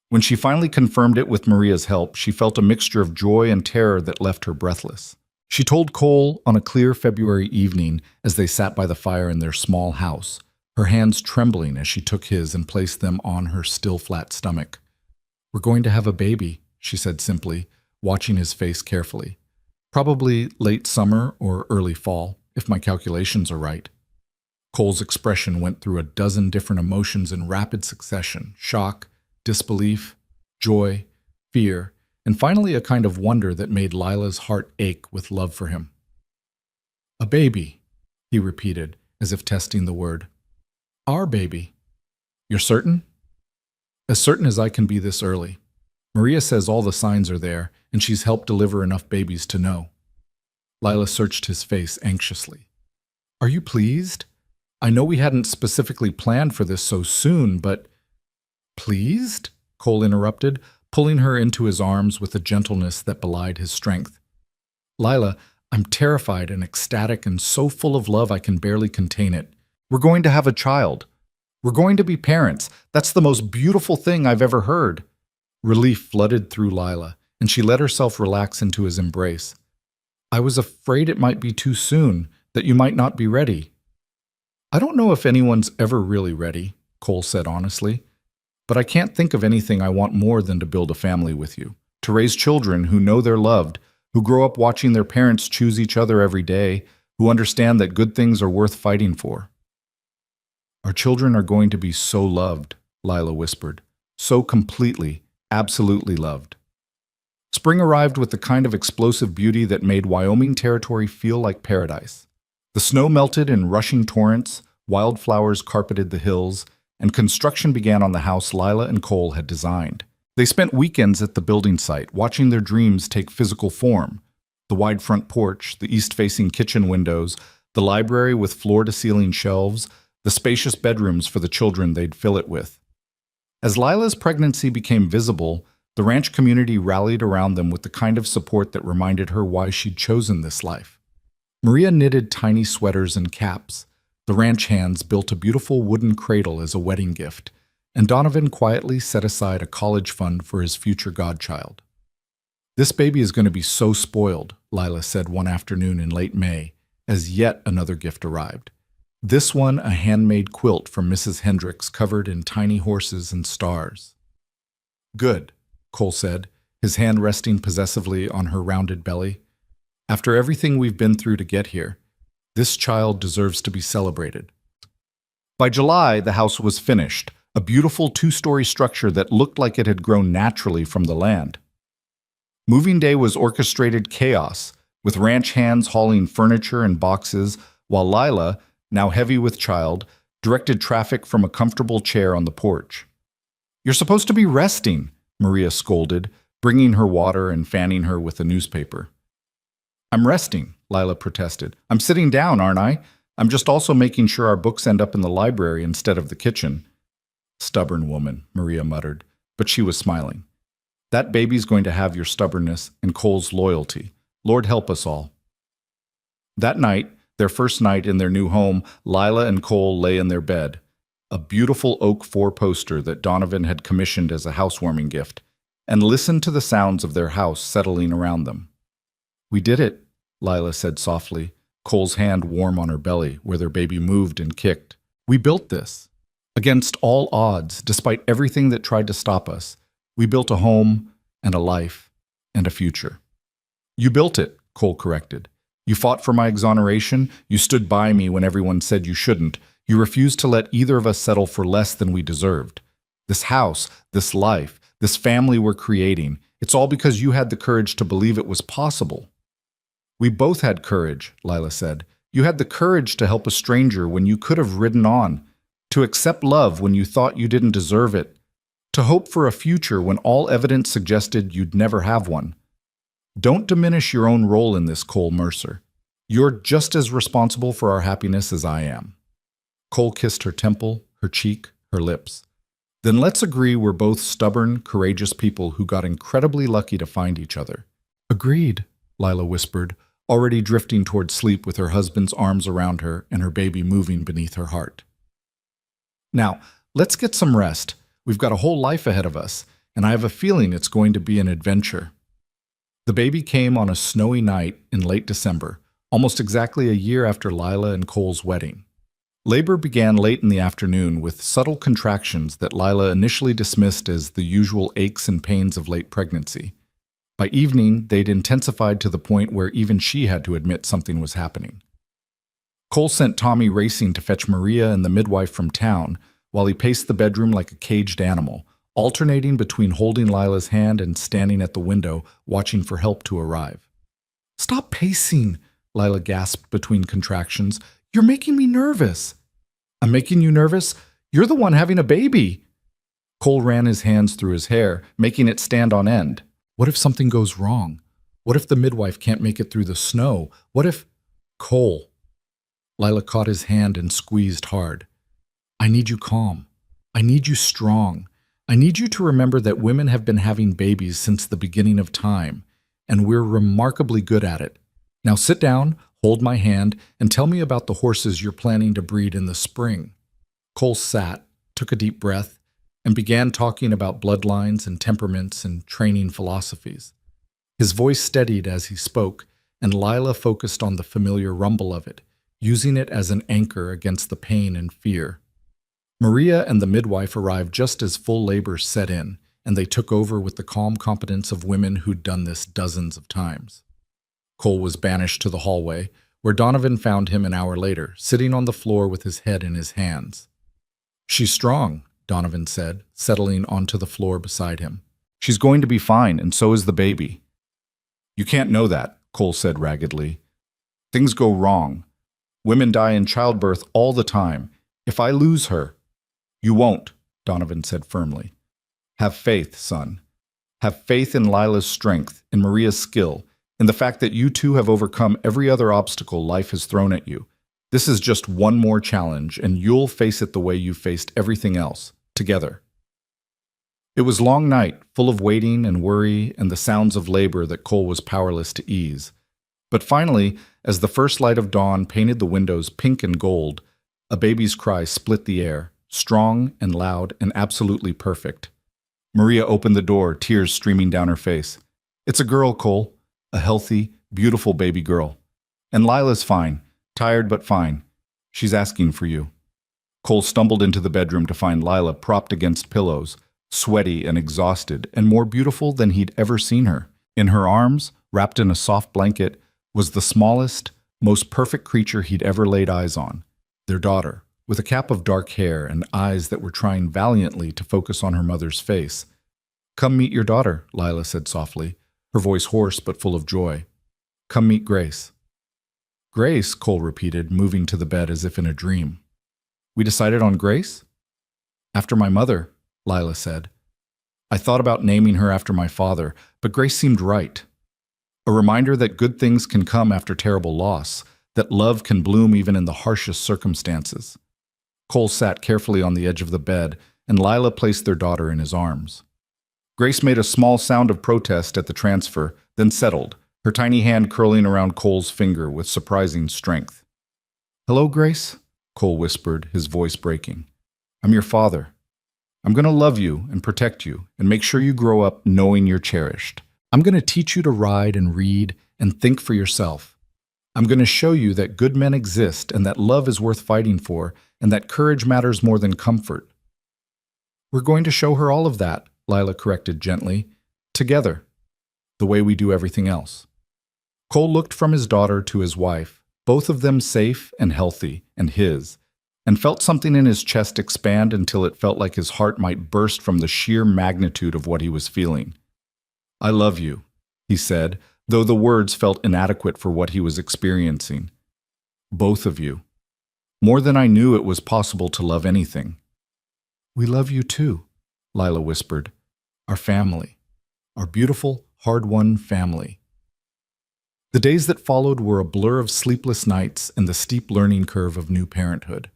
When she finally confirmed it with Maria's help, she felt a mixture of joy and terror that left her breathless. She told Cole on a clear February evening as they sat by the fire in their small house, her hands trembling as she took his and placed them on her still flat stomach. "We're going to have a baby," she said simply, watching his face carefully. Probably late summer or early fall, if my calculations are right. Cole's expression went through a dozen different emotions in rapid succession: shock, disbelief, joy, fear, and finally a kind of wonder that made Lila's heart ache with love for him. "A baby," he repeated, as if testing the word. "Our baby. You're certain?" "As certain as I can be this early. Maria says all the signs are there, and she's helped deliver enough babies to know." Lila searched his face anxiously. "Are you pleased? I know we hadn't specifically planned for this so soon, but—" "Pleased?" Cole interrupted, pulling her into his arms with a gentleness that belied his strength. "Lila, I'm terrified and ecstatic and so full of love I can barely contain it. We're going to have a child. We're going to be parents. That's the most beautiful thing I've ever heard." Relief flooded through Lila, and she let herself relax into his embrace. "I was afraid it might be too soon, that you might not be ready." "I don't know if anyone's ever really ready," Cole said honestly, "but I can't think of anything I want more than to build a family with you, to raise children who know they're loved, who grow up watching their parents choose each other every day, who understand that good things are worth fighting for." "Our children are going to be so loved," Lila whispered, "so completely, absolutely loved." Spring arrived with the kind of explosive beauty that made Wyoming Territory feel like paradise. The snow melted in rushing torrents, wildflowers carpeted the hills, and construction began on the house Lila and Cole had designed. They spent weekends at the building site, watching their dreams take physical form. The wide front porch, the east-facing kitchen windows, the library with floor-to-ceiling shelves, the spacious bedrooms for the children they'd fill it with. As Lila's pregnancy became visible, the ranch community rallied around them with the kind of support that reminded her why she'd chosen this life. Maria knitted tiny sweaters and caps. The ranch hands built a beautiful wooden cradle as a wedding gift, and Donovan quietly set aside a college fund for his future godchild. "This baby is going to be so spoiled," Lila said one afternoon in late May, as yet another gift arrived. This one a handmade quilt from Mrs. Hendricks covered in tiny horses and stars. "Good," Cole said, his hand resting possessively on her rounded belly. "After everything we've been through to get here, this child deserves to be celebrated." By July, the house was finished, a beautiful two-story structure that looked like it had grown naturally from the land. Moving day was orchestrated chaos, with ranch hands hauling furniture and boxes, while Lila, now heavy with child, directed traffic from a comfortable chair on the porch. "You're supposed to be resting," Maria scolded, bringing her water and fanning her with a newspaper. "I'm resting," Lila protested. "I'm sitting down, aren't I? I'm just also making sure our books end up in the library instead of the kitchen." "Stubborn woman," Maria muttered, but she was smiling. "That baby's going to have your stubbornness and Cole's loyalty. Lord help us all." That night, their first night in their new home, Lila and Cole lay in their bed, a beautiful oak four-poster that Donovan had commissioned as a housewarming gift, and listened to the sounds of their house settling around them. "We did it," Lila said softly, Cole's hand warm on her belly where their baby moved and kicked. "We built this. Against all odds, despite everything that tried to stop us, we built a home and a life and a future." "You built it," Cole corrected. "You fought for my exoneration. You stood by me when everyone said you shouldn't. You refused to let either of us settle for less than we deserved. This house, this life, this family we're creating, it's all because you had the courage to believe it was possible." "We both had courage," Lila said. "You had the courage to help a stranger when you could have ridden on, to accept love when you thought you didn't deserve it, to hope for a future when all evidence suggested you'd never have one. Don't diminish your own role in this, Cole Mercer. You're just as responsible for our happiness as I am." Cole kissed her temple, her cheek, her lips. "Then let's agree we're both stubborn, courageous people who got incredibly lucky to find each other." "Agreed," Lila whispered, already drifting toward sleep with her husband's arms around her and her baby moving beneath her heart. "Now, let's get some rest. We've got a whole life ahead of us, and I have a feeling it's going to be an adventure." The baby came on a snowy night in late December, almost exactly a year after Lila and Cole's wedding. Labor began late in the afternoon with subtle contractions that Lila initially dismissed as the usual aches and pains of late pregnancy. By evening, they'd intensified to the point where even she had to admit something was happening. Cole sent Tommy racing to fetch Maria and the midwife from town, while he paced the bedroom like a caged animal, alternating between holding Lila's hand and standing at the window, watching for help to arrive. "Stop pacing," Lila gasped between contractions. "You're making me nervous." "I'm making you nervous? You're the one having a baby." Cole ran his hands through his hair, making it stand on end. What if something goes wrong? What if the midwife can't make it through the snow? What if... Cole. Lila caught his hand and squeezed hard. "I need you calm. I need you strong. I need you to remember that women have been having babies since the beginning of time, and we're remarkably good at it. Now sit down, hold my hand, and tell me about the horses you're planning to breed in the spring." Cole sat, took a deep breath, and began talking about bloodlines and temperaments and training philosophies. His voice steadied as he spoke, and Lila focused on the familiar rumble of it, using it as an anchor against the pain and fear. Maria and the midwife arrived just as full labor set in, and they took over with the calm competence of women who'd done this dozens of times. Cole was banished to the hallway, where Donovan found him an hour later, sitting on the floor with his head in his hands. "She's strong," Donovan said, settling onto the floor beside him. "She's going to be fine, and so is the baby." "You can't know that," Cole said raggedly. "Things go wrong. Women die in childbirth all the time. If I lose her—" "You won't," Donovan said firmly. "Have faith, son. Have faith in Lila's strength, in Maria's skill, in the fact that you two have overcome every other obstacle life has thrown at you. This is just one more challenge, and you'll face it the way you faced everything else, together." It was a long night, full of waiting and worry and the sounds of labor that Cole was powerless to ease. But finally, as the first light of dawn painted the windows pink and gold, a baby's cry split the air, strong and loud and absolutely perfect. Maria opened the door, tears streaming down her face. "It's a girl, Cole. A healthy, beautiful baby girl. And Lila's fine, tired but fine. She's asking for you." Cole stumbled into the bedroom to find Lila propped against pillows, sweaty and exhausted, and more beautiful than he'd ever seen her. In her arms, wrapped in a soft blanket, was the smallest, most perfect creature he'd ever laid eyes on, their daughter, with a cap of dark hair and eyes that were trying valiantly to focus on her mother's face. "Come meet your daughter," Lila said softly, her voice hoarse but full of joy. "Come meet Grace." "Grace," Cole repeated, moving to the bed as if in a dream. "We decided on Grace?" "After my mother," Lila said. "I thought about naming her after my father, but Grace seemed right. A reminder that good things can come after terrible loss, that love can bloom even in the harshest circumstances." Cole sat carefully on the edge of the bed, and Lila placed their daughter in his arms. Grace made a small sound of protest at the transfer, then settled, her tiny hand curling around Cole's finger with surprising strength. "Hello, Grace," Cole whispered, his voice breaking. "I'm your father. I'm going to love you and protect you and make sure you grow up knowing you're cherished. I'm going to teach you to ride and read and think for yourself. I'm going to show you that good men exist and that love is worth fighting for and that courage matters more than comfort." "We're going to show her all of that," Lila corrected gently, "together, the way we do everything else." Cole looked from his daughter to his wife, both of them safe and healthy, and his, and felt something in his chest expand until it felt like his heart might burst from the sheer magnitude of what he was feeling. "I love you," he said, though the words felt inadequate for what he was experiencing. "Both of you. More than I knew it was possible to love anything." "We love you too," Lila whispered. "Our family. Our beautiful, hard-won family." The days that followed were a blur of sleepless nights and the steep learning curve of new parenthood.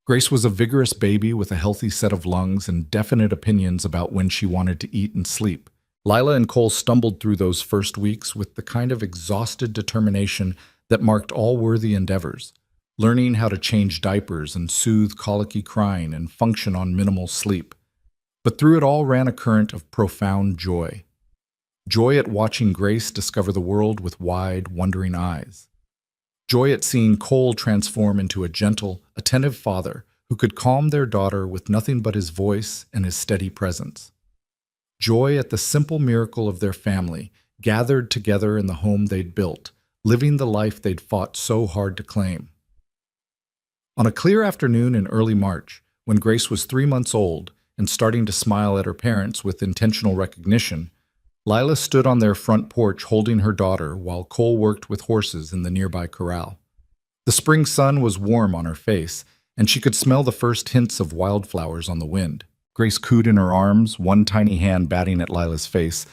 Grace was a vigorous baby with a healthy set of lungs and definite opinions about when she wanted to eat and sleep. Lila and Cole stumbled through those first weeks with the kind of exhausted determination that marked all worthy endeavors, learning how to change diapers and soothe colicky crying and function on minimal sleep. But through it all ran a current of profound joy. Joy at watching Grace discover the world with wide, wondering eyes. Joy at seeing Cole transform into a gentle, attentive father who could calm their daughter with nothing but his voice and his steady presence. Joy at the simple miracle of their family gathered together in the home they'd built, living the life they'd fought so hard to claim. On a clear afternoon in early March, when Grace was 3 months old and starting to smile at her parents with intentional recognition, Lila stood on their front porch holding her daughter while Cole worked with horses in the nearby corral. The spring sun was warm on her face, and she could smell the first hints of wildflowers on the wind. Grace cooed in her arms, one tiny hand batting at Lila's face,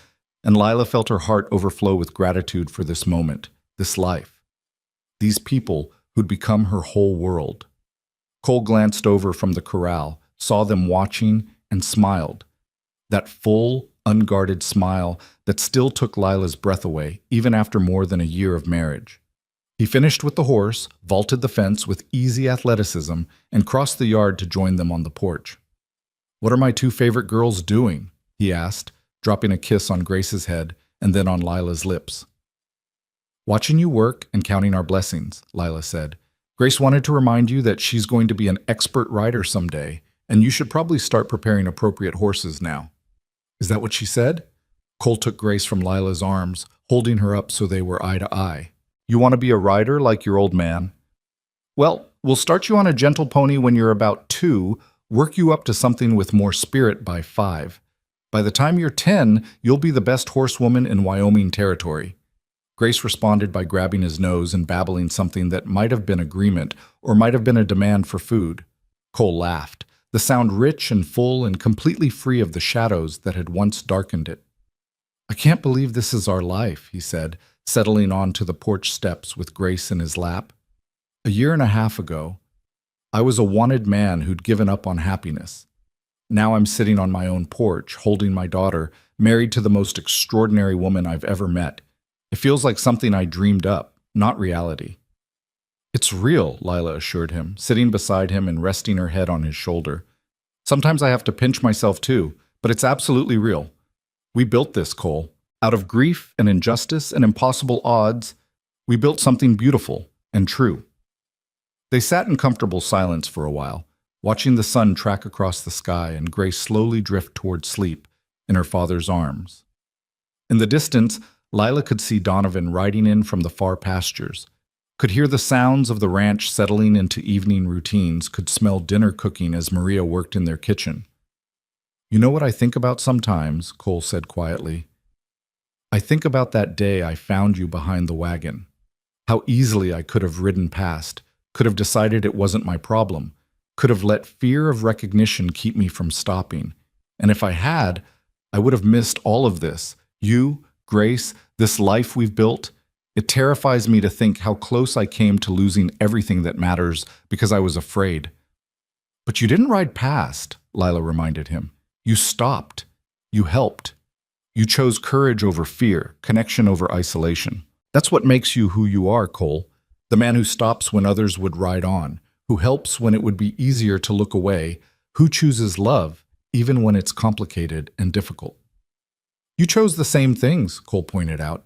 and Lila felt her heart overflow with gratitude for this moment, this life. These people who'd become her whole world. Cole glanced over from the corral, saw them watching, and smiled. That full, unguarded smile that still took Lila's breath away, even after more than a year of marriage. He finished with the horse, vaulted the fence with easy athleticism, and crossed the yard to join them on the porch. "What are my two favorite girls doing?" he asked, dropping a kiss on Grace's head and then on Lila's lips. "Watching you work and counting our blessings," Lila said. "Grace wanted to remind you that she's going to be an expert rider someday, and you should probably start preparing appropriate horses now." "Is that what she said?" Cole took Grace from Lila's arms, holding her up so they were eye to eye. "You want to be a rider like your old man? Well, we'll start you on a gentle pony when you're about 2, work you up to something with more spirit by 5. By the time you're 10, you'll be the best horsewoman in Wyoming territory." Grace responded by grabbing his nose and babbling something that might have been agreement or might have been a demand for food. Cole laughed, the sound rich and full and completely free of the shadows that had once darkened it. "I can't believe this is our life," he said, settling onto the porch steps with Grace in his lap. "A year and a half ago, I was a wanted man who'd given up on happiness. Now I'm sitting on my own porch, holding my daughter, married to the most extraordinary woman I've ever met. It feels like something I dreamed up, not reality." "It's real," Lila assured him, sitting beside him and resting her head on his shoulder. "Sometimes I have to pinch myself too, but it's absolutely real. We built this, Cole. Out of grief and injustice and impossible odds, we built something beautiful and true." They sat in comfortable silence for a while, watching the sun track across the sky and Grace slowly drift toward sleep in her father's arms. In the distance, Lila could see Donovan riding in from the far pastures, could hear the sounds of the ranch settling into evening routines, could smell dinner cooking as Maria worked in their kitchen. "You know what I think about sometimes," Cole said quietly. "I think about that day I found you behind the wagon. How easily I could have ridden past, could have decided it wasn't my problem, could have let fear of recognition keep me from stopping. And if I had, I would have missed all of this. You, Grace, this life we've built. It terrifies me to think how close I came to losing everything that matters because I was afraid." "But you didn't ride past," Lila reminded him. "You stopped. You helped. You chose courage over fear, connection over isolation. That's what makes you who you are, Cole. The man who stops when others would ride on, who helps when it would be easier to look away, who chooses love, even when it's complicated and difficult." "You chose the same things," Cole pointed out.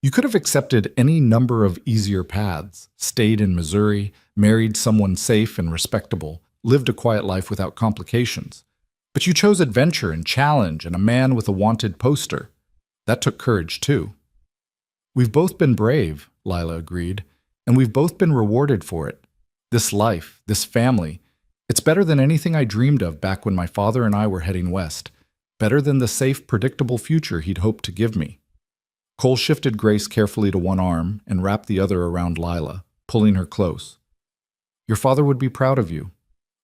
"You could have accepted any number of easier paths, stayed in Missouri, married someone safe and respectable, lived a quiet life without complications. But you chose adventure and challenge and a man with a wanted poster. That took courage, too." "We've both been brave," Lila agreed, "and we've both been rewarded for it. This life, this family, it's better than anything I dreamed of back when my father and I were heading west. Better than the safe, predictable future he'd hoped to give me." Cole shifted Grace carefully to one arm and wrapped the other around Lila, pulling her close. "Your father would be proud of you,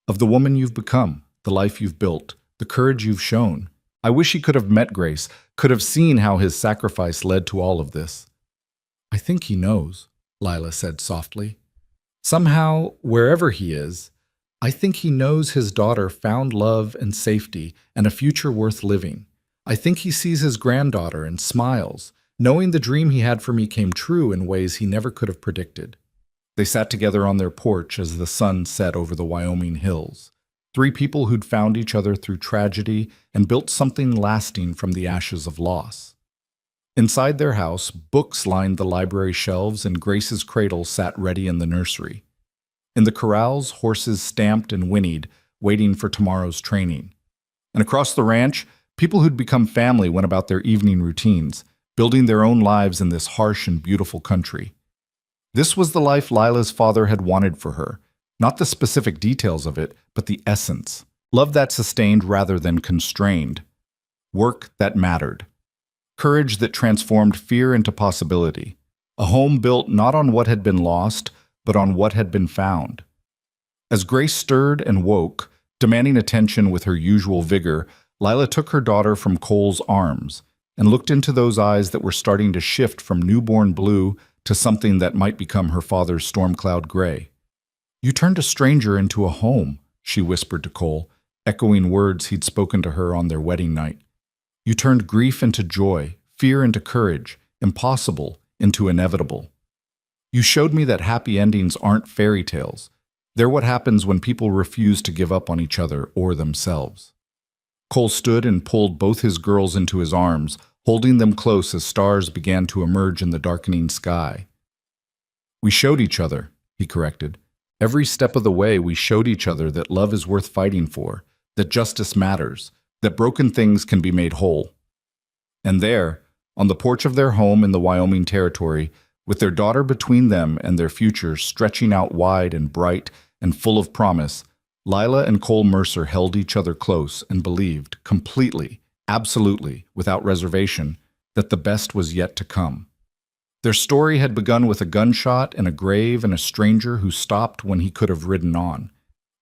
of the woman you've become, the life you've built, the courage you've shown. I wish he could have met Grace, could have seen how his sacrifice led to all of this." "I think he knows," Lila said softly. "Somehow, wherever he is, I think he knows his daughter found love and safety and a future worth living. I think he sees his granddaughter and smiles, knowing the dream he had for me came true in ways he never could have predicted." They sat together on their porch as the sun set over the Wyoming hills. 3 people who'd found each other through tragedy and built something lasting from the ashes of loss. Inside their house, books lined the library shelves and Grace's cradle sat ready in the nursery. In the corrals, horses stamped and whinnied, waiting for tomorrow's training. And across the ranch, people who'd become family went about their evening routines, building their own lives in this harsh and beautiful country. This was the life Lila's father had wanted for her, not the specific details of it, but the essence. Love that sustained rather than constrained. Work that mattered. Courage that transformed fear into possibility. A home built not on what had been lost, but on what had been found. As Grace stirred and woke, demanding attention with her usual vigor, Lila took her daughter from Cole's arms and looked into those eyes that were starting to shift from newborn blue to something that might become her father's storm cloud gray. "You turned a stranger into a home," she whispered to Cole, echoing words he'd spoken to her on their wedding night. "You turned grief into joy, fear into courage, impossible into inevitable. You showed me that happy endings aren't fairy tales. They're what happens when people refuse to give up on each other or themselves." Cole stood and pulled both his girls into his arms, holding them close as stars began to emerge in the darkening sky. "We showed each other," he corrected. "Every step of the way we showed each other that love is worth fighting for, that justice matters, that broken things can be made whole." And there, on the porch of their home in the Wyoming Territory, with their daughter between them and their future stretching out wide and bright and full of promise, Lila and Cole Mercer held each other close and believed, completely, absolutely, without reservation, that the best was yet to come. Their story had begun with a gunshot and a grave and a stranger who stopped when he could have ridden on.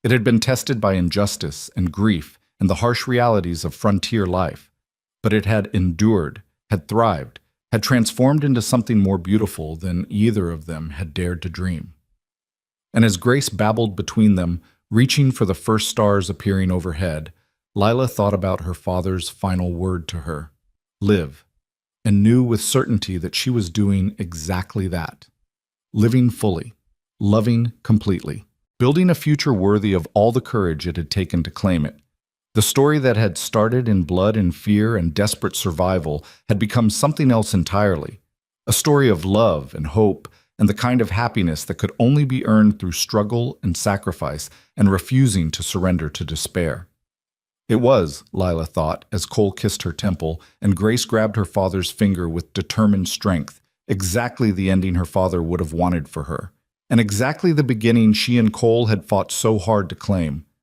It had been tested by injustice and grief and the harsh realities of frontier life, but it had endured, had thrived, had transformed into something more beautiful than either of them had dared to dream. And as Grace babbled between them, reaching for the first stars appearing overhead, Lila thought about her father's final word to her, "Live," and knew with certainty that she was doing exactly that. Living fully, loving completely, building a future worthy of all the courage it had taken to claim it. The story that had started in blood and fear and desperate survival had become something else entirely, a story of love and hope and the kind of happiness that could only be earned through struggle and sacrifice and refusing to surrender to despair. It was, Lila thought, as Cole kissed her temple and Grace grabbed her father's finger with determined strength, exactly the ending her father would have wanted for her, and exactly the beginning she and Cole had fought so hard to claim.